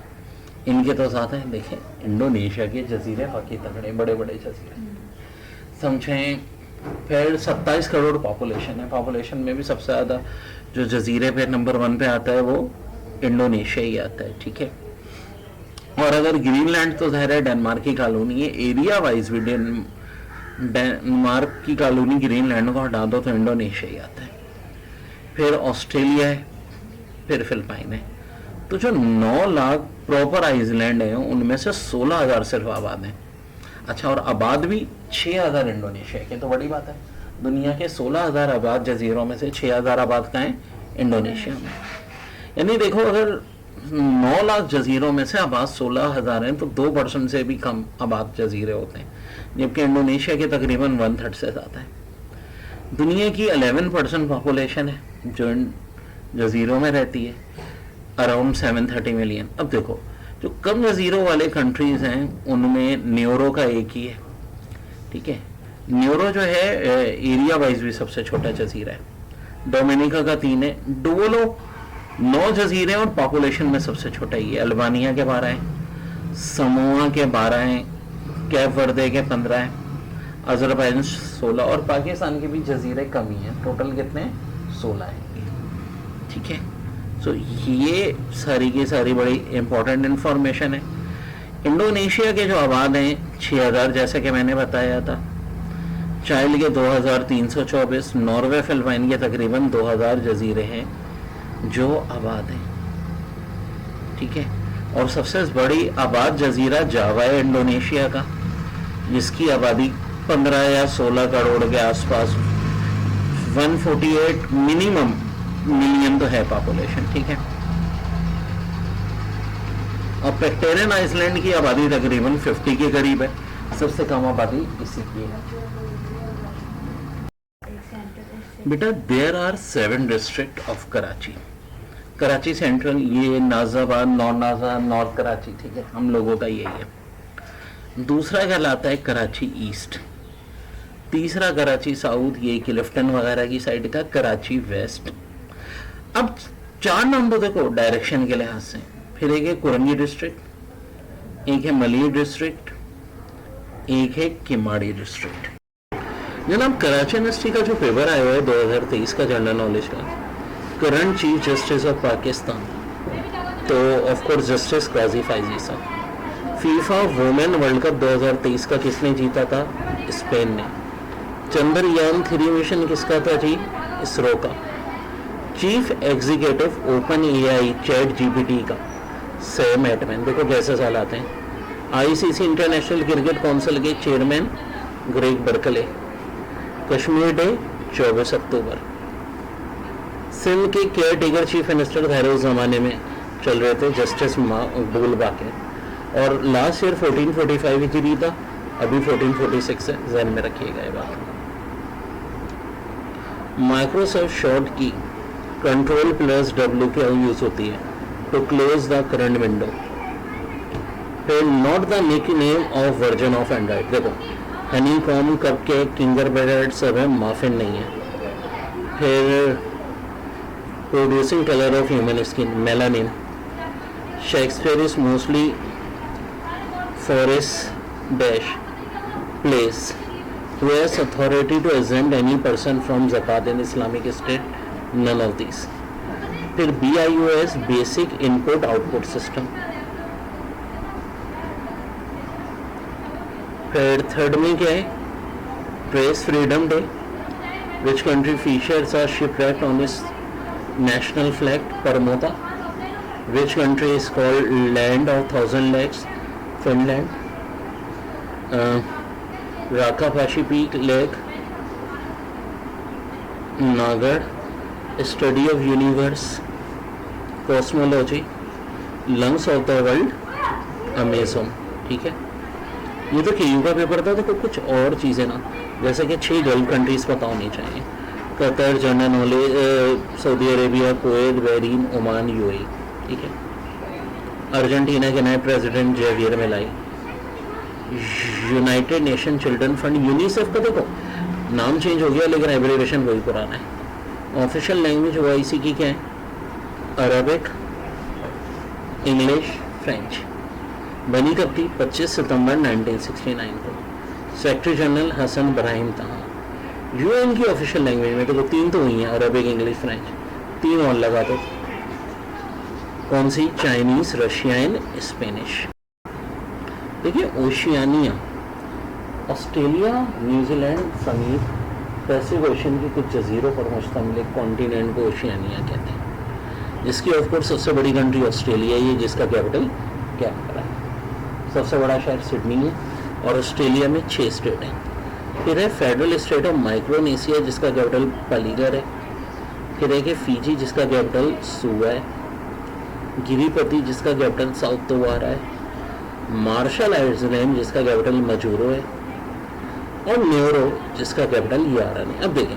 इनके तो ज़्यादा है। देखें इंडोनेशिया के जजीरे बाकी तगड़े बड़े बड़े जजीरे समझें। फिर 27 करोड़ पॉपुलेशन है, पॉपुलेशन में भी सबसे ज़्यादा जो जजीरे पे नंबर 1 पे आता है वो इंडोनेशिया ही आता है, ठीक है। और अगर ग्रीनलैंड तो ज़ाहिर है डेनमार्क की कॉलोनी है, एरिया वाइज भी डेनमार्क की कॉलोनी ग्रीनलैंड को हटा दो तो इंडोनेशिया ही आता है। फिर ऑस्ट्रेलिया है, फिर फिलिपाइन है। तो जो 9 लाख प्रॉपर आइसलैंड है उनमें से 16,000 सिर्फ आबाद हैं। अच्छा, और आबाद भी 6000 इंडोनेशिया के, तो बड़ी बात है। दुनिया के 16,000 आबाद जजीरों में से 6000 आबाद कहाँ हैं? इंडोनेशिया में। यानी देखो, अगर 9 लाख जजीरों में से आबाद 16,000 हैं तो 2% से भी कम आबाद जजीरे होते हैं, जबकि इंडोनेशिया के तकरीबन 1/3 से ज़्यादा है। दुनिया की 11% पॉपुलेशन है जो इन जजीरों में रहती है, अराउंड 730 मिलियन। अब देखो, जो कम जजीरों वाले कंट्रीज़ हैं उनमें न्यूरो का एक ही है, ठीक है। न्यूरो जो है एरिया वाइज भी सबसे छोटा जजीरा है। डोमिनिका का 3 है। डोलो 9 जजीरे और पॉपुलेशन में सबसे छोटा ही है। अल्बानिया के 12 हैं, समोआ के 12 हैं, कैप वर्दे के 15 हैं, अजरबैजान 16, और पाकिस्तान के भी जजीरे कम ही हैं। टोटल कितने? 16 हैं, ठीक है। तो ये सारी की सारी बड़ी इंपॉर्टेंट इंफॉर्मेशन है। इंडोनेशिया के जो आबाद हैं 6000, जैसे कि मैंने बताया था। चाइल्ड के 2324, नॉर्वे फिलिपाइन के तकरीबन 2000 जजीरे हैं जो आबाद हैं, ठीक है। और सबसे बड़ी आबाद जजीरा जावा है इंडोनेशिया का, जिसकी आबादी 15 या 16 करोड़ के आसपास, 148 मिनिमम मिलियन तो है पॉपुलेशन, ठीक है। और पेक्टेरियन आइसलैंड की आबादी तकरीबन 50 के करीब है, सबसे कम आबादी इसी की है। बेटा, there are 7 district of Karachi. Karachi central, ये नाजाबाद, नॉर्थ नाजा, नॉर्थ कराची, ठीक है, हम लोगों का यही है। दूसरा कहलाता है कराची ईस्ट, तीसरा कराची साउथ, ये क्लिफ्टन वगैरह की साइड का कराची वेस्ट। अब 4 नाम तो देखो डायरेक्शन के लिहाज से। फिर एक है कुरंगी डिस्ट्रिक्ट, एक है मलिर डिस्ट्रिक्ट, एक है किमाड़ी डिस्ट्रिक्ट। जनाब, कराची यूनिवर्सिटी का जो पेपर आया हुआ है 2023 का जनरल नॉलेज का, current chief justice of Pakistan, तो ऑफ कोर्स जस्टिस काजी फाइजी साहब। फीफा वुमेन वर्ल्ड कप 2023 का किसने जीता था? स्पेन ने। चंद्रयान 3 मिशन किसका था जी? इसरो का। Chief executive open AI chat GPT का सैम एटमैन। देखो कैसे साल आते हैं। आईसीसी इंटरनेशनल क्रिकेट काउंसिल के chairman Greg Berkeley. Kashmir day 24 अक्टूबर। सिंध के केयर टेकर चीफ मिनिस्टर थे उस जमाने में चल रहे थे जस्टिस मकबूल बाक़ी, और लास्ट ईयर 1445 हिजरी था, अभी 1446 है, जहन में रखिएगा ये बात। माइक्रोसॉफ्ट शॉर्ट की Ctrl+W क्या यूज होती है? To close the current window. फिर not the nick name of version of Android. देखो, honeycomb, cupcake, gingerbread सब है, माफिन नहीं है। फिर producing colour of human skin, melanin. Shakespeare is mostly forest dash place who has authority to exempt any person from zakat in Islamic State? None of these. फिर BIOS basic input output system. फिर third में क्या है? Press freedom day. Which country features are shipwrecked on its national flag? Bermuda. Which country is called land of 1000 lakes? Finland. Rakaposhi peak lake, Nagar. Study of universe, cosmology. Lungs of the world, Amazon, ठीक है। ये तो केयू का paper था, तो कुछ और चीज़ें ना, जैसे कि 6 गल्फ कंट्रीज पता होनी चाहिए। Qatar, general knowledge, Saudi Arabia, Kuwait, Bahrain, Oman, UAE, ठीक है। अर्जेंटीना के नए प्रेसिडेंट जेवियर मिलाई। United nation children fund, UNICEF का देखो नाम चेंज हो गया लेकिन एब्रिविएशन वही पुराना है। ऑफिशियल लैंग्वेज ओआईसी की क्या है? Arabic, English, French. बनी कब थी? 25 सितंबर 1969 को। सेक्रेटरी जनरल हसन इब्राहिम तहा। यूएन की ऑफिशियल लैंग्वेज में तो 3 तो हुई हैं, अरबिक, इंग्लिश, फ्रेंच। 3 और लगा दो। कौन सी? Chinese, Russian, Spanish. देखिए, ओशियानिया, ऑस्ट्रेलिया, न्यूजीलैंड समेत पैसिफिक ओशन के कुछ जजीरों पर मुश्तमिल एक कॉन्टिनेंट को ओशियानिया कहते हैं, जिसकी ऑफ कोर्स सबसे बड़ी कंट्री ऑस्ट्रेलिया है, जिसका कैपिटल कैनबरा है। सबसे बड़ा शहर सिडनी है, और ऑस्ट्रेलिया में 6 स्टेट हैं। फिर है फेडरल स्टेट ऑफ माइक्रोनेशिया जिसका कैपिटल पलीगर है। फिर है कि फीजी जिसका कैपिटल सुवा है। गिरिपति जिसका कैपिटल साउथ तोवारा है। मार्शल आइलैंड जिसका कैपिटल मजूरो है। और न्यूरो जिसका कैपिटल यारन है। अब देखें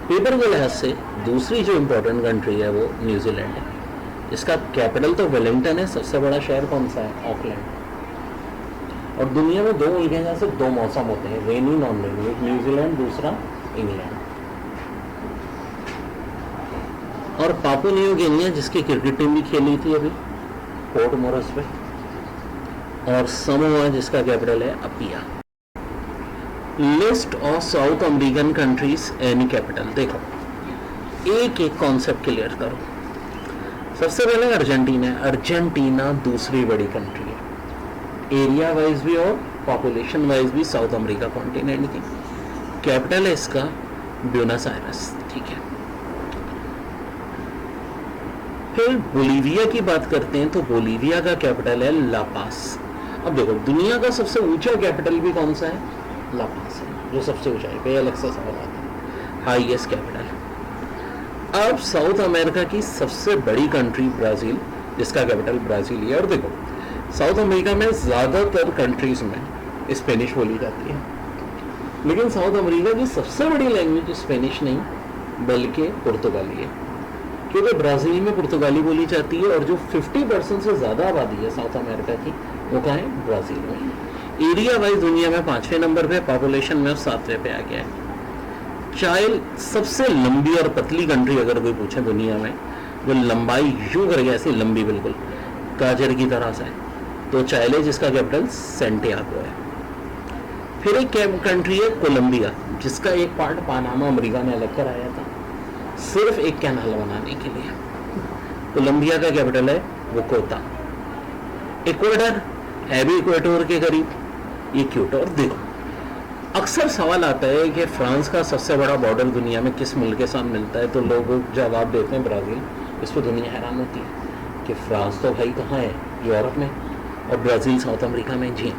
पेपर के लिहाज से दूसरी जो इम्पोर्टेंट कंट्री है वो न्यूजीलैंड है। इसका कैपिटल तो वेलिंगटन है, सबसे बड़ा शहर कौन सा है? ऑकलैंड। और दुनिया में 2 एरिया से 2 मौसम होते हैं, रेनी नॉन रेनी, एक न्यूजीलैंड दूसरा इंग्लैंड। और पापुआ न्यू गिनिया जिसकी क्रिकेट टीम भी खेली थी अभी पोर्ट मोरस पे। और समोआ जिसका कैपिटल है Apia. List of south American countries any capital. देखो एक एक कॉन्सेप्ट क्लियर करो। सबसे पहले अर्जेंटीना। अर्जेंटीना दूसरी बड़ी कंट्री है, एरिया वाइज भी और पॉपुलेशन वाइज भी साउथ अमेरिका कॉन्टिनेंट की। कैपिटल है इसका ब्यूनस आयरस, ठीक है। फिर बोलीविया की बात करते हैं तो बोलीविया का कैपिटल है ला पास। अब देखो दुनिया का सबसे ऊंचा कैपिटल भी कौन सा है? ला पास है, जो सबसे ऊंचाई पे अलग सा सवाल आता है, हाईएस्ट कैपिटल। अब साउथ अमेरिका की सबसे बड़ी कंट्री ब्राजील जिसका कैपिटल ब्राजील है। और देखो साउथ अमेरिका में ज़्यादातर कंट्रीज में स्पेनिश बोली जाती है, लेकिन साउथ अमेरिका की सबसे बड़ी लैंग्वेज स्पेनिश नहीं बल्कि पुर्तगाली है, क्योंकि ब्राज़ील में पुर्तगाली बोली जाती है। और जो 50% से ज़्यादा आबादी है साउथ अमेरिका की वो कहाँ है? ब्राज़ील में। एरिया वाइज दुनिया में 5वें नंबर पे, पॉपुलेशन में 7वें पे आ गया है। चाइल्ड सबसे लंबी और पतली कंट्री अगर कोई पूछे दुनिया में, जो लंबाई यूं करके ऐसी लंबी बिल्कुल गाजर की तरह से, तो चाइले जिसका कैपिटल सेंटियागो है। फिर एक कंट्री है कोलंबिया जिसका एक पार्ट पानामा अमेरिका ने अलग कराया था सिर्फ एक कैनाल बनाने के लिए। कोलंबिया का कैपिटल है बोगोता। इक्वेटर है भी इक्वेटर के करीब, ये क्यूटो। और देखो अक्सर सवाल आता है कि फ्रांस का सबसे बड़ा बॉर्डर दुनिया में किस मुल्क के साथ मिलता है, तो लोग जवाब देते हैं ब्राज़ील। इस पर दुनिया हैरान होती है कि फ्रांस तो भाई कहाँ है? यूरोप में, और ब्राज़ील साउथ अमेरिका में। जी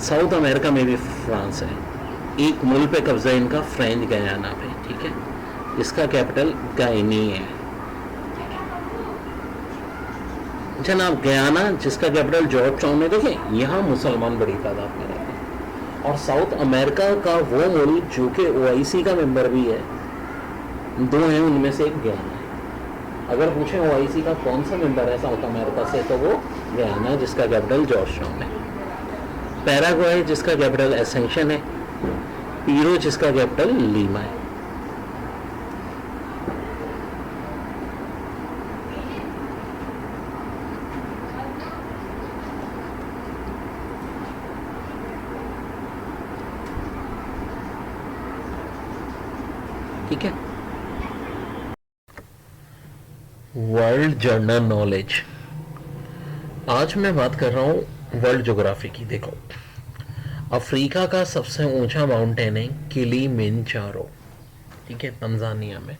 साउथ अमेरिका में भी फ्रांस है। एक मुल्क पे कब्जा इनका फ्रेंच गयाना पे, ठीक है, इसका कैपिटल गायनी है। जनाब गयाना जिसका कैपिटल जॉर्ज टाउन है। देखें यहाँ मुसलमान बड़ी तादाद में रहते हैं। और साउथ अमेरिका का वो मुल्क जो कि OIC का मेंबर भी है, 2 हैं उनमें से एक गयाना है। अगर पूछें OIC का कौन सा मेंबर है साउथ अमेरिका से, तो वो गयाना जिसका कैपिटल जॉर्ज टाउन है। पैराग्वे जिसका कैपिटल एसेंशन है। पीरो जिसका कैपिटल लीमा है। ठीक है। World general knowledge. आज मैं बात कर रहा हूँ वर्ल्ड ज्योग्राफी की। देखो अफ्रीका का सबसे ऊंचा माउंटेन है किलिमंजारो, ठीक है, तंजानिया में।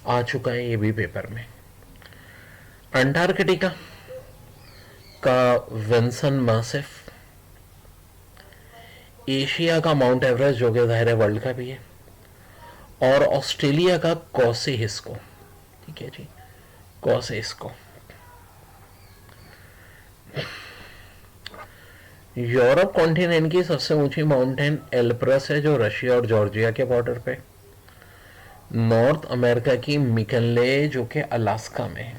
आ चुका है ये भी पेपर में। अंटार्कटिका का विंसन मासिफ। एशिया का माउंट एवरेस्ट जो कि जाहिर है वर्ल्ड का भी है। और ऑस्ट्रेलिया का कोसेहिस्को, ठीक है जी, कोसेहिस्को। यूरोप कॉन्टिनेंट की सबसे ऊंची माउंटेन एल्ब्रस है जो रशिया और जॉर्जिया के बॉर्डर पे। नॉर्थ अमेरिका की मिकनले जो कि अलास्का में है।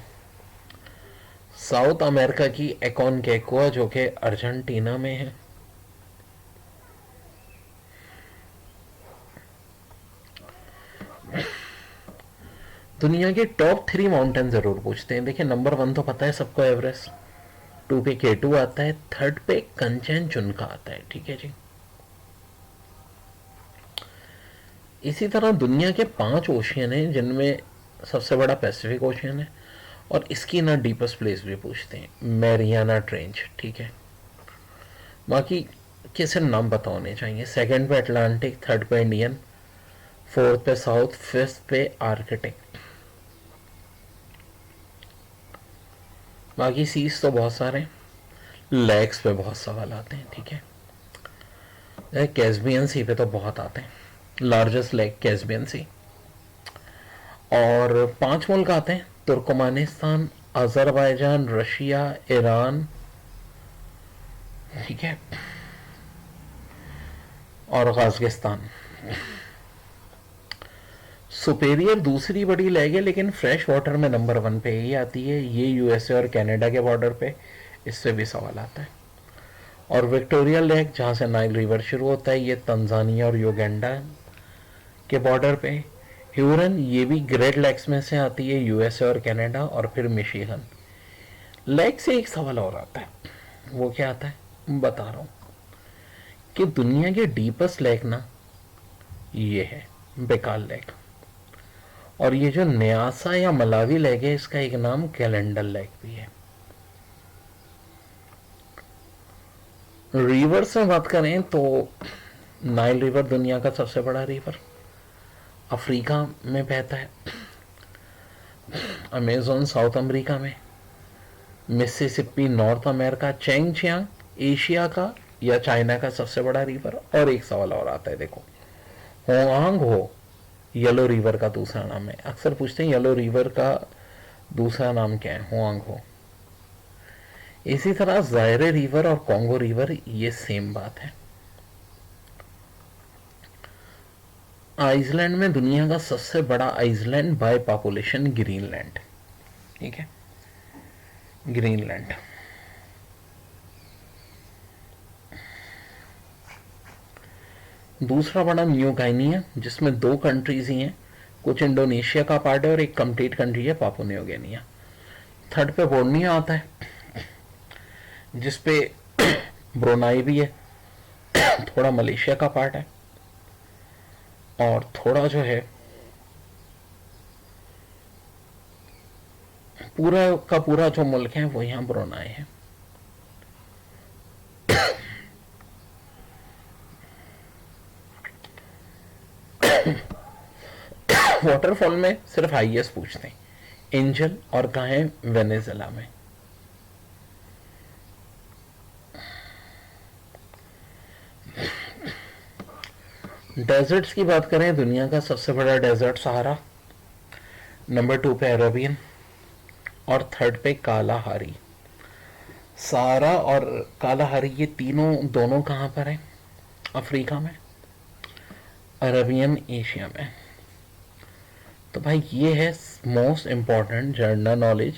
साउथ अमेरिका की एकोनकेगुआ जो कि अर्जेंटीना में है। दुनिया के टॉप 3 माउंटेन जरूर पूछते हैं। देखिए नंबर 1 तो पता है सबको, एवरेस्ट। 2 पे K2 आता है, 3rd पे कंचनजुंगा आता है, ठीक है जी। इसी तरह दुनिया के 5 ओशियन हैं जिनमें सबसे बड़ा पैसिफिक ओशियन है, और इसकी ना डीपेस्ट प्लेस भी पूछते हैं, मैरियाना ट्रेंच, ठीक है। बाकी के सिर्फ नाम पता होने चाहिए। 2nd पे अटलांटिक, 3rd पे इंडियन, 4th पे साउथ, 5th पे आर्कटिक। बाकी सीज तो बहुत सारे, लेग्स पे बहुत सवाल आते हैं, ठीक है। कैस्पियन सी पे तो बहुत आते हैं, लार्जेस्ट लेक कैस्पियन सी। और 5 मुल्क आते हैं, तुर्कमानिस्तान, अजरबैजान, रशिया, ईरान, ठीक है, और कजाकिस्तान। सुपेरियर दूसरी बड़ी लेक है, लेकिन फ्रेश वाटर में नंबर 1 पे ही आती है। ये यूएसए और कनाडा के बॉर्डर पे, इससे भी सवाल आता है। और विक्टोरिया लेक, जहाँ से नाइल रिवर शुरू होता है, ये तंजानिया और युगांडा के बॉर्डर पे। ह्यूरन, ये भी ग्रेट लेक्स में से आती है, यूएसए और कनाडा। और फिर मिशिगन। लेक से एक सवाल और आता है, वो क्या आता है बता रहा हूँ, कि दुनिया के डीपेस्ट लेक ना ये है बेकाल लेक। और ये जो न्यासा या मलावी लेक है, इसका एक नाम कैलेंडर लेक भी है। रिवर से बात करें तो नाइल रिवर दुनिया का सबसे बड़ा रिवर, अफ्रीका में बहता है, अमेज़न साउथ अमेरिका में, मिसिसिपी नॉर्थ अमेरिका, चेंगचियांग एशिया का या चाइना का सबसे बड़ा रिवर। और एक सवाल और आता है, देखो, होआंग हो येलो रिवर का दूसरा नाम है। अक्सर पूछते हैं येलो रिवर का दूसरा नाम क्या है, होआंग हो। इसी तरह जायरे रिवर और कॉन्गो रिवर, ये सेम बात है। आइसलैंड में दुनिया का सबसे बड़ा आइसलैंड बाय पॉपुलेशन ग्रीनलैंड, ठीक है, ग्रीनलैंड। दूसरा बड़ा न्यू गाइनिया, जिसमें 2 कंट्रीज ही हैं, कुछ इंडोनेशिया का पार्ट है और एक कंप्लीट कंट्री है पापुआ न्यू गिनिया। थर्ड पे बोर्नियो आता है, जिसपे ब्रुनाई भी है, थोड़ा मलेशिया का पार्ट है, और थोड़ा जो है पूरा का पूरा जो मुल्क है वो यहाँ ब्रुनाई है। वाटरफॉल में सिर्फ हाईएस्ट पूछते हैं, एंजल, और कहाँ है, वेनेजुएला में। डेजर्ट्स की बात करें, दुनिया का सबसे बड़ा डेजर्ट सहारा, नंबर 2 पे अरेबियन, और थर्ड पे कालाहारी। सहारा और कालाहारी ये तीनों दोनों कहाँ पर हैं, अफ्रीका में, अरेबियन एशिया में। तो भाई ये है most important general knowledge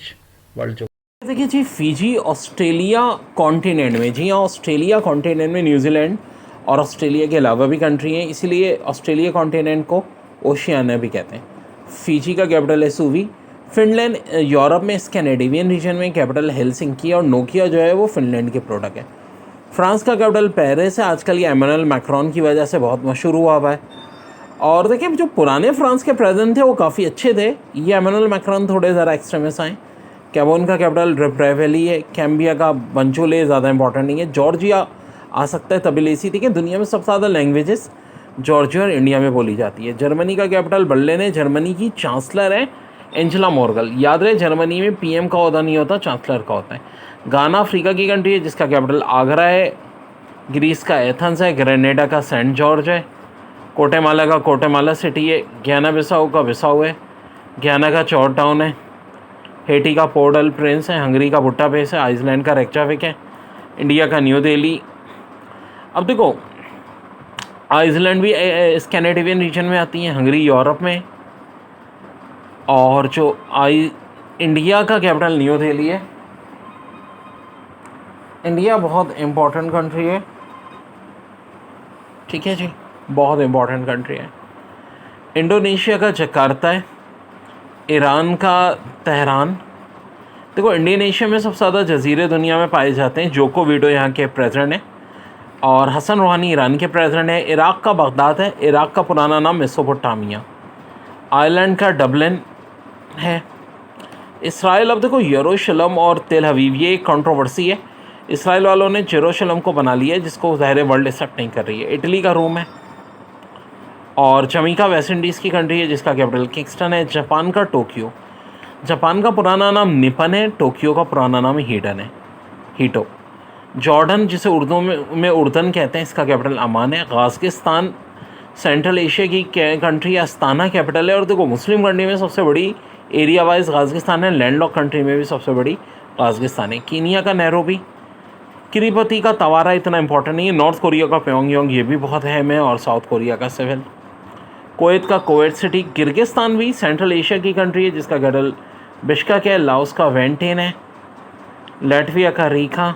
world. जो देखिए जी, फिजी ऑस्ट्रेलिया कॉन्टिनेंट में, जी हाँ, ऑस्ट्रेलिया कॉन्टिनेंट में न्यूजीलैंड और ऑस्ट्रेलिया के अलावा भी कंट्री हैं, इसीलिए ऑस्ट्रेलिया कॉन्टिनेंट को ओशियाना भी कहते हैं। फिजी का कैपिटल है सुवी। फिनलैंड यूरोप में स्कैंडिनेवियन रीजन में कैपिटल हेलसिंकी, और नोकिया जो है वो फिनलैंड के प्रोडक्ट है। फ्रांस का कैपिटल पेरिस है, आजकल ये एमैनुअल मैक्रोन की वजह से बहुत मशहूर हुआ है। और देखिए, जो पुराने फ्रांस के प्रेसिडेंट थे वो काफ़ी अच्छे थे, ये एमैनुअल मैक्रोन थोड़े ज़रा एक्सट्रीमिस्ट आए। कैबोन का कैपिटल रिब्रेवेली है। कैम्बिया का बंचोले ज़्यादा इंपॉर्टेंट नहीं है। जॉर्जिया आ सकता है तबिलेसी, ठीक है। दुनिया में सबसे ज़्यादा लैंग्वेजेस जॉर्जिया और इंडिया में बोली जाती है। जर्मनी का कैपिटल बर्लिन है। जर्मनी की चांसलर है एंजेला मर्केल। याद रहे, जर्मनी में पीएम का ओहदा नहीं होता, चांसलर का होता है। गाना अफ्रीका की कंट्री है, जिसका कैपिटल आगरा है। ग्रीस का एथेंस है। ग्रेनेडा का सेंट जॉर्ज है। कोटेमाला का कोटेमाला सिटी है। गियाना बिसाऊ का बिसाऊ है। गियाना का चॉर्ट टाउन है। हेटी का पोर्ट अल प्रिंस है। हंगरी का बुट्टापेस है। आइसलैंड का रेक्चाविक है। इंडिया का न्यू दिल्ली। अब देखो, आइसलैंड भी स्कैंडिनेवियन रीजन में आती है, हंगरी यूरोप में। और जो इंडिया का कैपिटल न्यू दिल्ली है। इंडिया बहुत इम्पोर्टेंट कंट्री है, ठीक है जी, बहुत इम्पोर्टेंट कंट्री है। इंडोनेशिया का जकार्ता है। ईरान का तेहरान। देखो, इंडोनेशिया में सबसे ज़्यादा जजीरे दुनिया में पाए जाते हैं। जोको विडो यहाँ के प्रेसिडेंट हैं, और हसन रूहानी ईरान के प्रेसिडेंट हैं। इराक़ का बगदाद है। इराक़ का पुराना नाम मेसोपोटामिया। आयरलैंड का डबलिन है। इसराइल, अब देखो, यरूशलेम और तेल अवीव ये एक कंट्रोवर्सी है। इसराइल वालों ने जेरूशलेम को बना लिया है, जिसको ज़ाहिर वर्ल्ड एक्सेप्ट नहीं कर रही है। इटली का रोम है। और जमीका वेस्ट इंडीज़ की कंट्री है, जिसका कैपिटल किंगस्टन है। जापान का टोक्यो। जापान का पुराना नाम निपन है। टोक्यो का पुराना नाम हीडन है, हीटो। जॉर्डन, जिसे उर्दू में उर्दन कहते हैं, इसका कैपिटल अमान है। गाज़िस्तान सेंट्रल एशिया की कंट्री, अस्ताना कैपिटल है। और देखो, मुस्लिम कंट्री में सबसे बड़ी एरिया वाइज गाज़िस्तान है, लैंडलॉक कंट्री में भी सबसे बड़ी गाज़िस्तान है। कीनिया का नैरोबी, किरीपति का तवारा इतना इंपॉर्टेंट नहीं है। नॉर्थ कोरिया का प्योंगयांग, ये भी बहुत अहम है। और साउथ कोरिया का सेवल। कुवैत का कुवैत सिटी। किर्गिस्तान भी सेंट्रल एशिया की कंट्री है, जिसका कैपिटल बिश्केक है। लाओस का वेंटेन है। लैटविया का रीका,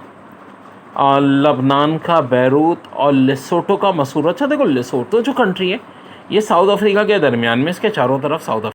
और लबनान का बैरूत, और लेसोटो का मसूर। अच्छा देखो, लेसोटो जो कंट्री है ये साउथ अफ्रीका के दरमियान में, इसके चारों तरफ साउथ